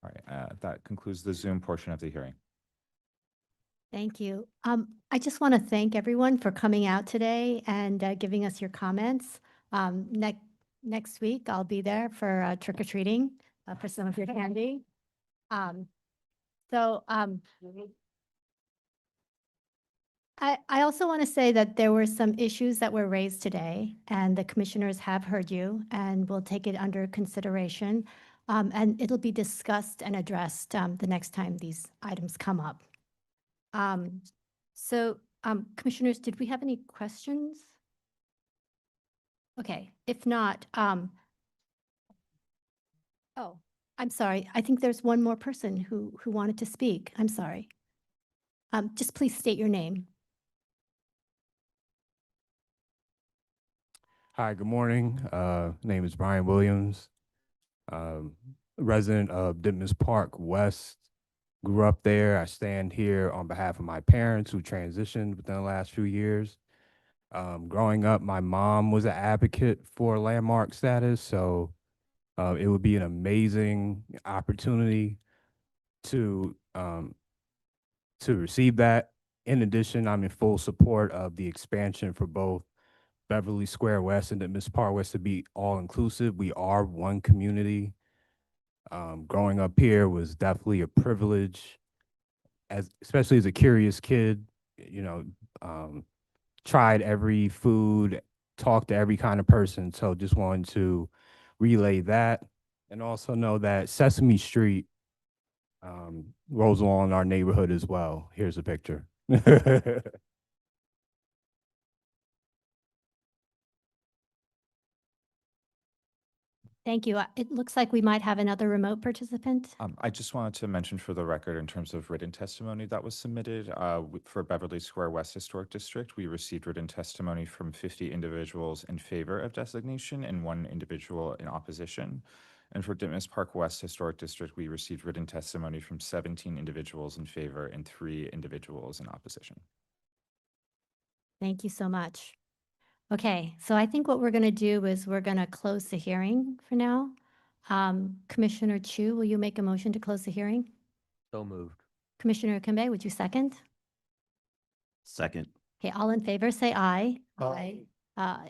All right, that concludes the Zoom portion of the hearing. Thank you. I just want to thank everyone for coming out today and giving us your comments. Next week, I'll be there for trick-or-treating for some of your candy. I also want to say that there were some issues that were raised today, and the commissioners have heard you and will take it under consideration. And it'll be discussed and addressed the next time these items come up. Commissioners, did we have any questions? Okay, if not, I'm sorry. I think there's one more person who wanted to speak. I'm sorry. Just please state your name. Hi, good morning. Name is Brian Williams, resident of Ditmas Park West. Grew up there. I stand here on behalf of my parents who transitioned within the last few years. Growing up, my mom was an advocate for landmark status, so it would be an amazing opportunity to receive that. In addition, I'm in full support of the expansion for both Beverly Square West and Ditmas Park West to be all inclusive. We are one community. Growing up here was definitely a privilege, especially as a curious kid. You know, tried every food, talked to every kind of person. So just wanted to relay that, and also know that Sesame Street rolls along our neighborhood as well. Here's a picture. Thank you. It looks like we might have another remote participant. I just wanted to mention for the record, in terms of written testimony that was submitted, for Beverly Square West Historic District, we received written testimony from 50 individuals in favor of designation and 1 individual in opposition. And for Ditmas Park West Historic District, we received written testimony from 17 individuals in favor and 3 individuals in opposition. Thank you so much. Okay, so I think what we're going to do is we're going to close the hearing for now. Commissioner Chu, will you make a motion to close the hearing? So moved. Commissioner Kimbe, would you second? Second. Okay, all in favor, say aye. Aye.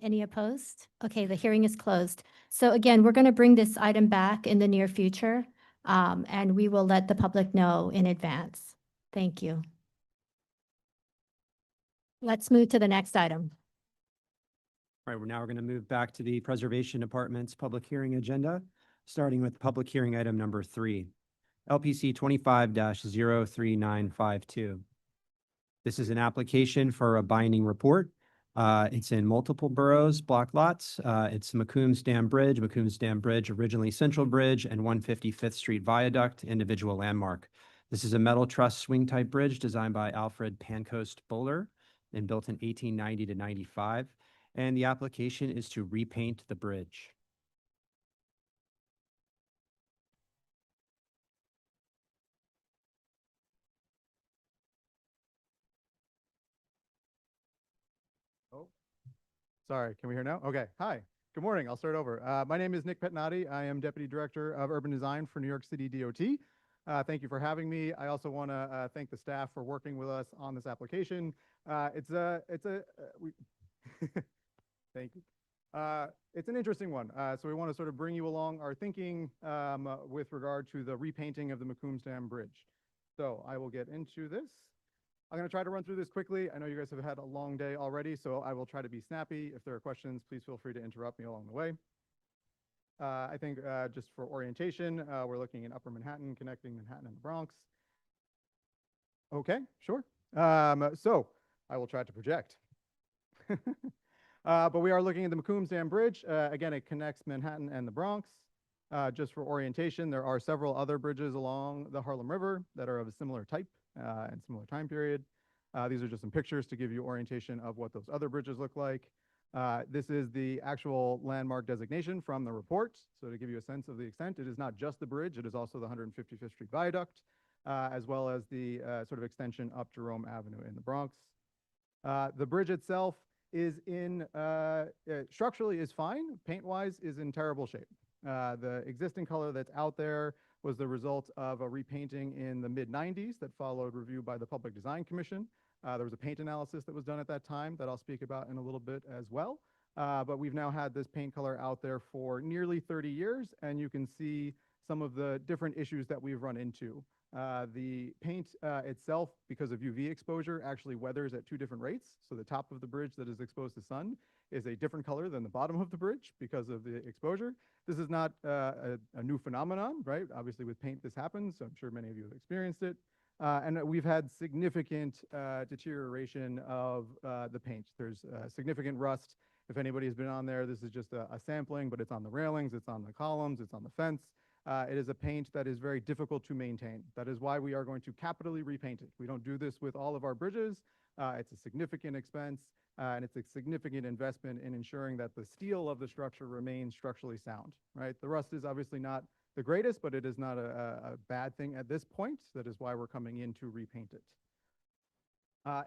Any opposed? Okay, the hearing is closed. So again, we're going to bring this item back in the near future, and we will let the public know in advance. Thank you. Let's move to the next item. All right, now we're going to move back to the Preservation Department's public hearing agenda, starting with public hearing item number 3, LPC 25-03952. This is an application for a binding report. It's in multiple boroughs, block lots. It's Macomb's Dam Bridge, originally Central Bridge, and 155th Street Viaduct, individual landmark. This is a metal truss swing type bridge designed by Alfred Pancoast Bowler and built in 1890 to 95. And the application is to repaint the bridge. Oh, sorry. Can we hear now? Okay. Hi. Good morning. I'll start over. My name is Nick Petnati. I am Deputy Director of Urban Design for New York City DOT. Thank you for having me. I also want to thank the staff for working with us on this application. Thank you. It's an interesting one. So we want to sort of bring you along our thinking with regard to the repainting of the Macomb's Dam Bridge. So I will get into this. I'm going to try to run through this quickly. I know you guys have had a long day already, so I will try to be snappy. If there are questions, please feel free to interrupt me along the way. I think just for orientation, we're looking in Upper Manhattan, connecting Manhattan and the Bronx. Okay, sure. So I will try to project. But we are looking at the Macomb's Dam Bridge. Again, it connects Manhattan and the Bronx. Just for orientation, there are several other bridges along the Harlem River that are of a similar type and similar time period. These are just some pictures to give you orientation of what those other bridges look like. This is the actual landmark designation from the report. So to give you a sense of the extent, it is not just the bridge, it is also the 155th Street Viaduct, as well as the sort of extension up Jerome Avenue in the Bronx. The bridge itself is in, structurally is fine, paint-wise is in terrible shape. The existing color that's out there was the result of a repainting in the mid-90s that followed review by the Public Design Commission. There was a paint analysis that was done at that time that I'll speak about in a little bit as well. But we've now had this paint color out there for nearly 30 years, and you can see some of the different issues that we've run into. The paint itself, because of UV exposure, actually weathers at 2 different rates. So the top of the bridge that is exposed to sun is a different color than the bottom of the bridge because of the exposure. This is not a new phenomenon, right? Obviously with paint this happens, so I'm sure many of you have experienced it. And we've had significant deterioration of the paint. There's significant rust. If anybody has been on there, this is just a sampling, but it's on the railings, it's on the columns, it's on the fence. It is a paint that is very difficult to maintain. That is why we are going to capitally repaint it. We don't do this with all of our bridges. It's a significant expense, and it's a significant investment in ensuring that the steel of the structure remains structurally sound, right? The rust is obviously not the greatest, but it is not a bad thing at this point. That is why we're coming in to repaint it.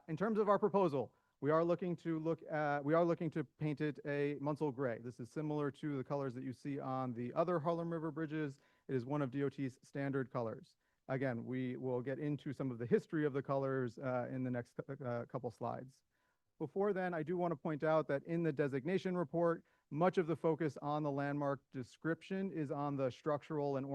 In terms of our proposal, we are looking to paint it a Munsell gray. This is similar to the colors that you see on the other Harlem River bridges. It is one of DOT's standard colors. Again, we will get into some of the history of the colors in the next couple slides. Before then, I do want to point out that in the designation report, much of the focus on the landmark description is on the structural and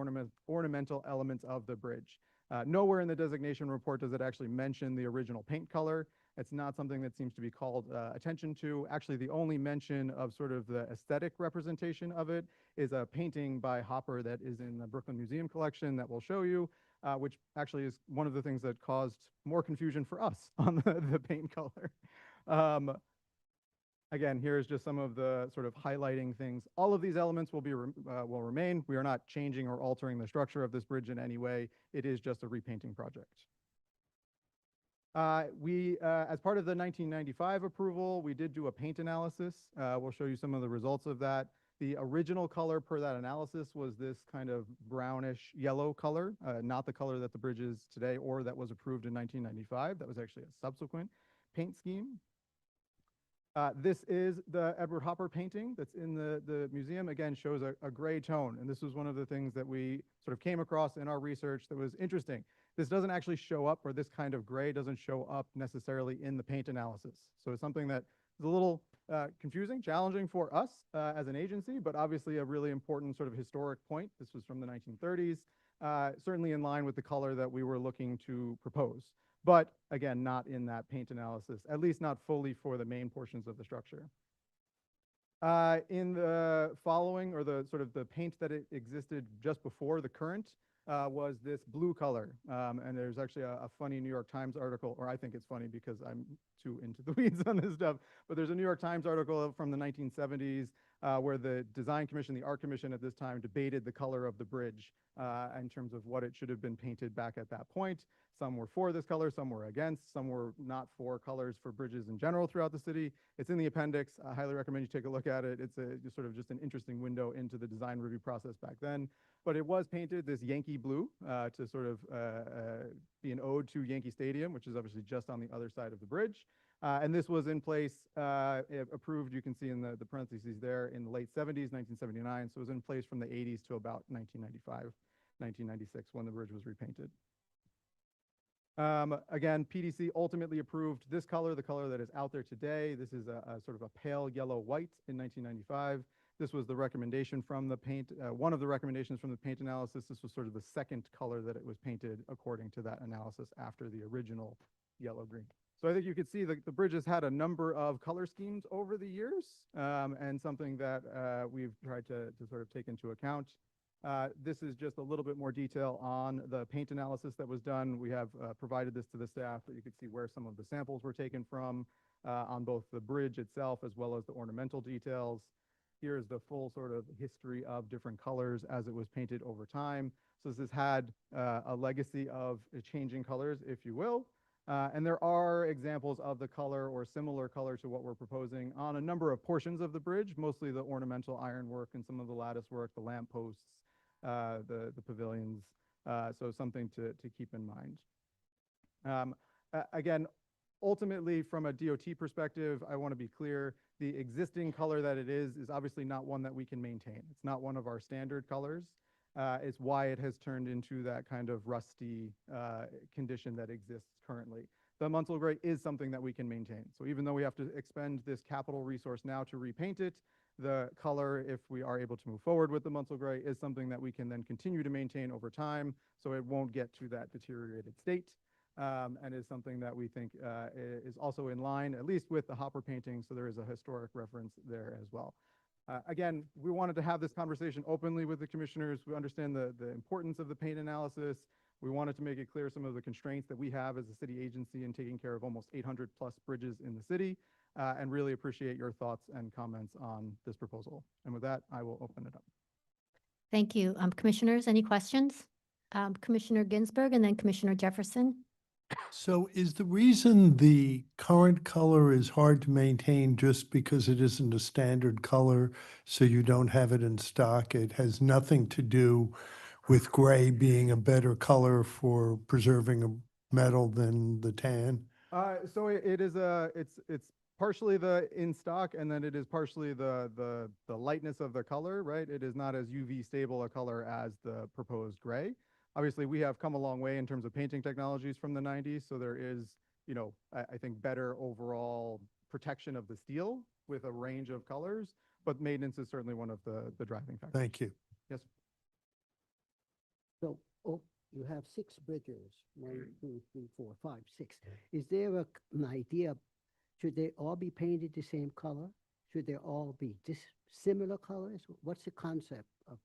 ornamental elements of the bridge. Nowhere in the designation report does it actually mention the original paint color. It's not something that seems to be called attention to. Actually, the only mention of sort of the aesthetic representation of it is a painting by Hopper that is in the Brooklyn Museum collection that we'll show you, which actually is one of the things that caused more confusion for us on the paint color. Again, here's just some of the sort of highlighting things. All of these elements will remain. We are not changing or altering the structure of this bridge in any way. It is just a repainting project. As part of the 1995 approval, we did do a paint analysis. We'll show you some of the results of that. The original color per that analysis was this kind of brownish yellow color, not the color that the bridge is today or that was approved in 1995. That was actually a subsequent paint scheme. This is the Edward Hopper painting that's in the museum. Again, shows a gray tone. And this was one of the things that we sort of came across in our research that was interesting. This doesn't actually show up, or this kind of gray doesn't show up necessarily in the paint analysis. So it's something that is a little confusing, challenging for us as an agency, but obviously a really important sort of historic point. This was from the 1930s, certainly in line with the color that we were looking to propose. But again, not in that paint analysis, at least not fully for the main portions of the structure. In the following, or the sort of the paint that it existed just before the current, was this blue color. And there's actually a funny New York Times article, or I think it's funny because I'm too into the weeds on this stuff, but there's a New York Times article from the 1970s where the Design Commission, the Art Commission at this time, debated the color of the bridge in terms of what it should have been painted back at that point. Some were for this color, some were against, some were not for colors for bridges in general throughout the city. It's in the appendix. I highly recommend you take a look at it. It's just an interesting window into the design review process back then. But it was painted this Yankee blue to sort of be an ode to Yankee Stadium, which is obviously just on the other side of the bridge. And this was in place, approved, you can see in the parentheses there, in the late 70s, 1979. So it was in place from the 80s to about 1995, 1996, when the bridge was repainted. Again, PDC ultimately approved this color, the color that is out there today. This is a sort of a pale yellow white in 1995. This was the recommendation from the paint, one of the recommendations from the paint analysis. This was sort of the second color that it was painted according to that analysis after the original yellow-green. So I think you could see the bridge has had a number of color schemes over the years, and something that we've tried to sort of take into account. This is just a little bit more detail on the paint analysis that was done. We have provided this to the staff, that you could see where some of the samples were taken from on both the bridge itself as well as the ornamental details. Here is the full sort of history of different colors as it was painted over time. So this has had a legacy of changing colors, if you will. And there are examples of the color or similar color to what we're proposing on a number of portions of the bridge, mostly the ornamental ironwork and some of the lattice work, the lamp posts, the pavilions. So something to keep in mind. Again, ultimately, from a DOT perspective, I want to be clear, the existing color that it is obviously not one that we can maintain. It's not one of our standard colors. It's why it has turned into that kind of rusty condition that exists currently. The Munsell Gray is something that we can maintain. So even though we have to expend this capital resource now to repaint it, the color, if we are able to move forward with the Munsell Gray, is something that we can then continue to maintain over time, so it won't get to that deteriorated state. And is something that we think is also in line, at least with the Hopper painting, so there is a historic reference there as well. Again, we wanted to have this conversation openly with the commissioners. We understand the importance of the paint analysis. We wanted to make it clear some of the constraints that we have as a city agency in taking care of almost 800 plus bridges in the city, and really appreciate your thoughts and comments on this proposal. And with that, I will open it up. Thank you. Commissioners, any questions? Commissioner Ginsburg and then Commissioner Jefferson. So is the reason the current color is hard to maintain just because it isn't a standard color, so you don't have it in stock? It has nothing to do with gray being a better color for preserving a metal than the tan? So it is it's partially the in stock, and then it is partially the lightness of the color, right? It is not as UV stable a color as the proposed gray. Obviously, we have come a long way in terms of painting technologies from the 90s, so there is, I think better overall protection of the steel with a range of colors, but maintenance is certainly one of the driving factors. Thank you. Yes. So, you have 6 bridges, 1, 2, 3, 4, 5, 6. Is there an idea, should they all be painted the same color? Should they all be similar colors? What's the concept of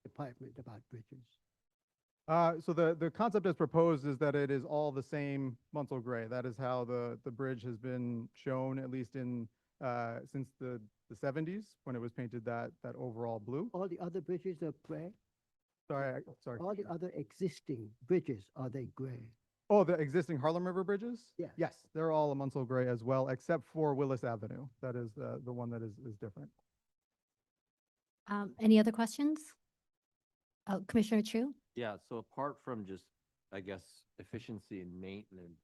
department about bridges? So the concept as proposed is that it is all the same Munsell gray. That is how the bridge has been shown, at least in since the 70s, when it was painted that overall blue. All the other bridges are gray? Sorry. All the other existing bridges, are they gray? Oh, the existing Harlem River bridges? Yes. Yes, they're all a Munsell gray as well, except for Willis Avenue. That is the one that is different. Any other questions? Commissioner Chu? Yeah, so apart from just, I guess, efficiency and maintenance,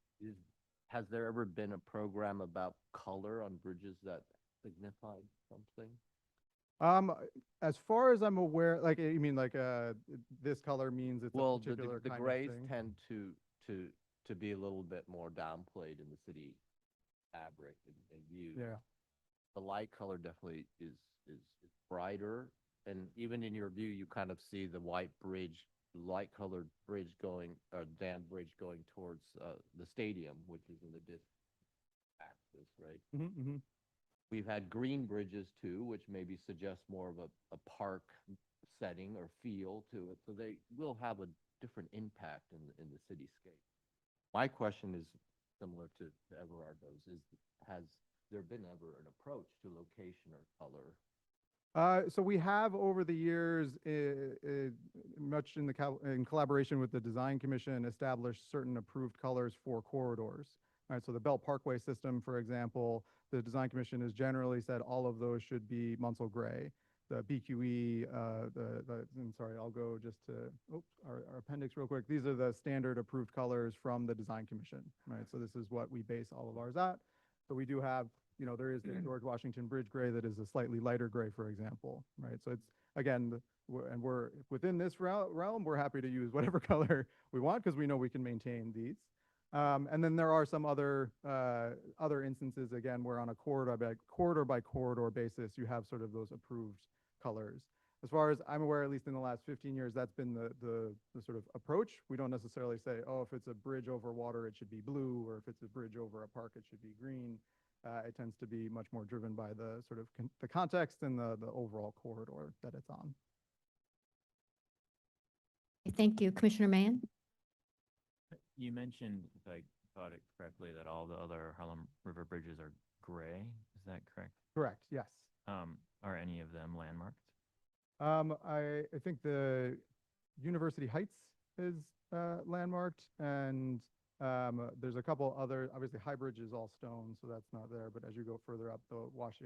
has there ever been a program about color on bridges that signified something? As far as I'm aware, like, you mean like this color means it's Well, a particular the kind grays of thing? tend to be a little bit more downplayed in the city fabric and view. Yeah. The light color definitely is brighter, and even in your view, you kind of see the white bridge, light colored bridge going, or dam bridge going towards the stadium, which is in the axis, right? Mm-hmm. We've had green bridges too, which maybe suggest more of a park setting or feel to it. So they will have a different impact in the cityscape. My question is similar to Everardo's: has there been ever an approach to location or color? So we have over the years, much in collaboration with the Design Commission, established certain approved colors for corridors. All right, so the Belt Parkway system, for example, the Design Commission has generally said all of those should be Munsell gray. The BQE, I'm sorry, I'll go just to our appendix real quick. These are the standard approved colors from the Design Commission, right? So this is what we base all of ours at. So we do have, there is the George Washington Bridge gray that is a slightly lighter gray, for example, right? So it's, again, and we're within this realm, we're happy to use whatever color we want because we know we can maintain these. And then there are some other instances, again, where on a corridor by corridor basis, you have sort of those approved colors. As far as I'm aware, at least in the last 15 years, that's been the sort of approach. We don't necessarily say, oh, if it's a bridge over water, it should be blue, or if it's a bridge over a park, it should be green. It tends to be much more driven by the sort of the context and the overall corridor that it's on. Thank you. Commissioner Mahan? You mentioned, if I caught it correctly, that all the other Harlem River bridges are gray. Is that correct? Correct, yes. Are any of them landmarked? I think the University Heights is landmarked, and there's a couple other, obviously High Bridge is all stone, so that's not there, but as you go further up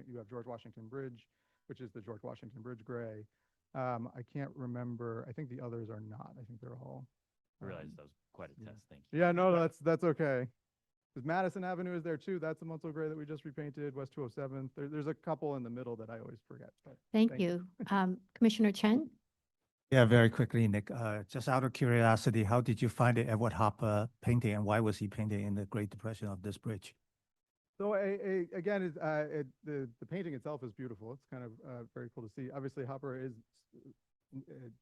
you have George Washington Bridge, which is the George Washington Bridge gray. I can't remember, I think the others are not. I think they're all. I realized that was quite a test. Thank you. Yeah, no, that's okay. Because Madison Avenue is there too. That's a Munsell gray that we just repainted. West 207th. There's a couple in the middle that I always forget. But Thank you. Commissioner Chen? Yeah, very quickly, Nick. Just out of curiosity, how did you find the Edward Hopper painting, and why was he painting in the Great Depression of this bridge? So again, the painting itself is beautiful. It's kind of very cool to see. Obviously, Hopper is,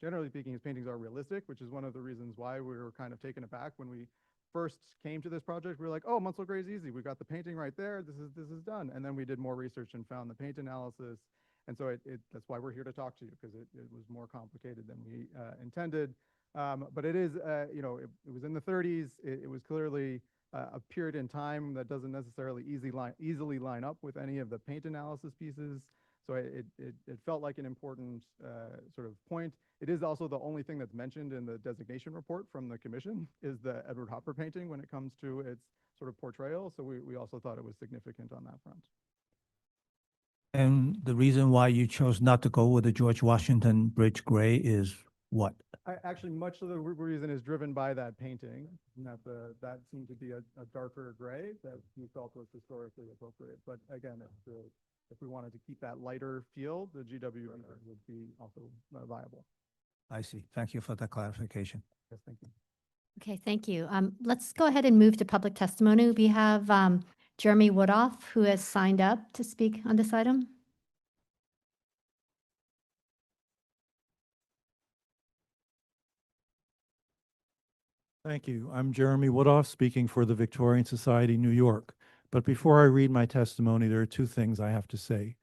generally speaking, his paintings are realistic, which is one of the reasons why we were kind of taken aback when we first came to this project. We were like, oh, Munsell gray is easy. We got the painting right there. This is done. And then we did more research and found the paint analysis. And so that's why we're here to talk to you, because it was more complicated than we intended. But it is, it was in the 30s. It was clearly a period in time that doesn't necessarily easily line up with any of the paint analysis pieces. So it felt like an important sort of point. It is also the only thing that's mentioned in the designation report from the commission is the Edward Hopper painting when it comes to its sort of portrayal. So we also thought it was significant on that front. And the reason why you chose not to go with the George Washington Bridge gray is what? Actually, much of the reason is driven by that painting, and that seemed to be a darker gray that we felt was historically appropriate. But again, if we wanted to keep that lighter feel, the GW would be also viable. I see. Thank you for the clarification. Yes, thank you. Okay, thank you. Let's go ahead and move to public testimony. We have Jeremy Woodoff, who has signed up to speak on this item. Thank you. I'm Jeremy Woodoff, speaking for the Victorian Society, New York. But before I read my testimony, there are two things I have to say.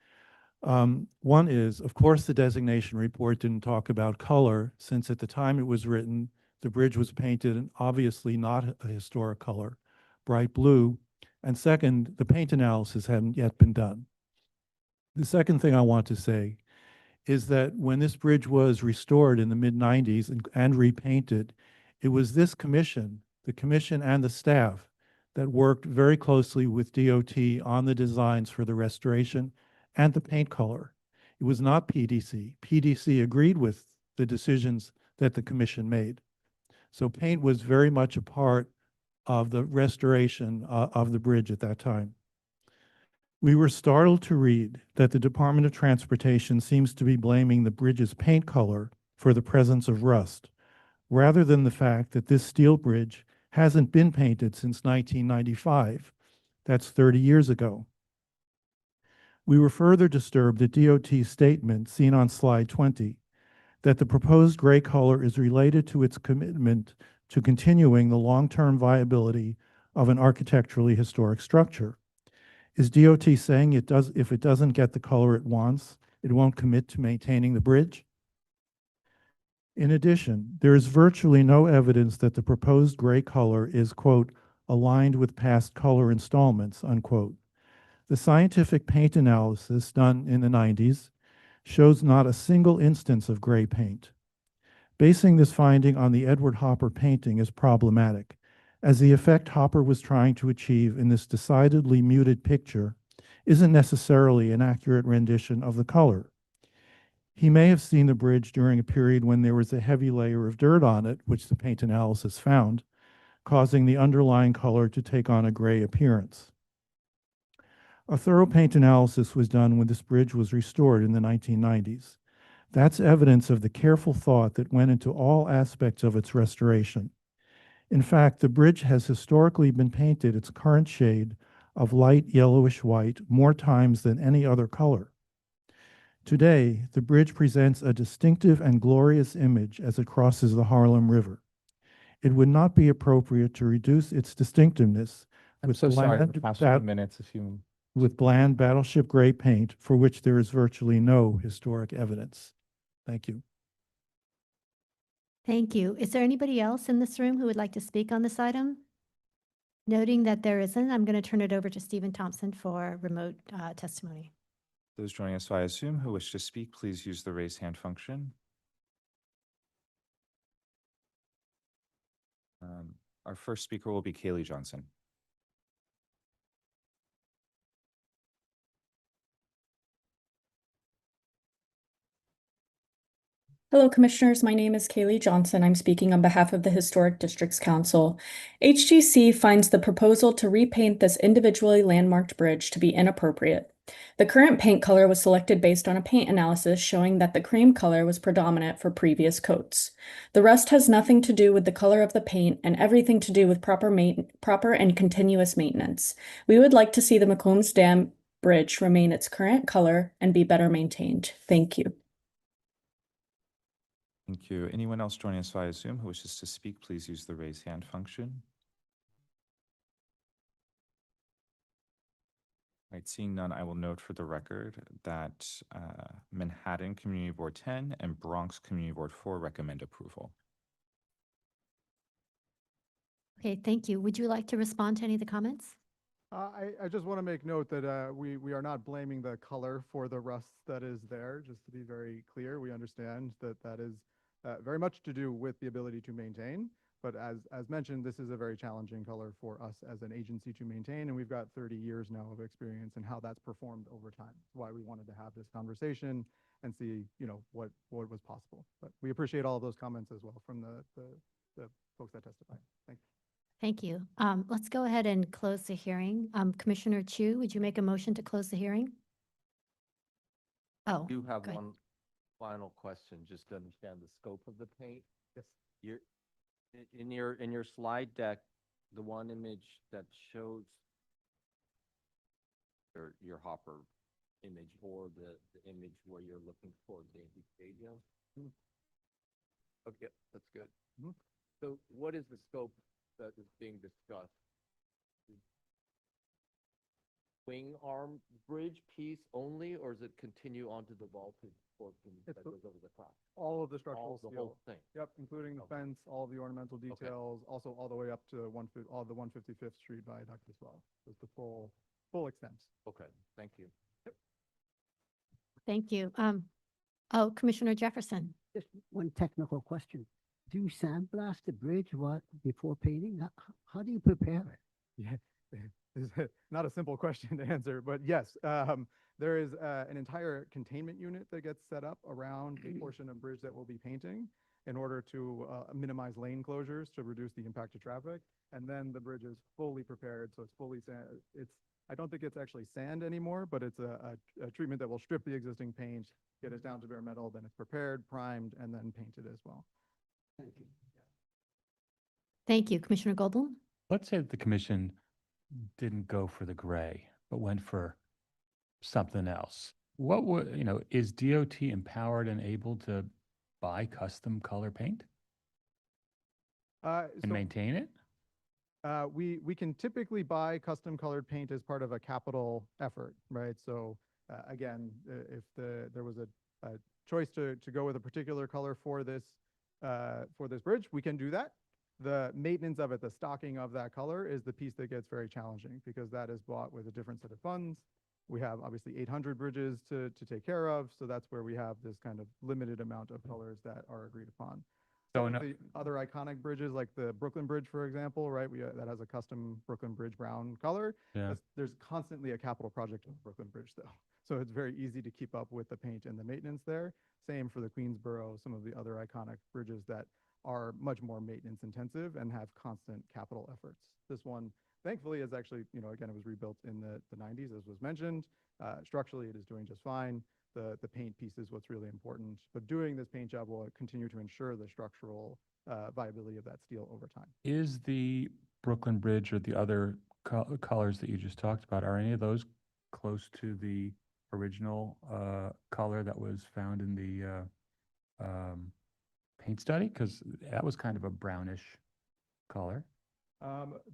One is, of course, the designation report didn't talk about color, since at the time it was written, the bridge was painted in obviously not a historic color, bright blue. And second, the paint analysis hadn't yet been done. The second thing I want to say is that when this bridge was restored in the mid-90s and repainted, it was this commission, the commission and the staff, that worked very closely with DOT on the designs for the restoration and the paint color. It was not PDC. PDC agreed with the decisions that the commission made. So paint was very much a part of the restoration of the bridge at that time. We were startled to read that the Department of Transportation seems to be blaming the bridge's paint color for the presence of rust, rather than the fact that this steel bridge hasn't been painted since 1995. That's 30 years ago. We were further disturbed at DOT's statement, seen on slide 20, that the proposed gray color is related to its commitment to continuing the long-term viability of an architecturally historic structure. Is DOT saying if it doesn't get the color it wants, it won't commit to maintaining the bridge? In addition, there is virtually no evidence that the proposed gray color is, quote, aligned with past color installments, unquote. The scientific paint analysis done in the 90s shows not a single instance of gray paint. Basing this finding on the Edward Hopper painting is problematic, as the effect Hopper was trying to achieve in this decidedly muted picture isn't necessarily an accurate rendition of the color. He may have seen the bridge during a period when there was a heavy layer of dirt on it, which the paint analysis found, causing the underlying color to take on a gray appearance. A thorough paint analysis was done when this bridge was restored in the 1990s. That's evidence of the careful thought that went into all aspects of its restoration. In fact, the bridge has historically been painted its current shade of light yellowish white more times than any other color. Today, the bridge presents a distinctive and glorious image as it crosses the Harlem River. It would not be appropriate to reduce its distinctiveness with bland battleship gray paint for which there is virtually no historic evidence. Thank you. Thank you. Is there anybody else in this room who would like to speak on this item? Noting that there isn't, I'm going to turn it over to Stephen Thompson for remote testimony. Those joining us via Zoom who wish to speak, please use the raise hand function. Our first speaker will be Kaylee Johnson. Hello, Commissioners. My name is Kaylee Johnson. I'm speaking on behalf of the Historic Districts Council. HGC finds the proposal to repaint this individually landmarked bridge to be inappropriate. The current paint color was selected based on a paint analysis showing that the cream color was predominant for previous coats. The rust has nothing to do with the color of the paint and everything to do with proper and continuous maintenance. We would like to see the Macomb Dam Bridge remain its current color and be better maintained. Thank you. Thank you. Anyone else joining us via Zoom who wishes to speak, please use the raise hand function. All right, seeing none, I will note for the record that Manhattan Community Board 10 and Bronx Community Board 4 recommend approval. Okay, thank you. Would you like to respond to any of the comments? I just want to make note that we are not blaming the color for the rust that is there. Just to be very clear, we understand that that is very much to do with the ability to maintain. But as mentioned, this is a very challenging color for us as an agency to maintain, and we've got 30 years now of experience in how that's performed over time. That's why we wanted to have this conversation and see, what was possible. But we appreciate all of those comments as well from the folks that testified. Thank you. Thank you. Let's go ahead and close the hearing. Commissioner Chu, would you make a motion to close the hearing? Oh, I do have go ahead. one final question, just to understand the scope of the paint. Yes. In your slide deck, the one image that shows your hopper image or the image where you're looking for the empty stadium. Okay, that's good. So what is the scope that is being discussed? Wing arm bridge piece only, or does it continue onto the vaulted portion that goes over the top? All of the structural The steel. whole thing. Yep, including the fence, all of the ornamental details, also all the way up to all the 155th Street viaduct as well. It's the full extent. Okay, thank you. Thank you. Commissioner Jefferson. Just one technical question. Do you sandblast the bridge before painting? How do you prepare it? Yeah, it's not a simple question to answer, but yes, there is an entire containment unit that gets set up around a portion of bridge that we'll be painting in order to minimize lane closures to reduce the impact to traffic. And then the bridge is fully prepared, so it's fully sand. I don't think it's actually sand anymore, but it's a treatment that will strip the existing paint, get it down to bare metal, then it's prepared, primed, and then painted as well. Thank you. Thank you. Commissioner Goldblum? Let's say that the commission didn't go for the gray, but went for something else. What would, is DOT empowered and able to buy custom color paint and maintain it? We can typically buy custom colored paint as part of a capital effort, right? So again, if there was a choice to go with a particular color for this bridge, we can do that. The maintenance of it, the stocking of that color is the piece that gets very challenging because that is bought with a different set of funds. We have obviously 800 bridges to take care of. So that's where we have this kind of limited amount of colors that are agreed upon. So the other iconic bridges like the Brooklyn Bridge, for example, right? That has a custom Brooklyn Bridge brown color. Yeah. There's constantly a capital project on Brooklyn Bridge though. So it's very easy to keep up with the paint and the maintenance there. Same for the Queensboro, some of the other iconic bridges that are much more maintenance intensive and have constant capital efforts. This one, thankfully, is actually, again, it was rebuilt in the 90s, as was mentioned. Structurally, it is doing just fine. The paint piece is what's really important. But doing this paint job will continue to ensure the structural viability of that steel over time. Is the Brooklyn Bridge or the other colors that you just talked about, are any of those close to the original color that was found in the paint study? Because that was kind of a brownish color.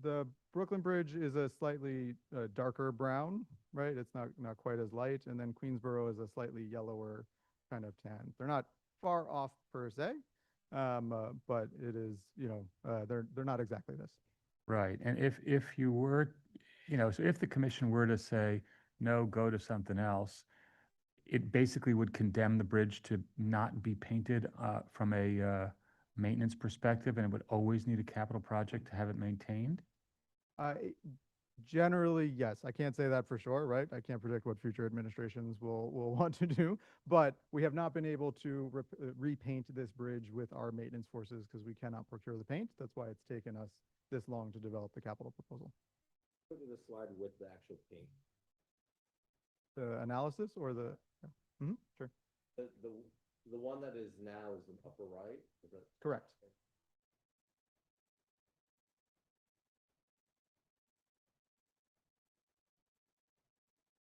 The Brooklyn Bridge is a slightly darker brown, right? It's not quite as light. And then Queensboro is a slightly yellower kind of tan. They're not far off per se, but it is, they're not exactly this. Right. And if you were, so if the commission were to say, no, go to something else, it basically would condemn the bridge to not be painted from a maintenance perspective, and it would always need a capital project to have it maintained? Generally, yes. I can't say that for sure, right? I can't predict what future administrations will want to do, but we have not been able to repaint this bridge with our maintenance forces because we cannot procure the paint. That's why it's taken us this long to develop the capital proposal. Go to the slide with the actual paint. The analysis or the, sure. The one that is now is in upper right? Correct.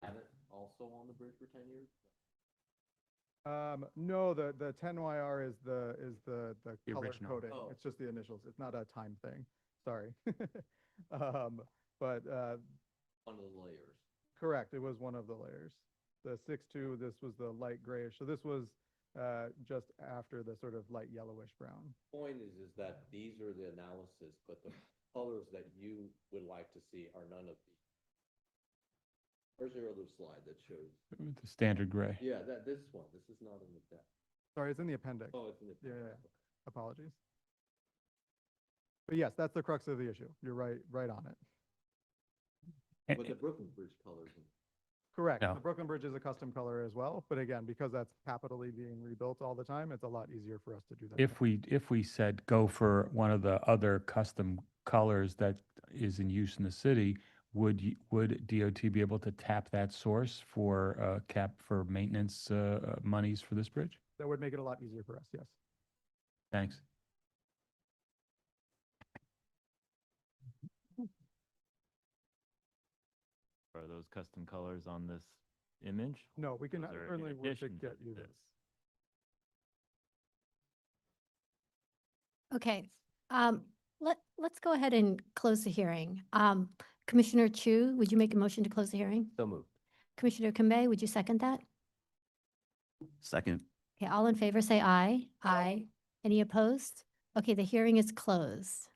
Have it also on the bridge for 10 years? No, the 10YR is the color original. coding. Oh. It's just the initials. It's not a time thing. Sorry. But One of the layers. correct. It was one of the layers. The 6.2, this was the light grayish. So this was just after the sort of light yellowish brown. Point is that these are the analysis, but the colors that you would like to see are none of these. Where's your other slide that shows? The standard gray. Yeah, this one, this is not in the deck. Sorry, it's in the appendix. Oh, it's in the. Yeah, yeah, yeah. Apologies. But yes, that's the crux of the issue. You're right on it. But the Brooklyn Bridge colors. Correct. No. The Brooklyn Bridge is a custom color as well, but again, because that's capitally being rebuilt all the time, it's a lot easier for us to do that. If we said go for one of the other custom colors that is in use in the city, would DOT be able to tap that source for cap for maintenance monies for this bridge? That would make it a lot easier for us, yes. Thanks. Are those custom colors on this image? No, we can Those are in certainly work to addition get you this. this. Okay, let's go ahead and close the hearing. Commissioner Chu, would you make a motion to close the hearing? So moved. Commissioner Kembe, would you second that? Second. Okay, all in favor, say aye. Aye. Any opposed? Okay, the hearing is closed.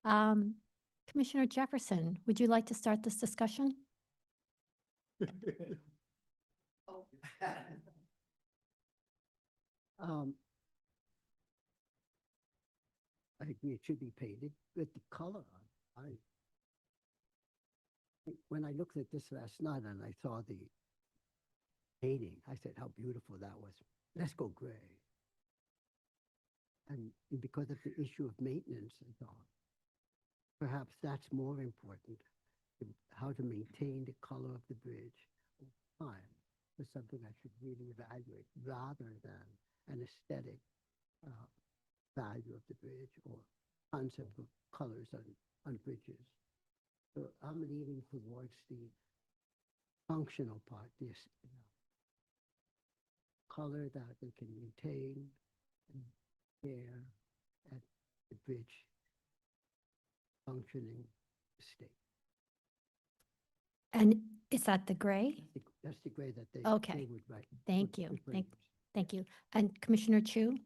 Commissioner Jefferson, would you like to start this discussion? I agree it should be painted with the color. When I looked at this last night and I saw the painting, I said how beautiful that was. Let's go gray. And because of the issue of maintenance and all, perhaps that's more important, how to maintain the color of the bridge over time is something I should really evaluate rather than an aesthetic value of the bridge or concept of colors on bridges. So I'm leaning towards the functional part, this color that they can maintain and care at the bridge functioning state. And is that the gray? That's the gray that they Okay. would write. Thank you. would Thank you. And Commissioner Chu?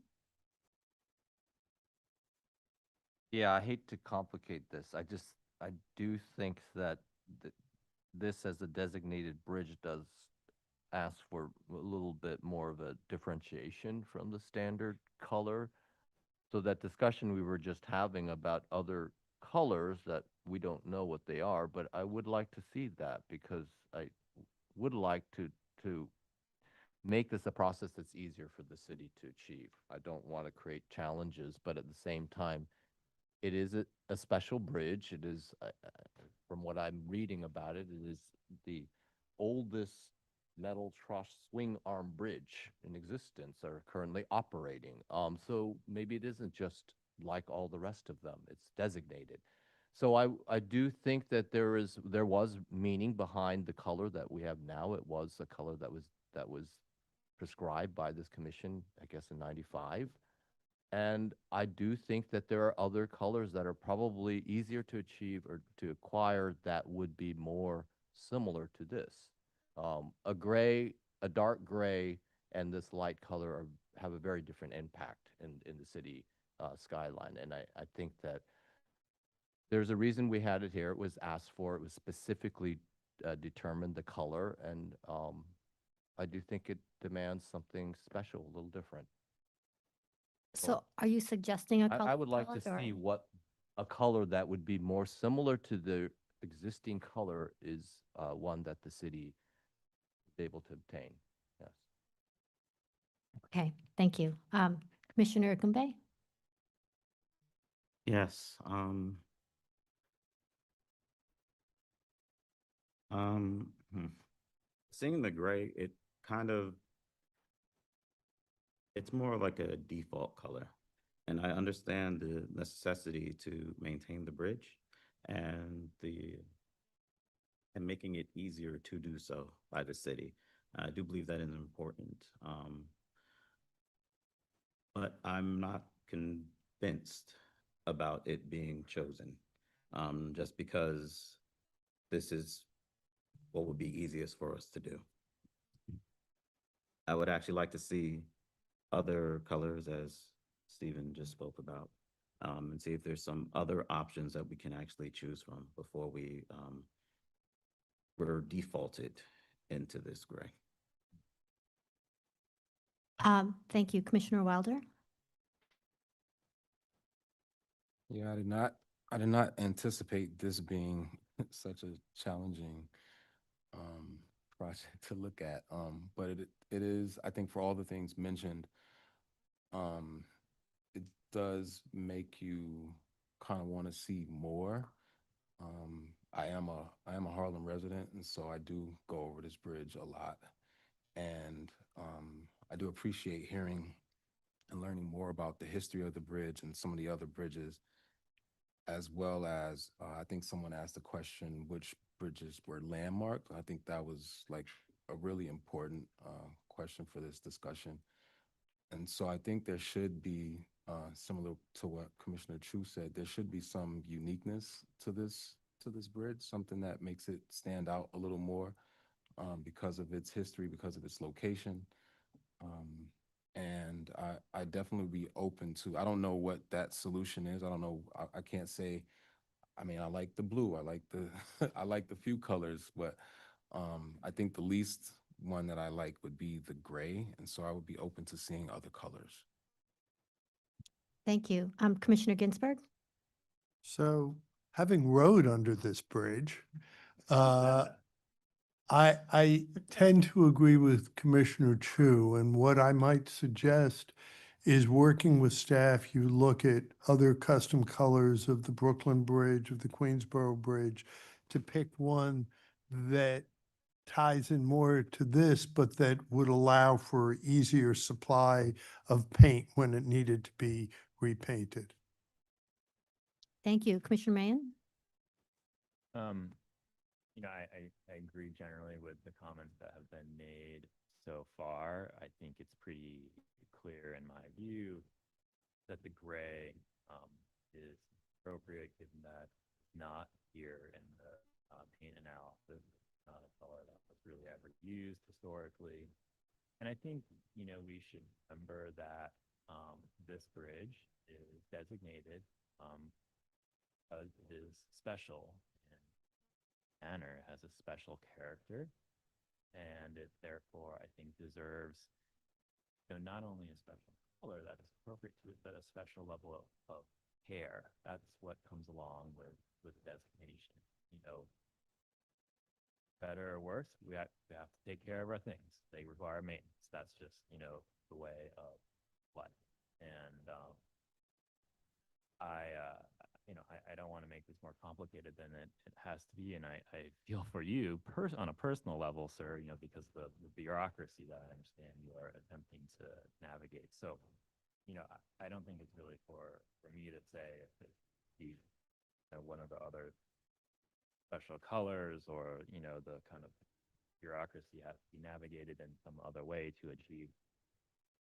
Yeah, I hate to complicate this. I do think that this as a designated bridge does ask for a little bit more of a differentiation from the standard color. So that discussion we were just having about other colors that we don't know what they are, but I would like to see that because I would like to make this a process that's easier for the city to achieve. I don't want to create challenges, but at the same time, it is a special bridge. It is, from what I'm reading about it, it is the oldest metal truss swing arm bridge in existence are currently operating. So maybe it isn't just like all the rest of them. It's designated. So I do think that there was meaning behind the color that we have now. It was a color that was prescribed by this commission, I guess, in '95. And I do think that there are other colors that are probably easier to achieve or to acquire that would be more similar to this. A dark gray and this light color have a very different impact in the city skyline. And I think that there's a reason we had it here. It was asked for. It was specifically determined, the color. And I do think it demands something special, a little different. So are you suggesting a color? I would like to see what a color that would be more similar to the existing color is one that the city is able to obtain. Yes. Okay, thank you. Commissioner Kembe? Yes. Seeing the gray, it kind of, it's more like a default color. And I understand the necessity to maintain the bridge and making it easier to do so by the city. I do believe that is important. But I'm not convinced about it being chosen, just because this is what would be easiest for us to do. I would actually like to see other colors, as Stephen just spoke about, and see if there's some other options that we can actually choose from before we we're defaulted into this gray. Thank you, Commissioner Wilder. Yeah, I did not anticipate this being such a challenging project to look at. But it is, I think for all the things mentioned, it does make you kind of want to see more. I am a Harlem resident, and so I do go over this bridge a lot. And I do appreciate hearing and learning more about the history of the bridge and some of the other bridges, as well as I think someone asked the question, which bridges were landmarked. I think that was like a really important question for this discussion. And so I think there should be, similar to what Commissioner Chu said, there should be some uniqueness to this bridge, something that makes it stand out a little more because of its history, because of its location. And I definitely be open to, I don't know what that solution is. I don't know, I can't say, I mean, I like the blue, I like the, I like the few colors, but I think the least one that I like would be the gray. And so I would be open to seeing other colors. Thank you. Commissioner Ginsburg? So having rode under this bridge, I tend to agree with Commissioner Chu, and what I might suggest is working with staff, you look at other custom colors of the Brooklyn Bridge, of the Queensboro Bridge, to pick one that ties in more to this, but that would allow for easier supply of paint when it needed to be repainted. Thank you. Commissioner Mayen? You know, I agree generally with the comments that have been made so far. I think it's pretty clear in my view that the gray is appropriate, given that it's not here in the paint analysis. It's not a color that was really ever used historically. And I think, you know, we should remember that this bridge is designated because it is special manner, has a special character, and it therefore I think deserves, you know, not only a special color that is appropriate to it, but a special level of care. That's what comes along with designation. You know, better or worse, we have to take care of our things. They require maintenance. That's just, you know, the way of life. And I don't want to make this more complicated than it has to be. And I feel for you on a personal level, sir, you know, because the bureaucracy that I understand you are attempting to navigate. So, you know, I don't think it's really for me to say if it's you know, one of the other special colors or, you know, the kind of bureaucracy has to be navigated in some other way to achieve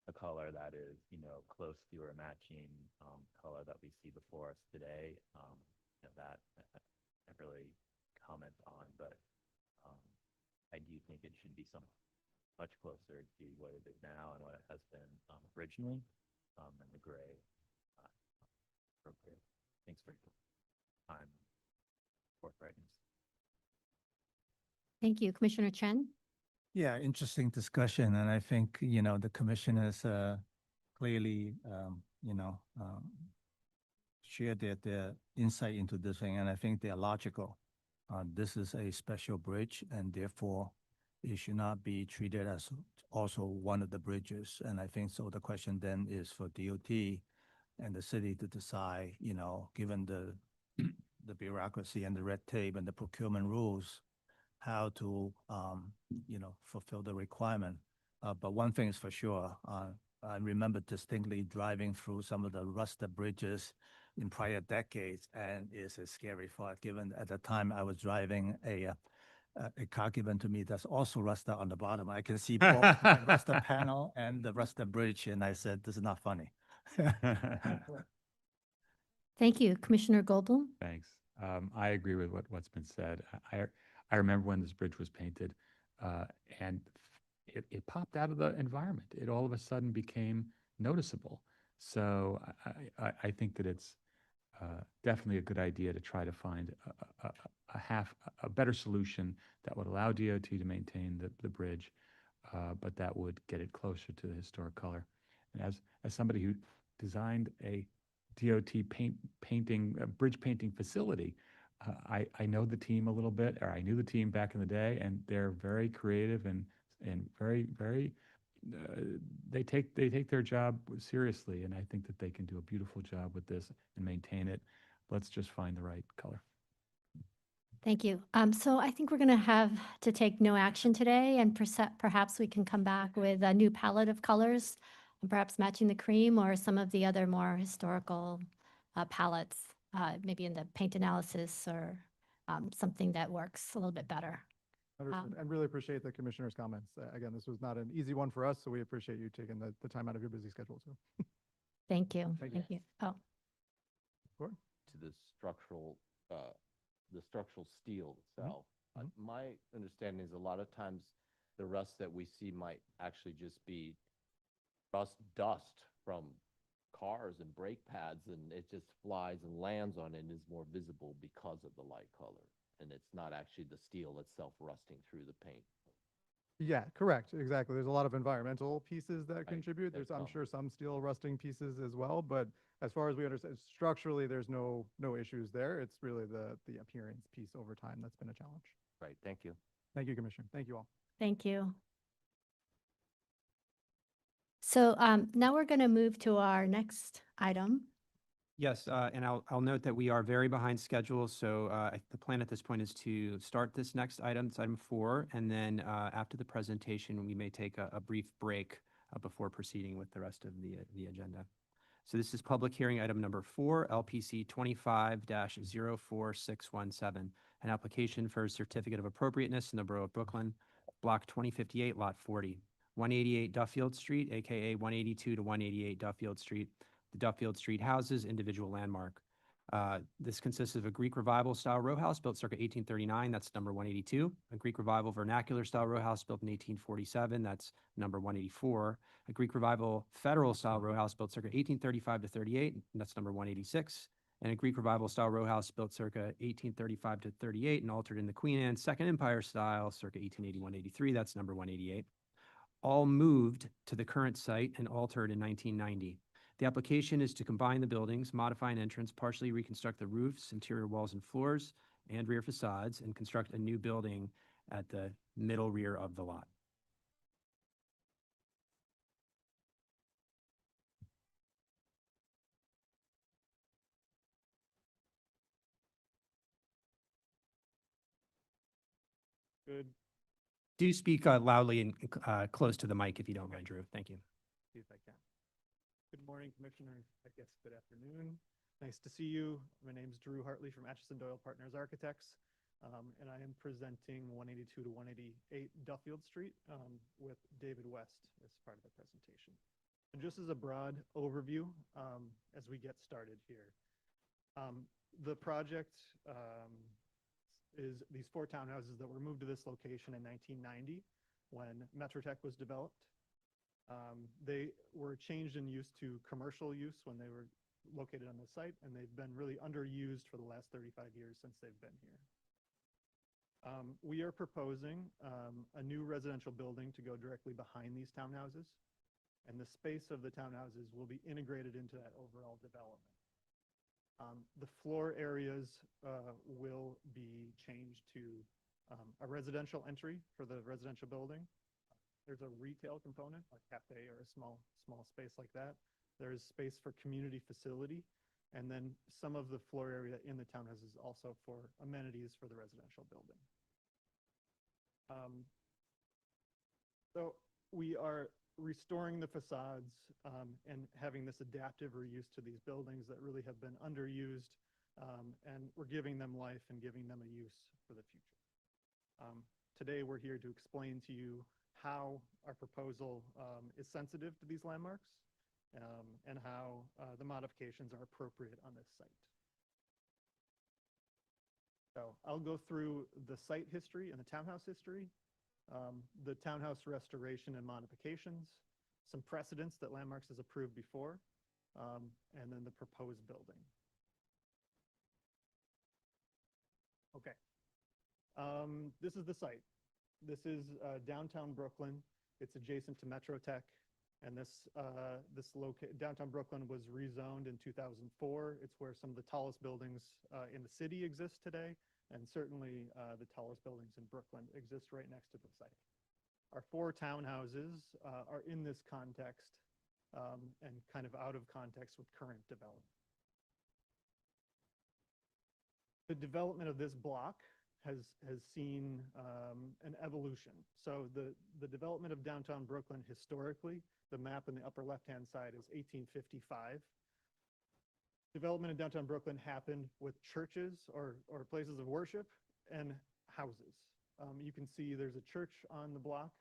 a color that is, you know, close to or matching color that we see before us today. You know, that I can't really comment on, but I do think it should be something much closer to what it is now and what it has been originally, and the gray appropriate. Thanks for your time, forthrightness. Thank you. Commissioner Chen? Yeah, interesting discussion, and I think, you know, the commissioners clearly, you know, shared their insight into this thing, and I think they're logical. This is a special bridge, and therefore it should not be treated as also one of the bridges. And I think so the question then is for DOT and the city to decide, you know, given the bureaucracy and the red tape and the procurement rules, how to, you know, fulfill the requirement. But one thing is for sure, I remember distinctly driving through some of the rusted bridges in prior decades, and it's a scary thought, given at the time I was driving a car given to me that's also rusted on the bottom. I can see both the rusted panel and the rusted bridge, and I said, this is not funny. Thank you. Commissioner Goldblum? Thanks. I agree with what's been said. I remember when this bridge was painted, and it popped out of the environment. It all of a sudden became noticeable. So I think that it's definitely a good idea to try to find a better solution that would allow DOT to maintain the bridge, but that would get it closer to the historic color. And as somebody who designed a DOT bridge painting facility, I know the team a little bit, or I knew the team back in the day, and they're very creative and very they take their job seriously, and I think that they can do a beautiful job with this and maintain it. Let's just find the right color. Thank you. So I think we're going to have to take no action today, and perhaps we can come back with a new palette of colors, perhaps matching the cream or some of the other more historical palettes, maybe in the paint analysis or something that works a little bit better. Understood. And really appreciate the commissioner's comments. Again, this was not an easy one for us, so we appreciate you taking the time out of your busy schedule too. Thank you. Thank Thank you. Oh, To the structural steel itself. My understanding is a lot of times the rust that we see might actually just be dust from cars and brake pads, and it just flies and lands on it and is more visible because of the light color. And it's not actually the steel itself rusting through the paint. Yeah, correct. Exactly. There's a lot of environmental pieces that contribute. There's I'm some. sure some steel rusting pieces as well, but as far as we understand, structurally, there's no issues there. It's really the appearance piece over time that's been a challenge. Right. Thank you. Thank you, Commissioner. Thank you all. thank you. So now we're going to move to our next item. Yes, and I'll note that we are very behind schedule, so the plan at this point is to start this next item, it's item 4, and then after the presentation, we may take a brief break before proceeding with the rest of the agenda. So this is public hearing item number 4, LPC 25-04617, an application for a certificate of appropriateness in the Borough of Brooklyn, Block 2058, Lot 40, 188 Duffield Street, aka 182 to 188 Duffield Street. The Duffield Street houses, individual landmark. This consists of a Greek Revival style row house built circa 1839, that's number 182. A Greek Revival vernacular style row house built in 1847, that's number 184. A Greek Revival federal style row house built circa 1835 to 38, and that's number 186. And a Greek Revival style row house built circa 1835 to 38 and altered in the Queen Anne Second Empire style circa 1881-83, that's number 188. All moved to the current site and altered in 1990. The application is to combine the buildings, modify an entrance, partially reconstruct the roofs, interior walls and floors, and rear facades, and construct a new building at the middle rear of the lot. Good. Do speak loudly and close to the mic if you don't mind, Drew. Thank you. See if I can. Good morning, Commissioner. I guess good afternoon. Nice to see you. My name is Drew Hartley from Atchison Doyle Partners Architects, and I am presenting 182 to 188 Duffield Street with David West as part of the presentation. And just as a broad overview, as we get started here, the project is these 4 townhouses that were moved to this location in 1990 when Metrotech was developed. They were changed in use to commercial use when they were located on the site, and they've been really underused for the last 35 years since they've been here. We are proposing a new residential building to go directly behind these townhouses, and the space of the townhouses will be integrated into that overall development. The floor areas will be changed to a residential entry for the residential building. There's a retail component, a cafe or a small space like that. There's space for community facility, and then some of the floor area in the townhouses also for amenities for the residential building. So we are restoring the facades and having this adaptive reuse to these buildings that really have been underused, and we're giving them life and giving them a use for the future. Today we're here to explain to you how our proposal is sensitive to these landmarks and how the modifications are appropriate on this site. So I'll go through the site history and the townhouse history, the townhouse restoration and modifications, some precedents that Landmarks has approved before, and then the proposed building. Okay. This is the site. This is downtown Brooklyn. It's adjacent to Metro Tech. And downtown Brooklyn was rezoned in 2004. It's where some of the tallest buildings in the city exist today. And certainly the tallest buildings in Brooklyn exist right next to the site. Our 4 townhouses are in this context and kind of out of context with current development. The development of this block has seen an evolution. So the development of downtown Brooklyn historically, the map in the upper left-hand side is 1855. Development in downtown Brooklyn happened with churches or places of worship and houses. You can see there's a church on the block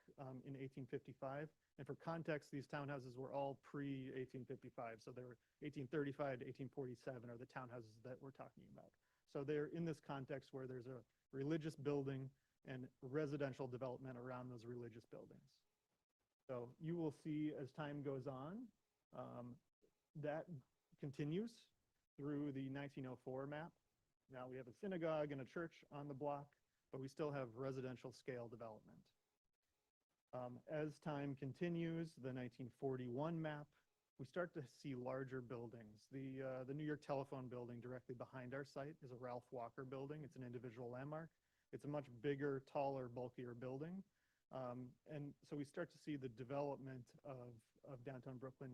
in 1855. And for context, these townhouses were all pre-1855. So they were 1835 to 1847 are the townhouses that we're talking about. So they're in this context where there's a religious building and residential development around those religious buildings. So you will see as time goes on, that continues through the 1904 map. Now we have a synagogue and a church on the block, but we still have residential scale development. As time continues, the 1941 map, we start to see larger buildings. The New York Telephone building directly behind our site is a Ralph Walker building. It's an individual landmark. It's a much bigger, taller, bulkier building. And so we start to see the development of downtown Brooklyn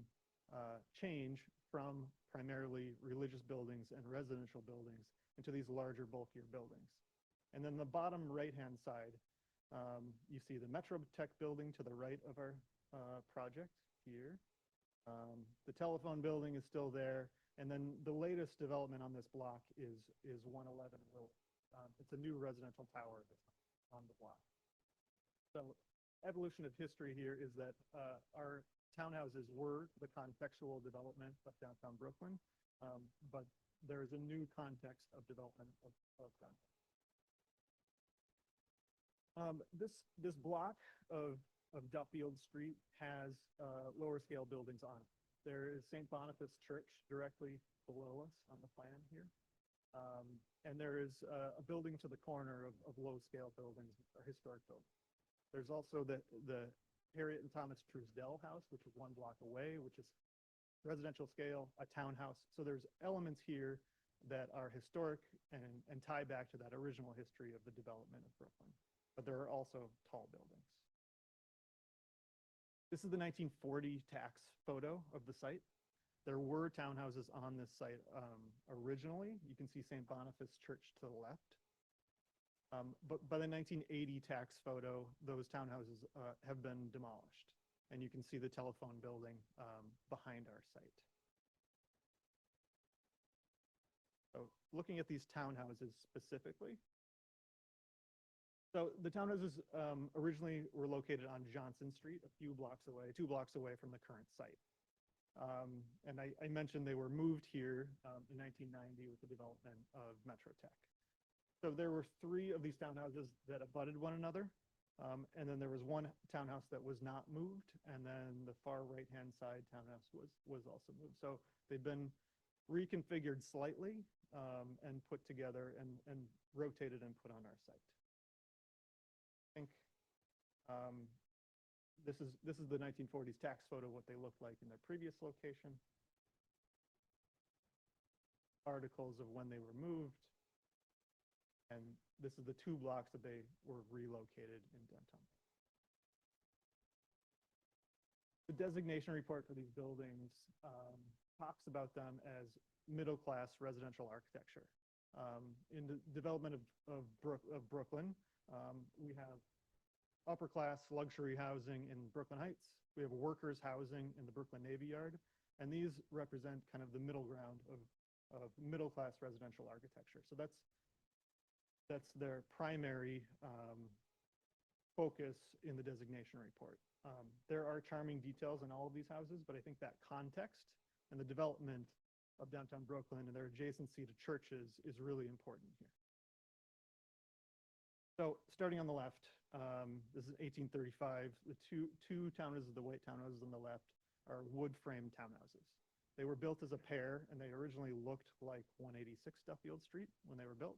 change from primarily religious buildings and residential buildings into these larger, bulkier buildings. And then the bottom right-hand side, you see the Metro Tech building to the right of our project here. The telephone building is still there. And then the latest development on this block is 111 Willow. It's a new residential tower that's on the block. So evolution of history here is that our townhouses were the contextual development of downtown Brooklyn, but there is a new context of development of downtown. This block of Duffield Street has lower scale buildings on it. There is St. Boniface Church directly below us on the plan here. And there is a building to the corner of low scale buildings, or historic buildings. There's also the Harriet and Thomas Truesdell house, which is 1 block away, which is residential scale, a townhouse. So there's elements here that are historic and tie back to that original history of the development of Brooklyn. But there are also tall buildings. This is the 1940 tax photo of the site. There were townhouses on this site originally. You can see St. Boniface Church to the left. But by the 1980 tax photo, those townhouses have been demolished. And you can see the telephone building behind our site. So looking at these townhouses specifically. So the townhouses originally were located on Johnson Street, a few blocks away, 2 blocks away from the current site. And I mentioned they were moved here in 1990 with the development of Metro Tech. So there were 3 of these townhouses that abutted one another. And then there was 1 townhouse that was not moved. And then the far right-hand side townhouse was also moved. So they've been reconfigured slightly and put together and rotated and put on our site. I think this is the 1940s tax photo, what they looked like in their previous location. Articles of when they were moved. And this is the 2 blocks that they were relocated in downtown. The designation report for these buildings talks about them as middle-class residential architecture. In the development of Brooklyn, we have upper-class luxury housing in Brooklyn Heights. We have workers' housing in the Brooklyn Navy Yard. And these represent kind of the middle ground of middle-class residential architecture. So that's their primary focus in the designation report. There are charming details in all of these houses, but I think that context and the development of downtown Brooklyn and their adjacency to churches is really important here. So starting on the left, this is 1835. The two townhouses, the white townhouses on the left, are wood frame townhouses. They were built as a pair, and they originally looked like 186 Duffield Street when they were built.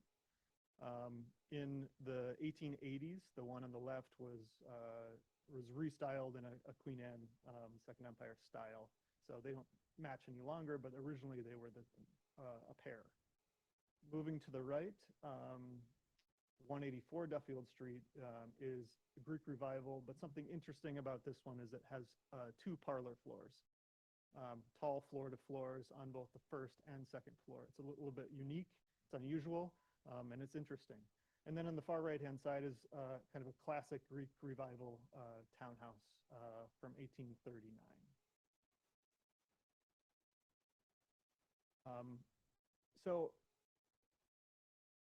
In the 1880s, the one on the left was restyled in a Queen Anne Second Empire style. So they don't match any longer, but originally they were a pair. Moving to the right, 184 Duffield Street is the Greek Revival, but something interesting about this one is it has 2 parlor floors, tall floor-to-floors on both the first and second floor. It's a little bit unique, it's unusual, and it's interesting. And then on the far right-hand side is kind of a classic Greek Revival townhouse from 1839. So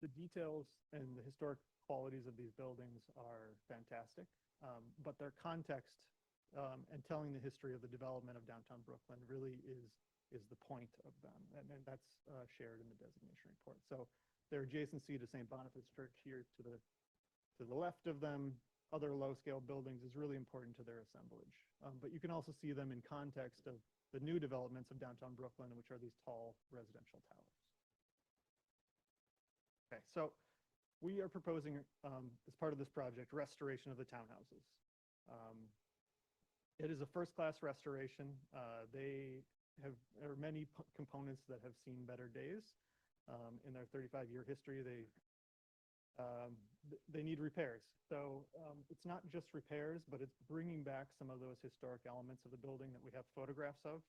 the details and the historic qualities of these buildings are fantastic, but their context and telling the history of the development of downtown Brooklyn really is the point of them, and that's shared in the designation report. So their adjacency to St. Boniface Church here to the left of them, other low-scale buildings, is really important to their assemblage. But you can also see them in context of the new developments of downtown Brooklyn, which are these tall residential towers. Okay, so we are proposing, as part of this project, restoration of the townhouses. It is a first-class restoration. There are many components that have seen better days. In their 35-year history, they need repairs. So it's not just repairs, but it's bringing back some of those historic elements of the building that we have photographs of,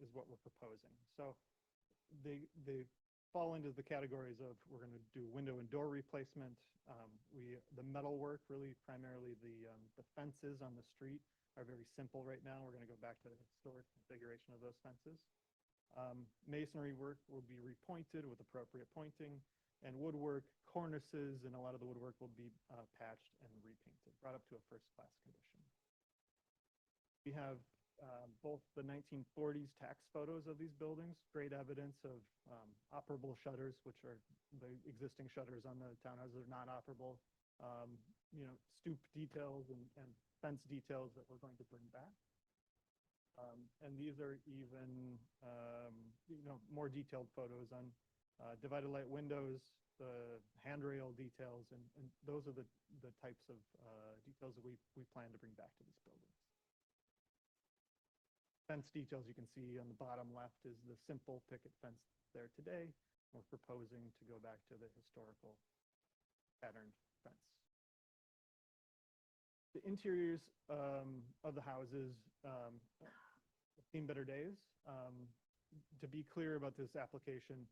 is what we're proposing. So they fall into the categories of, we're going to do window and door replacement. The metal work, really primarily the fences on the street are very simple right now. We're going to go back to the historic configuration of those fences. Masonry work will be repointed with appropriate pointing, and woodwork, cornices, and a lot of the woodwork will be patched and repainted, brought up to a first-class condition. We have both the 1940s tax photos of these buildings, great evidence of operable shutters, which are the existing shutters on the townhouses are not operable, stoop details and fence details that we're going to bring back. And these are even, more detailed photos on divided light windows, the handrail details, and those are the types of details that we plan to bring back to this building. Fence details you can see on the bottom left is the simple picket fence there today. We're proposing to go back to the historical patterned fence. The interiors of the houses have seen better days. To be clear about this application,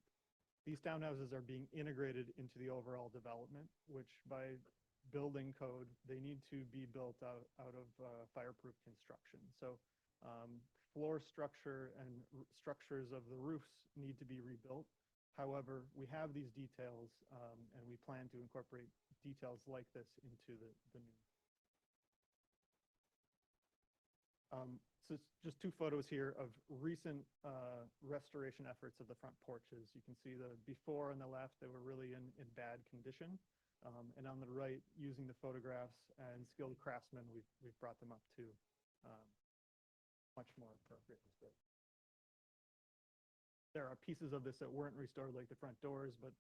these townhouses are being integrated into the overall development, which by building code, they need to be built out of fireproof construction. So floor structure and structures of the roofs need to be rebuilt. However, we have these details, and we plan to incorporate details like this into the new. So it's just 2 photos here of recent restoration efforts of the front porches. You can see the before on the left, they were really in bad condition. And on the right, using the photographs and skilled craftsmen, we've brought them up to much more appropriate. There are pieces of this that weren't restored, like the front doors, but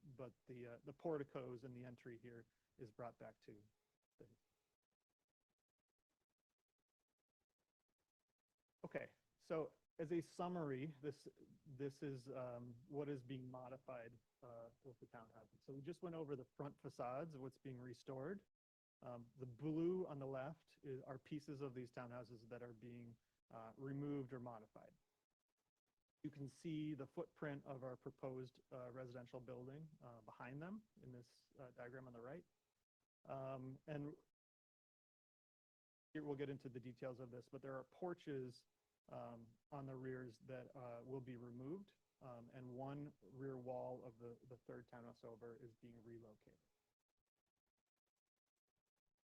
the porticos and the entry here is brought back to the. Okay, so as a summary, this is what is being modified with the townhouses. So we just went over the front facades of what's being restored. The blue on the left are pieces of these townhouses that are being removed or modified. You can see the footprint of our proposed residential building behind them in this diagram on the right. And here we'll get into the details of this, but there are porches on the rears that will be removed, and one rear wall of the third townhouse over is being relocated.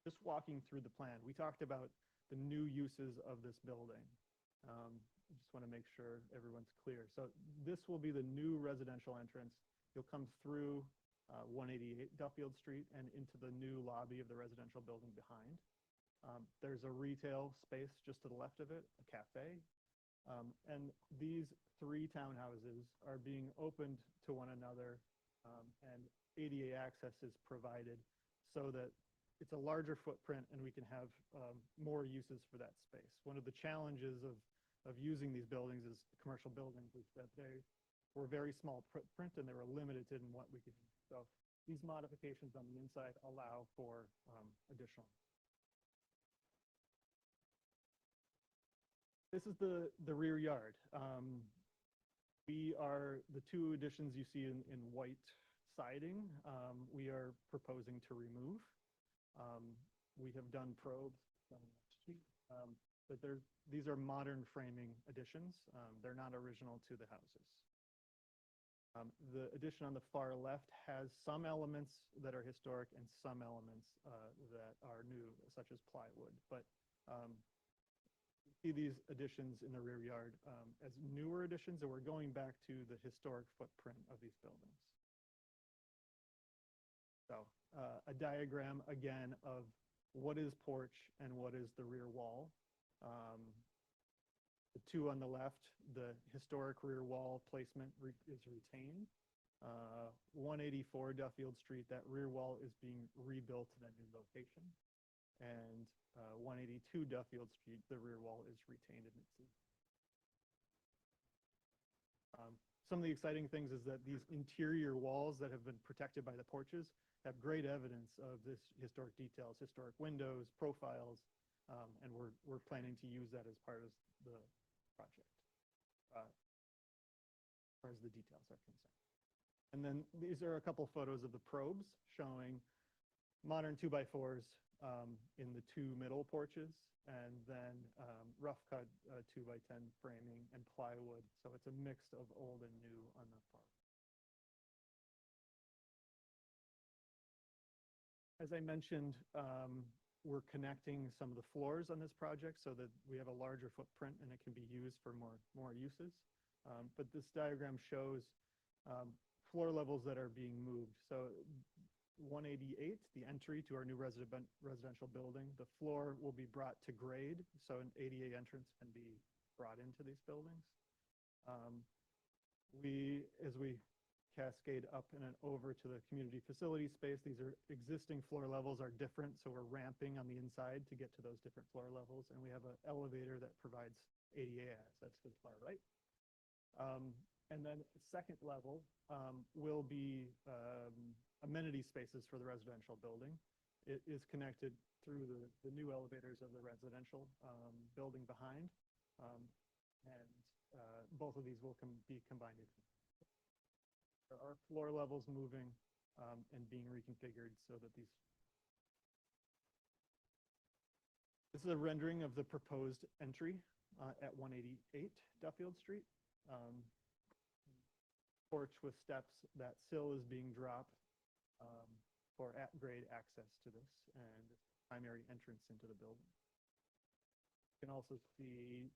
Just walking through the plan, we talked about the new uses of this building. I just want to make sure everyone's clear. So this will be the new residential entrance. You'll come through 188 Duffield Street and into the new lobby of the residential building behind. There's a retail space just to the left of it, a cafe. And these 3 townhouses are being opened to one another and ADA access is provided so that it's a larger footprint and we can have more uses for that space. One of the challenges of using these buildings as commercial buildings is that they were very small footprint and they were limited in what we could do. So these modifications on the inside allow for additional. This is the rear yard. The two additions you see in white siding, we are proposing to remove. We have done probes, but these are modern framing additions. They're not original to the houses. The addition on the far left has some elements that are historic and some elements that are new, such as plywood. But see these additions in the rear yard as newer additions, and we're going back to the historic footprint of these buildings. So a diagram again of what is porch and what is the rear wall. The two on the left, the historic rear wall placement is retained. 184 Duffield Street, that rear wall is being rebuilt in a new location. And 182 Duffield Street, the rear wall is retained in its. Some of the exciting things is that these interior walls that have been protected by the porches have great evidence of this historic details, historic windows, profiles, and we're planning to use that as part of the project, as far as the details are concerned. And then these are a couple photos of the probes showing modern 2x4s in the two middle porches, and then rough cut 2x10 framing and plywood. So it's a mix of old and new on the far. As I mentioned, we're connecting some of the floors on this project so that we have a larger footprint and it can be used for more uses. But this diagram shows floor levels that are being moved. So 188, the entry to our new residential building, the floor will be brought to grade, so an ADA entrance can be brought into these buildings. As we cascade up and then over to the community facility space, these are existing floor levels are different, so we're ramping on the inside to get to those different floor levels, and we have an elevator that provides ADA access to the far right. And then second level will be amenity spaces for the residential building. It is connected through the new elevators of the residential building behind. And both of these will be combined. There are floor levels moving and being reconfigured so that these. This is a rendering of the proposed entry at 188 Duffield Street. Porch with steps, that sill is being dropped for at-grade access to this and primary entrance into the building. You can also see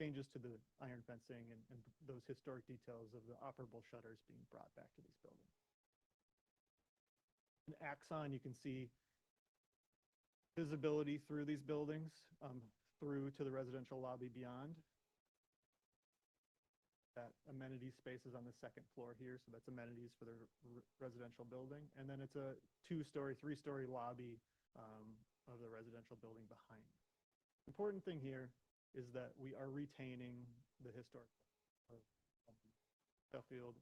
changes to the iron fencing and those historic details of the operable shutters being brought back to these buildings. In Axon, you can see visibility through these buildings, through to the residential lobby beyond. That amenity space is on the second floor here, so that's amenities for the residential building. And then it's a 2-story, 3-story lobby of the residential building behind. Important thing here is that we are retaining the historic Duffield.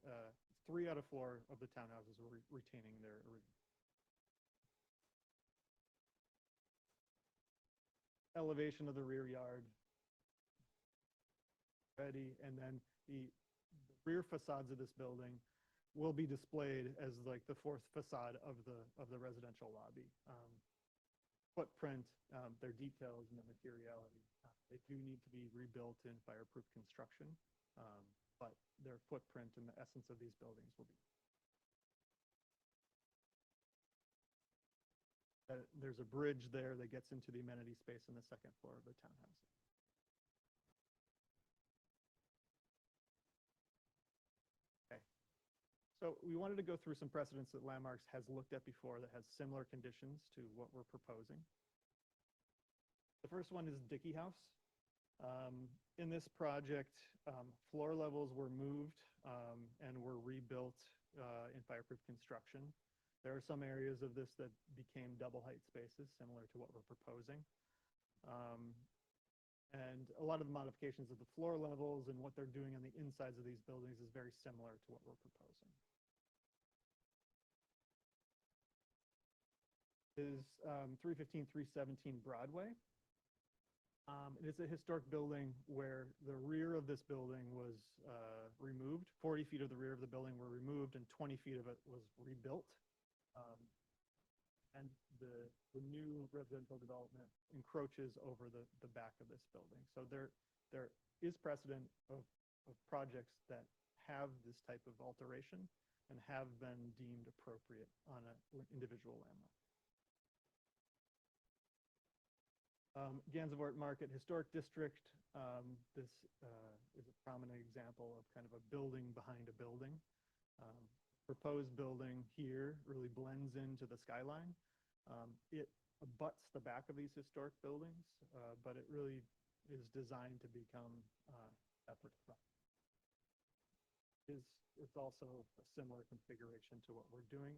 3 out of 4 of the townhouses were retaining their original. Elevation of the rear yard. Ready, and then the rear facades of this building will be displayed as like the 4th facade of the residential lobby. Footprint, their details and the materiality. They do need to be rebuilt in fireproof construction, but their footprint and the essence of these buildings will be. There's a bridge there that gets into the amenity space in the second floor of the townhouse. So we wanted to go through some precedents that Landmarks has looked at before that has similar conditions to what we're proposing. The first one is Dickey House. In this project, floor levels were moved and were rebuilt in fireproof construction. There are some areas of this that became double height spaces, similar to what we're proposing. And a lot of the modifications of the floor levels and what they're doing on the insides of these buildings is very similar to what we're proposing. Is 315, 317 Broadway. It is a historic building where the rear of this building was removed. 40 feet of the rear of the building were removed and 20 feet of it was rebuilt. And the new residential development encroaches over the back of this building. So there is precedent of projects that have this type of alteration and have been deemed appropriate on an individual landmark. Gansevoort Market Historic District. This is a prominent example of kind of a building behind a building. Proposed building here really blends into the skyline. It abuts the back of these historic buildings, but it really is designed to become separate. It's also a similar configuration to what we're doing.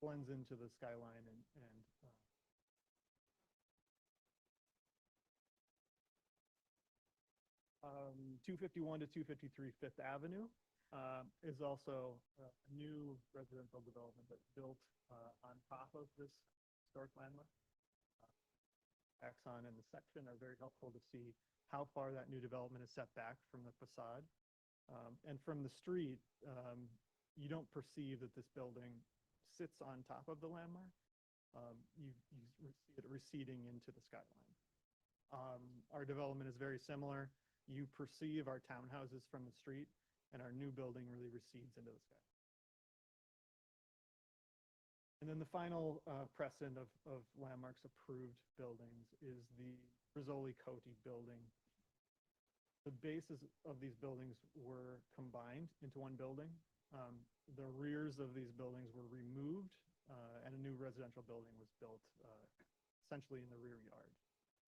Blends into the skyline and 251 to 253 Fifth Avenue is also a new residential development that's built on top of this historic landmark. Axon and the section are very helpful to see how far that new development is set back from the facade. And from the street, you don't perceive that this building sits on top of the landmark. You see it receding into the skyline. Our development is very similar. You perceive our townhouses from the street, and our new building really recedes into the sky. And then the final precedent of landmarks approved buildings is the Rizzoli-Coty building. The bases of these buildings were combined into one building. The rears of these buildings were removed, and a new residential building was built essentially in the rear yard.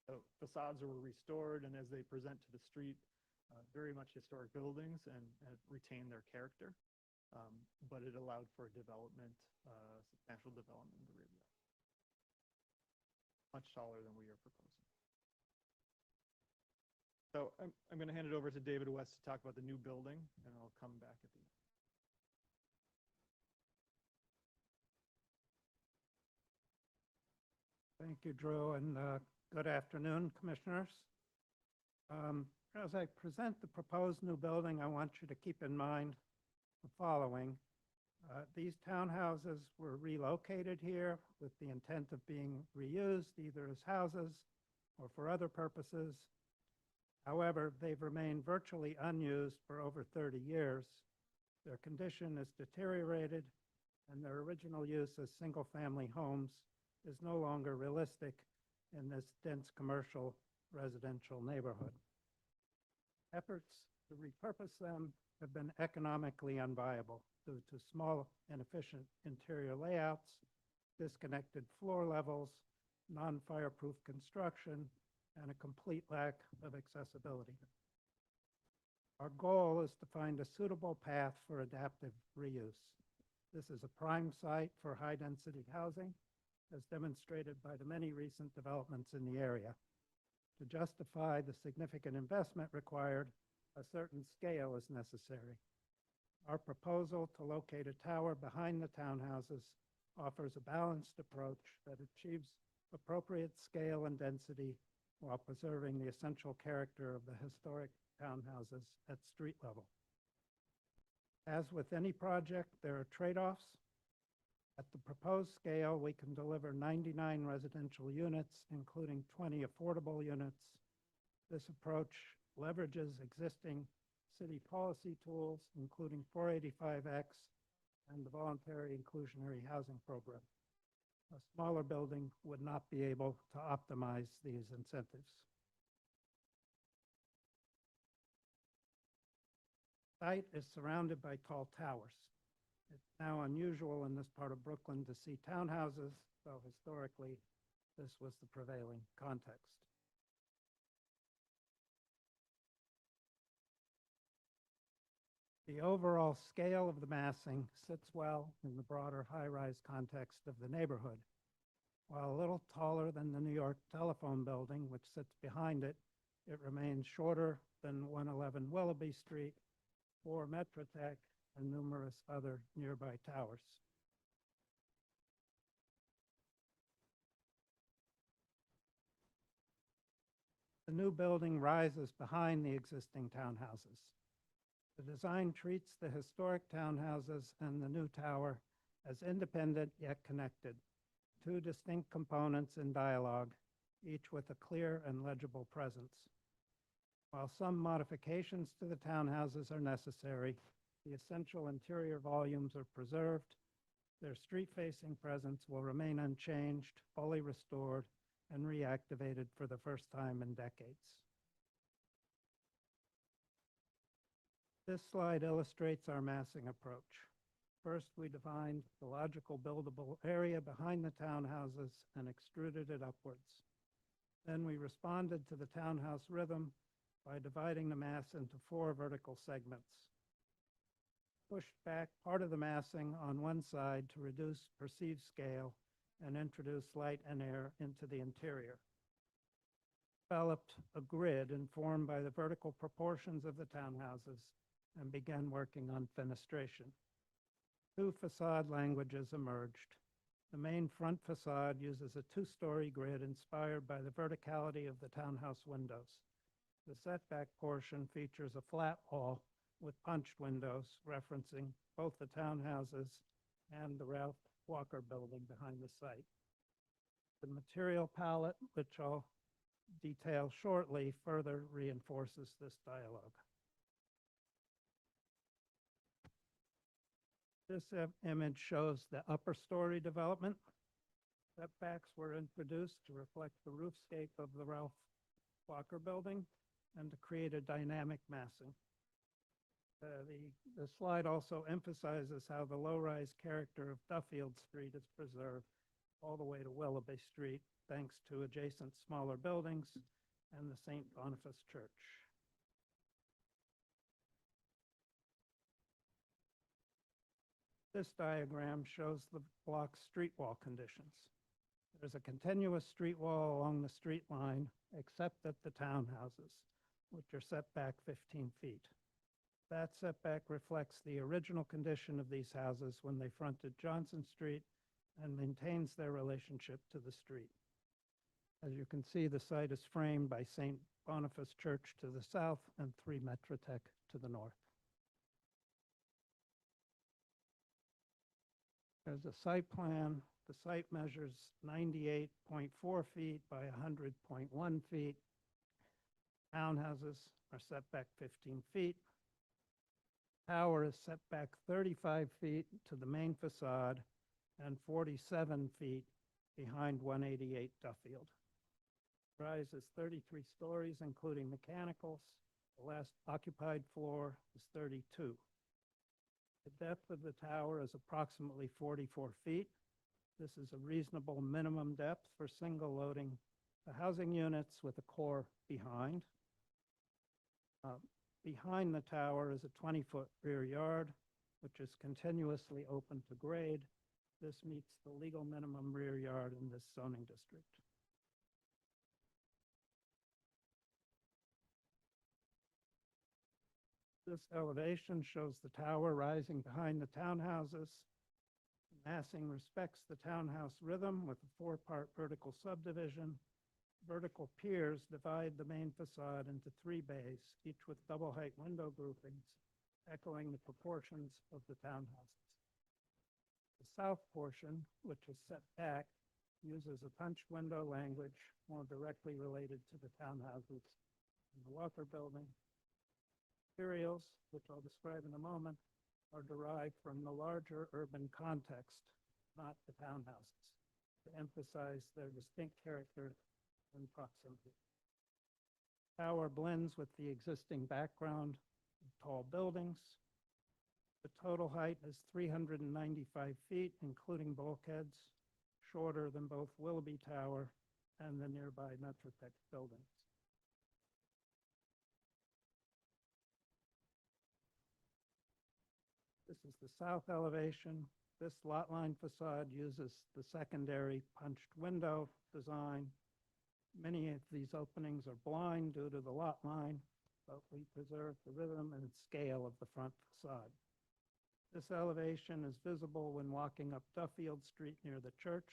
So facades were restored, and as they present to the street, very much historic buildings and retain their character, but it allowed for development, substantial development in the rear yard. Much taller than we are proposing. So I'm going to hand it over to David West to talk about the new building, and I'll come back at the end. Thank you, Drew, and good afternoon, Commissioners. As I present the proposed new building, I want you to keep in mind the following. These townhouses were relocated here with the intent of being reused either as houses or for other purposes. However, they've remained virtually unused for over 30 years. Their condition is deteriorated, and their original use as single-family homes is no longer realistic in this dense commercial residential neighborhood. Efforts to repurpose them have been economically unviable due to small and efficient interior layouts, disconnected floor levels, non-fireproof construction, and a complete lack of accessibility. Our goal is to find a suitable path for adaptive reuse. This is a prime site for high-density housing, as demonstrated by the many recent developments in the area. To justify the significant investment required, a certain scale is necessary. Our proposal to locate a tower behind the townhouses offers a balanced approach that achieves appropriate scale and density while preserving the essential character of the historic townhouses at street level. As with any project, there are trade-offs. At the proposed scale, we can deliver 99 residential units, including 20 affordable units. This approach leverages existing city policy tools, including 485X and the voluntary inclusionary housing program. A smaller building would not be able to optimize these incentives. The site is surrounded by tall towers. It's now unusual in this part of Brooklyn to see townhouses, though historically this was the prevailing context. The overall scale of the massing sits well in the broader high-rise context of the neighborhood. While a little taller than the New York Telephone Building, which sits behind it, it remains shorter than 111 Willoughby Street, 4 Metrotech, and numerous other nearby towers. The new building rises behind the existing townhouses. The design treats the historic townhouses and the new tower as independent yet connected, two distinct components in dialogue, each with a clear and legible presence. While some modifications to the townhouses are necessary, the essential interior volumes are preserved. Their street-facing presence will remain unchanged, fully restored, and reactivated for the first time in decades. This slide illustrates our massing approach. First, we defined the logical buildable area behind the townhouses and extruded it upwards. Then we responded to the townhouse rhythm by dividing the mass into 4 vertical segments. Pushed back part of the massing on one side to reduce perceived scale and introduce light and air into the interior. Developed a grid informed by the vertical proportions of the townhouses and began working on fenestration. 2 facade languages emerged. The main front facade uses a 2-story grid inspired by the verticality of the townhouse windows. The setback portion features a flat wall with punched windows referencing both the townhouses and the Ralph Walker Building behind the site. The material palette, which I'll detail shortly, further reinforces this dialogue. This image shows the upper story development. Setbacks were introduced to reflect the roofscape of the Ralph Walker Building and to create a dynamic massing. The slide also emphasizes how the low-rise character of Duffield Street is preserved all the way to Willoughby Street, thanks to adjacent smaller buildings and the St. Boniface Church. This diagram shows the block's street wall conditions. There's a continuous street wall along the street line, except at the townhouses, which are set back 15 feet. That setback reflects the original condition of these houses when they fronted Johnson Street and maintains their relationship to the street. As you can see, the site is framed by St. Boniface Church to the south and 3 Metrotech to the north. There's a site plan. The site measures 98.4 feet by 100.1 feet. Townhouses are set back 15 feet. Tower is set back 35 feet to the main facade and 47 feet behind 188 Duffield. Rise is 33 stories, including mechanicals. The last occupied floor is 32. The depth of the tower is approximately 44 feet. This is a reasonable minimum depth for single loading the housing units with a core behind. Behind the tower is a 20-foot rear yard, which is continuously open to grade. This meets the legal minimum rear yard in this zoning district. This elevation shows the tower rising behind the townhouses. Massing respects the townhouse rhythm with a 4-part vertical subdivision. Vertical piers divide the main facade into 3 bays, each with double height window groupings, echoing the proportions of the townhouses. The south portion, which is set back, uses a punched window language more directly related to the townhouses in the Walker Building. Materials, which I'll describe in a moment, are derived from the larger urban context, not the townhouses, to emphasize their distinct character and proximity. Tower blends with the existing background of tall buildings. The total height is 395 feet, including bulkheads, shorter than both Willoughby Tower and the nearby Metrotech buildings. This is the south elevation. This lot line facade uses the secondary punched window design. Many of these openings are blind due to the lot line, but we preserve the rhythm and scale of the front facade. This elevation is visible when walking up Duffield Street near the church,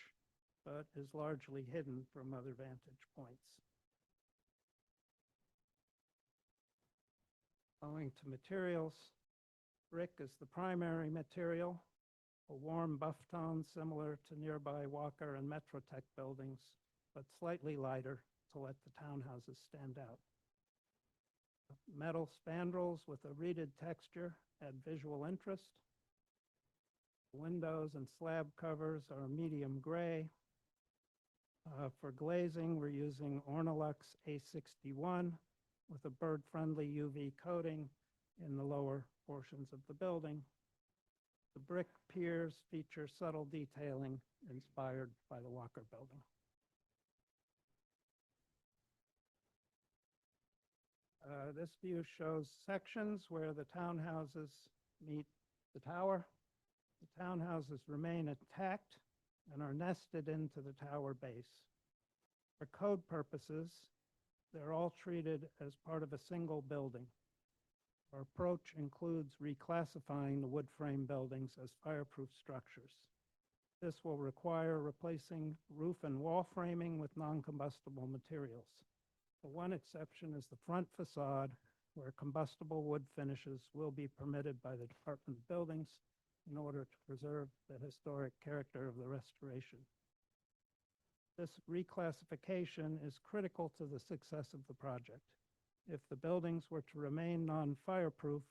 but is largely hidden from other vantage points. Owing to materials, brick is the primary material, a warm buff tone similar to nearby Walker and Metrotech buildings, but slightly lighter to let the townhouses stand out. Metal spandrels with a reeded texture add visual interest. Windows and slab covers are medium gray. For glazing, we're using Ornolux A61 with a bird-friendly UV coating in the lower portions of the building. The brick piers feature subtle detailing inspired by the Walker building. This view shows sections where the townhouses meet the tower. The townhouses remain intact and are nested into the tower base. For code purposes, they're all treated as part of a single building. Our approach includes reclassifying the wood frame buildings as fireproof structures. This will require replacing roof and wall framing with non-combustible materials. The one exception is the front facade, where combustible wood finishes will be permitted by the Department of Buildings in order to preserve the historic character of the restoration. This reclassification is critical to the success of the project. If the buildings were to remain non-fireproof,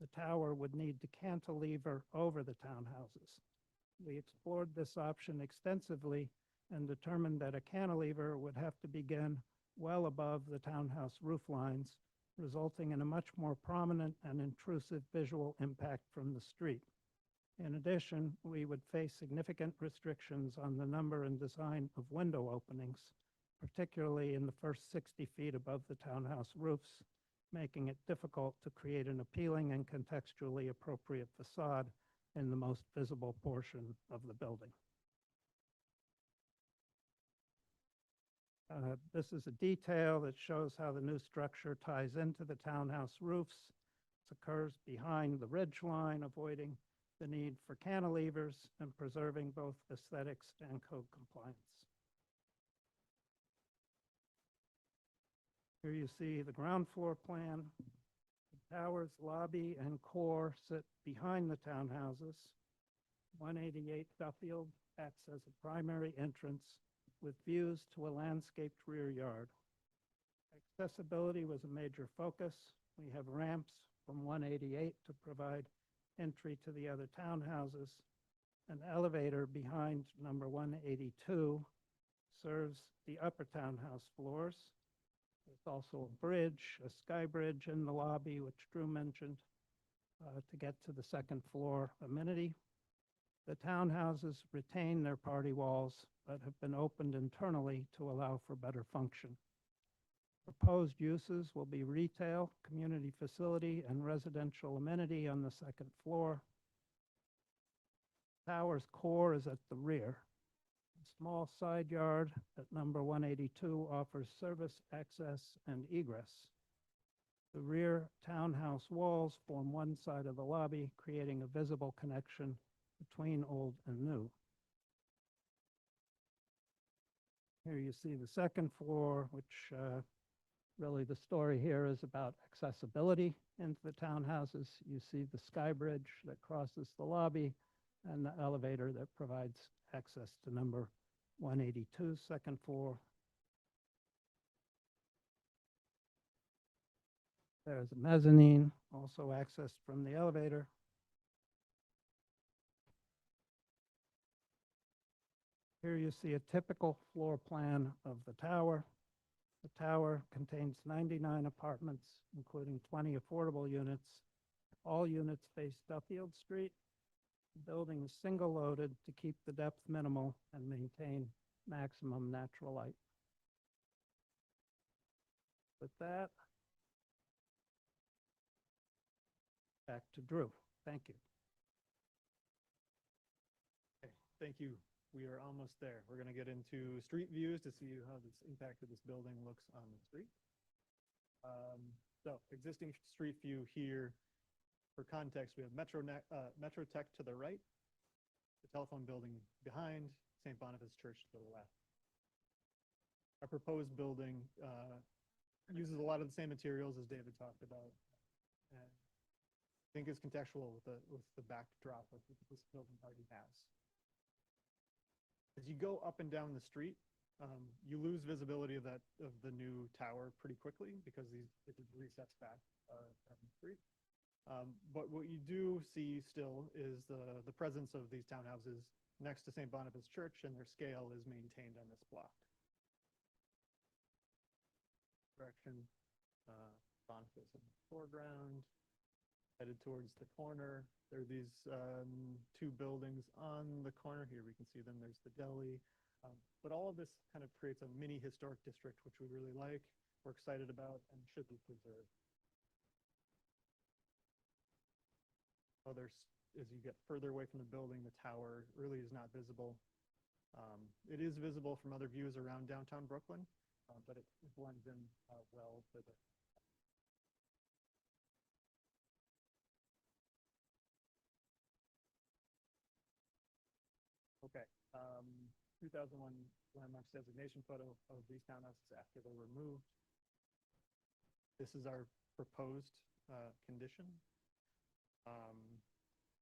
the tower would need to cantilever over the townhouses. We explored this option extensively and determined that a cantilever would have to begin well above the townhouse roof lines, resulting in a much more prominent and intrusive visual impact from the street. In addition, we would face significant restrictions on the number and design of window openings, particularly in the first 60 feet above the townhouse roofs, making it difficult to create an appealing and contextually appropriate facade in the most visible portion of the building. This is a detail that shows how the new structure ties into the townhouse roofs. It occurs behind the ridge line, avoiding the need for cantilevers and preserving both aesthetics and code compliance. Here you see the ground floor plan. The tower's lobby and core sit behind the townhouses. 188 Duffield acts as a primary entrance with views to a landscaped rear yard. Accessibility was a major focus. We have ramps from 188 to provide entry to the other townhouses. An elevator behind number 182 serves the upper townhouse floors. There's also a bridge, a sky bridge in the lobby, which Drew mentioned, to get to the second floor amenity. The townhouses retain their party walls, but have been opened internally to allow for better function. Proposed uses will be retail, community facility, and residential amenity on the second floor. Tower's core is at the rear. A small side yard at number 182 offers service access and egress. The rear townhouse walls form one side of the lobby, creating a visible connection between old and new. Here you see the second floor, which really the story here is about accessibility into the townhouses. You see the sky bridge that crosses the lobby and the elevator that provides access to number 182, second floor. There's a mezzanine, also accessed from the elevator. Here you see a typical floor plan of the tower. The tower contains 99 apartments, including 20 affordable units. All units face Duffield Street. The building is single loaded to keep the depth minimal and maintain maximum natural light. With that, back to Drew. Thank you. Thank you. We are almost there. We're going to get into street views to see how this impact of this building looks on the street. So existing street view here. For context, we have Metro Tech to the right, the telephone building behind, St. Boniface Church to the left. Our proposed building uses a lot of the same materials as David talked about, and I think is contextual with the backdrop of what this building already has. As you go up and down the street, you lose visibility of the new tower pretty quickly because it resets back from the street. But what you do see still is the presence of these townhouses next to St. Boniface Church, and their scale is maintained on this block. Direction, Boniface in the foreground, headed towards the corner. There are these two buildings on the corner here. We can see them. There's the deli. But all of this kind of creates a mini historic district, which we really like, we're excited about, and should be preserved. As you get further away from the building, the tower really is not visible. It is visible from other views around downtown Brooklyn, but it blends in well with it. Okay, 2001 landmarks designation photo of these townhouses after they were moved. This is our proposed condition.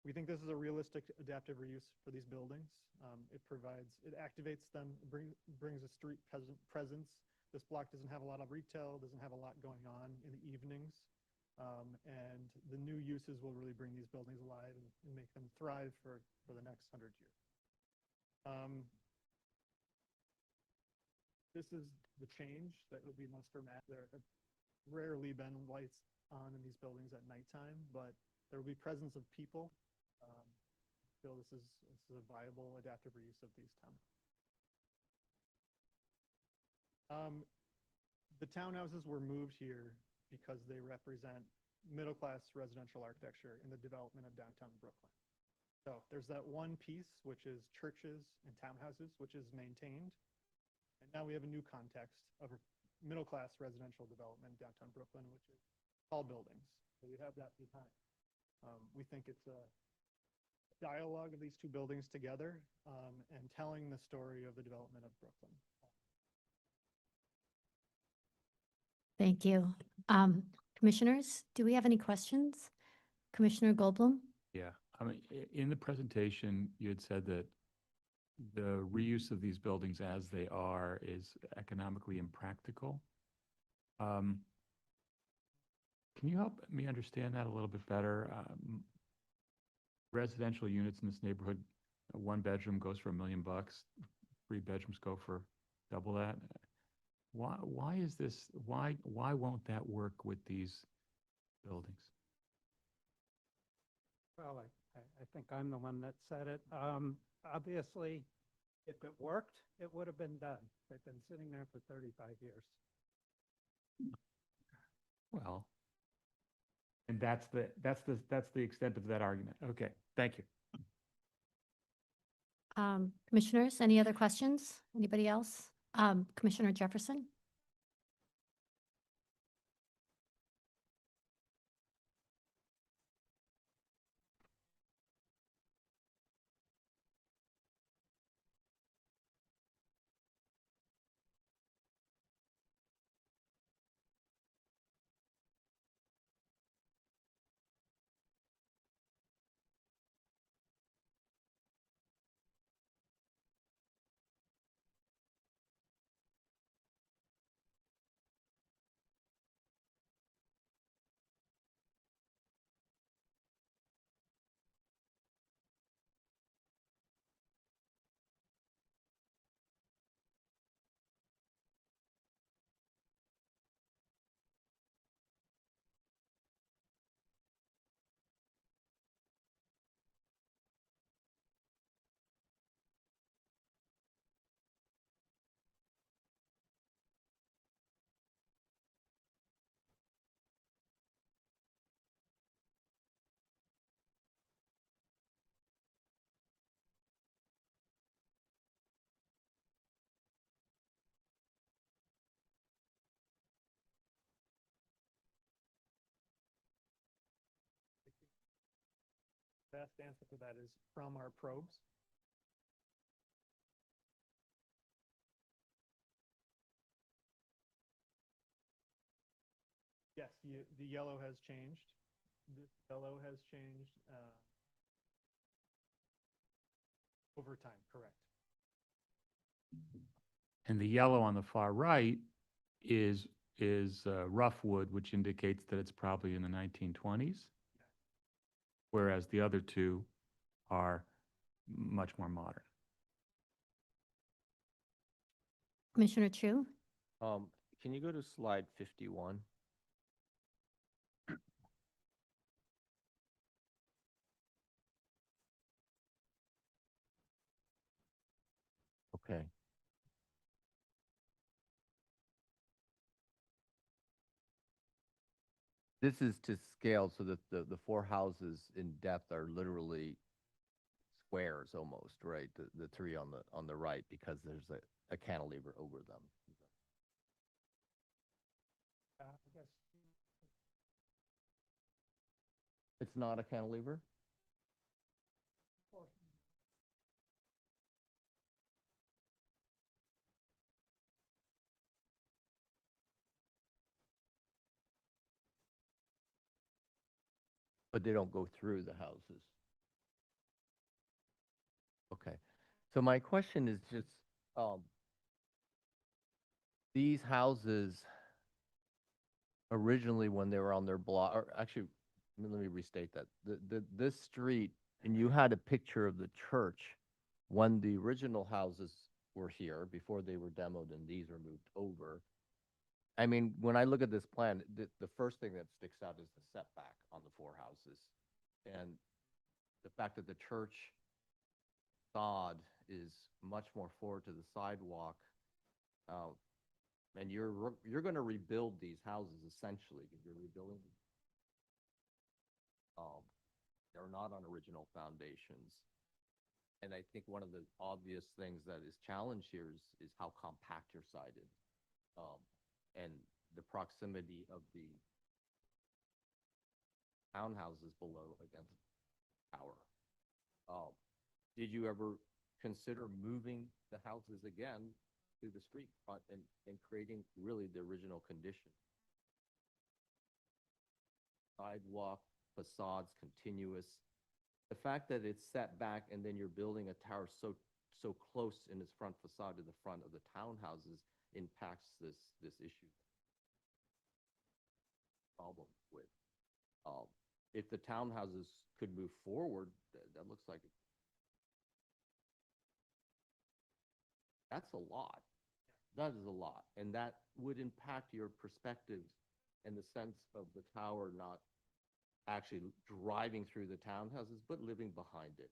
We think this is a realistic adaptive reuse for these buildings. It activates them, brings a street presence. This block doesn't have a lot of retail, doesn't have a lot going on in the evenings. And the new uses will really bring these buildings alive and make them thrive for the next 100 years. This is the change that will be most dramatic. There have rarely been lights on in these buildings at nighttime, but there will be presence of people. I feel this is a viable adaptive reuse of these townhouses. The townhouses were moved here because they represent middle-class residential architecture in the development of downtown Brooklyn. So there's that one piece, which is churches and townhouses, which is maintained. And now we have a new context of middle-class residential development in downtown Brooklyn, which is tall buildings. So we have that behind. We think it's a dialogue of these two buildings together and telling the story of the development of Brooklyn. Thank you. Commissioners, do we have any questions? Commissioner Goldblum? Yeah, I mean, in the presentation, you had said that the reuse of these buildings as they are is economically impractical. Can you help me understand that a little bit better? Residential units in this neighborhood, a one bedroom goes for $1 million, 3 bedrooms go for double that. Why is this, why won't that work with these buildings? Well, I think I'm the one that said it. Obviously, if it worked, it would have been done. They've been sitting there for 35 years. Well, and that's the extent of that argument. Okay, thank you. Commissioners, any other questions? Anybody else? Commissioner Jefferson? best answer to that is from our probes. Yes, the yellow has changed. This yellow has changed over time, correct. And the yellow on the far right is rough wood, which indicates that it's probably in the 1920s. Whereas the other two are much more modern. Commissioner Chu? Can you go to slide 51? Okay. This is to scale so that the four houses in depth are literally squares almost, right? The three on the right, because there's a cantilever over them. I guess It's not a cantilever? But they don't go through the houses. Okay. So my question is just, these houses originally when they were on their block, or actually, let me restate that. This street, and you had a picture of the church when the original houses were here before they were demoed and these were moved over. I mean, when I look at this plan, the first thing that sticks out is the setback on the four houses. And the fact that the church facade is much more forward to the sidewalk. And you're going to rebuild these houses essentially. You're rebuilding. They're not on original foundations. And I think one of the obvious things that is challenged here is how compact you're sided. And the proximity of the townhouses below against the tower. Did you ever consider moving the houses again to the street front and creating really the original condition? Sidewalk, facades, continuous. The fact that it's set back and then you're building a tower so close in its front facade to the front of the townhouses impacts this issue. Problem with if the townhouses could move forward, that looks like that's a lot. That is a lot, and that would impact your perspectives in the sense of the tower not actually driving through the townhouses, but living behind it.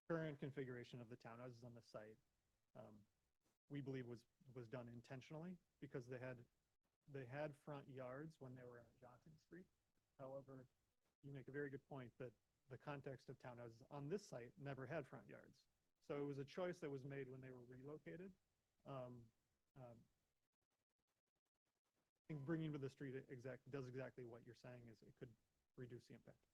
Current configuration of the townhouses on the site, we believe was done intentionally because they had front yards when they were on Johnson Street. However, you make a very good point that the context of townhouses on this site never had front yards. So it was a choice that was made when they were relocated. I think bringing to the street does exactly what you're saying, is it could reduce the impact.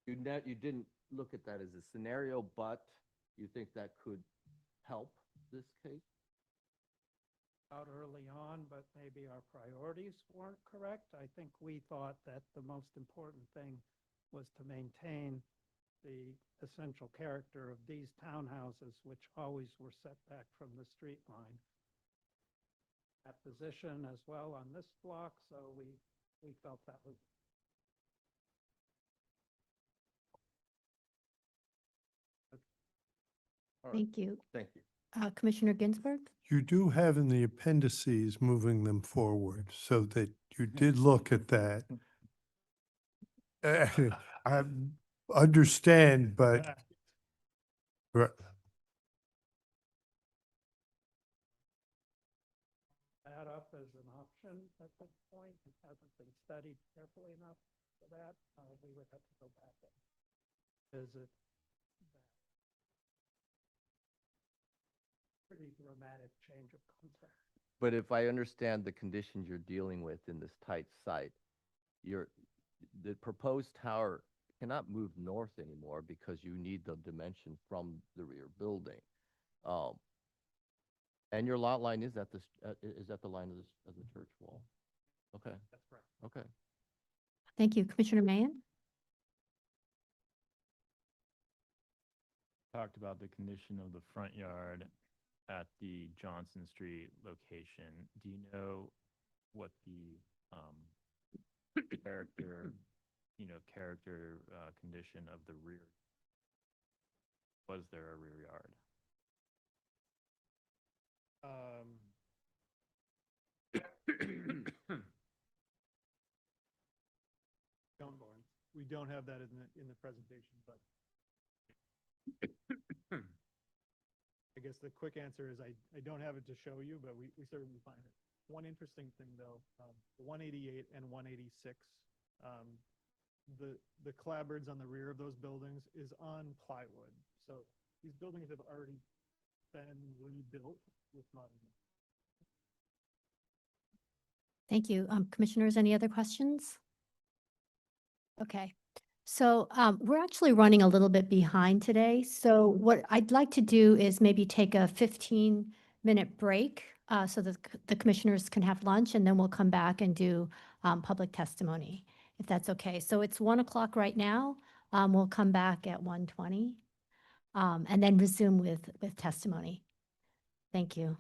You didn't look at that as a scenario, but you think that could help this case? out early on, but maybe our priorities weren't correct. I think we thought that the most important thing was to maintain the essential character of these townhouses, which always were set back from the street line. That position as well on this block, so we felt that was. Thank you. Thank you. Commissioner Ginsburg? You do have in the appendices moving them forward, so that you did look at that. I understand, but That up as an option at this point. It hasn't been studied carefully enough for that. We would have to go back and visit that. Pretty dramatic change of concept. But if I understand the conditions you're dealing with in this tight site, the proposed tower cannot move north anymore because you need the dimension from the rear building. And your lot line is at the line of the church wall. Okay. That's correct. Okay. Thank you. Commissioner Mayen? Talked about the condition of the front yard at the Johnson Street location. Do you know what the character condition of the rear? Was there a rear yard? We don't have that in the presentation, but I guess the quick answer is I don't have it to show you, but we certainly find it. One interesting thing though, 188 and 186, the clapboards on the rear of those buildings is on plywood. So these buildings have already been rebuilt with modern. Thank you. Commissioners, any other questions? Okay. So we're actually running a little bit behind today. So what I'd like to do is maybe take a 15-minute break so that the commissioners can have lunch, and then we'll come back and do public testimony, if that's okay. So it's 1 o'clock right now. We'll come back at 1:20 and then resume with testimony. Thank you.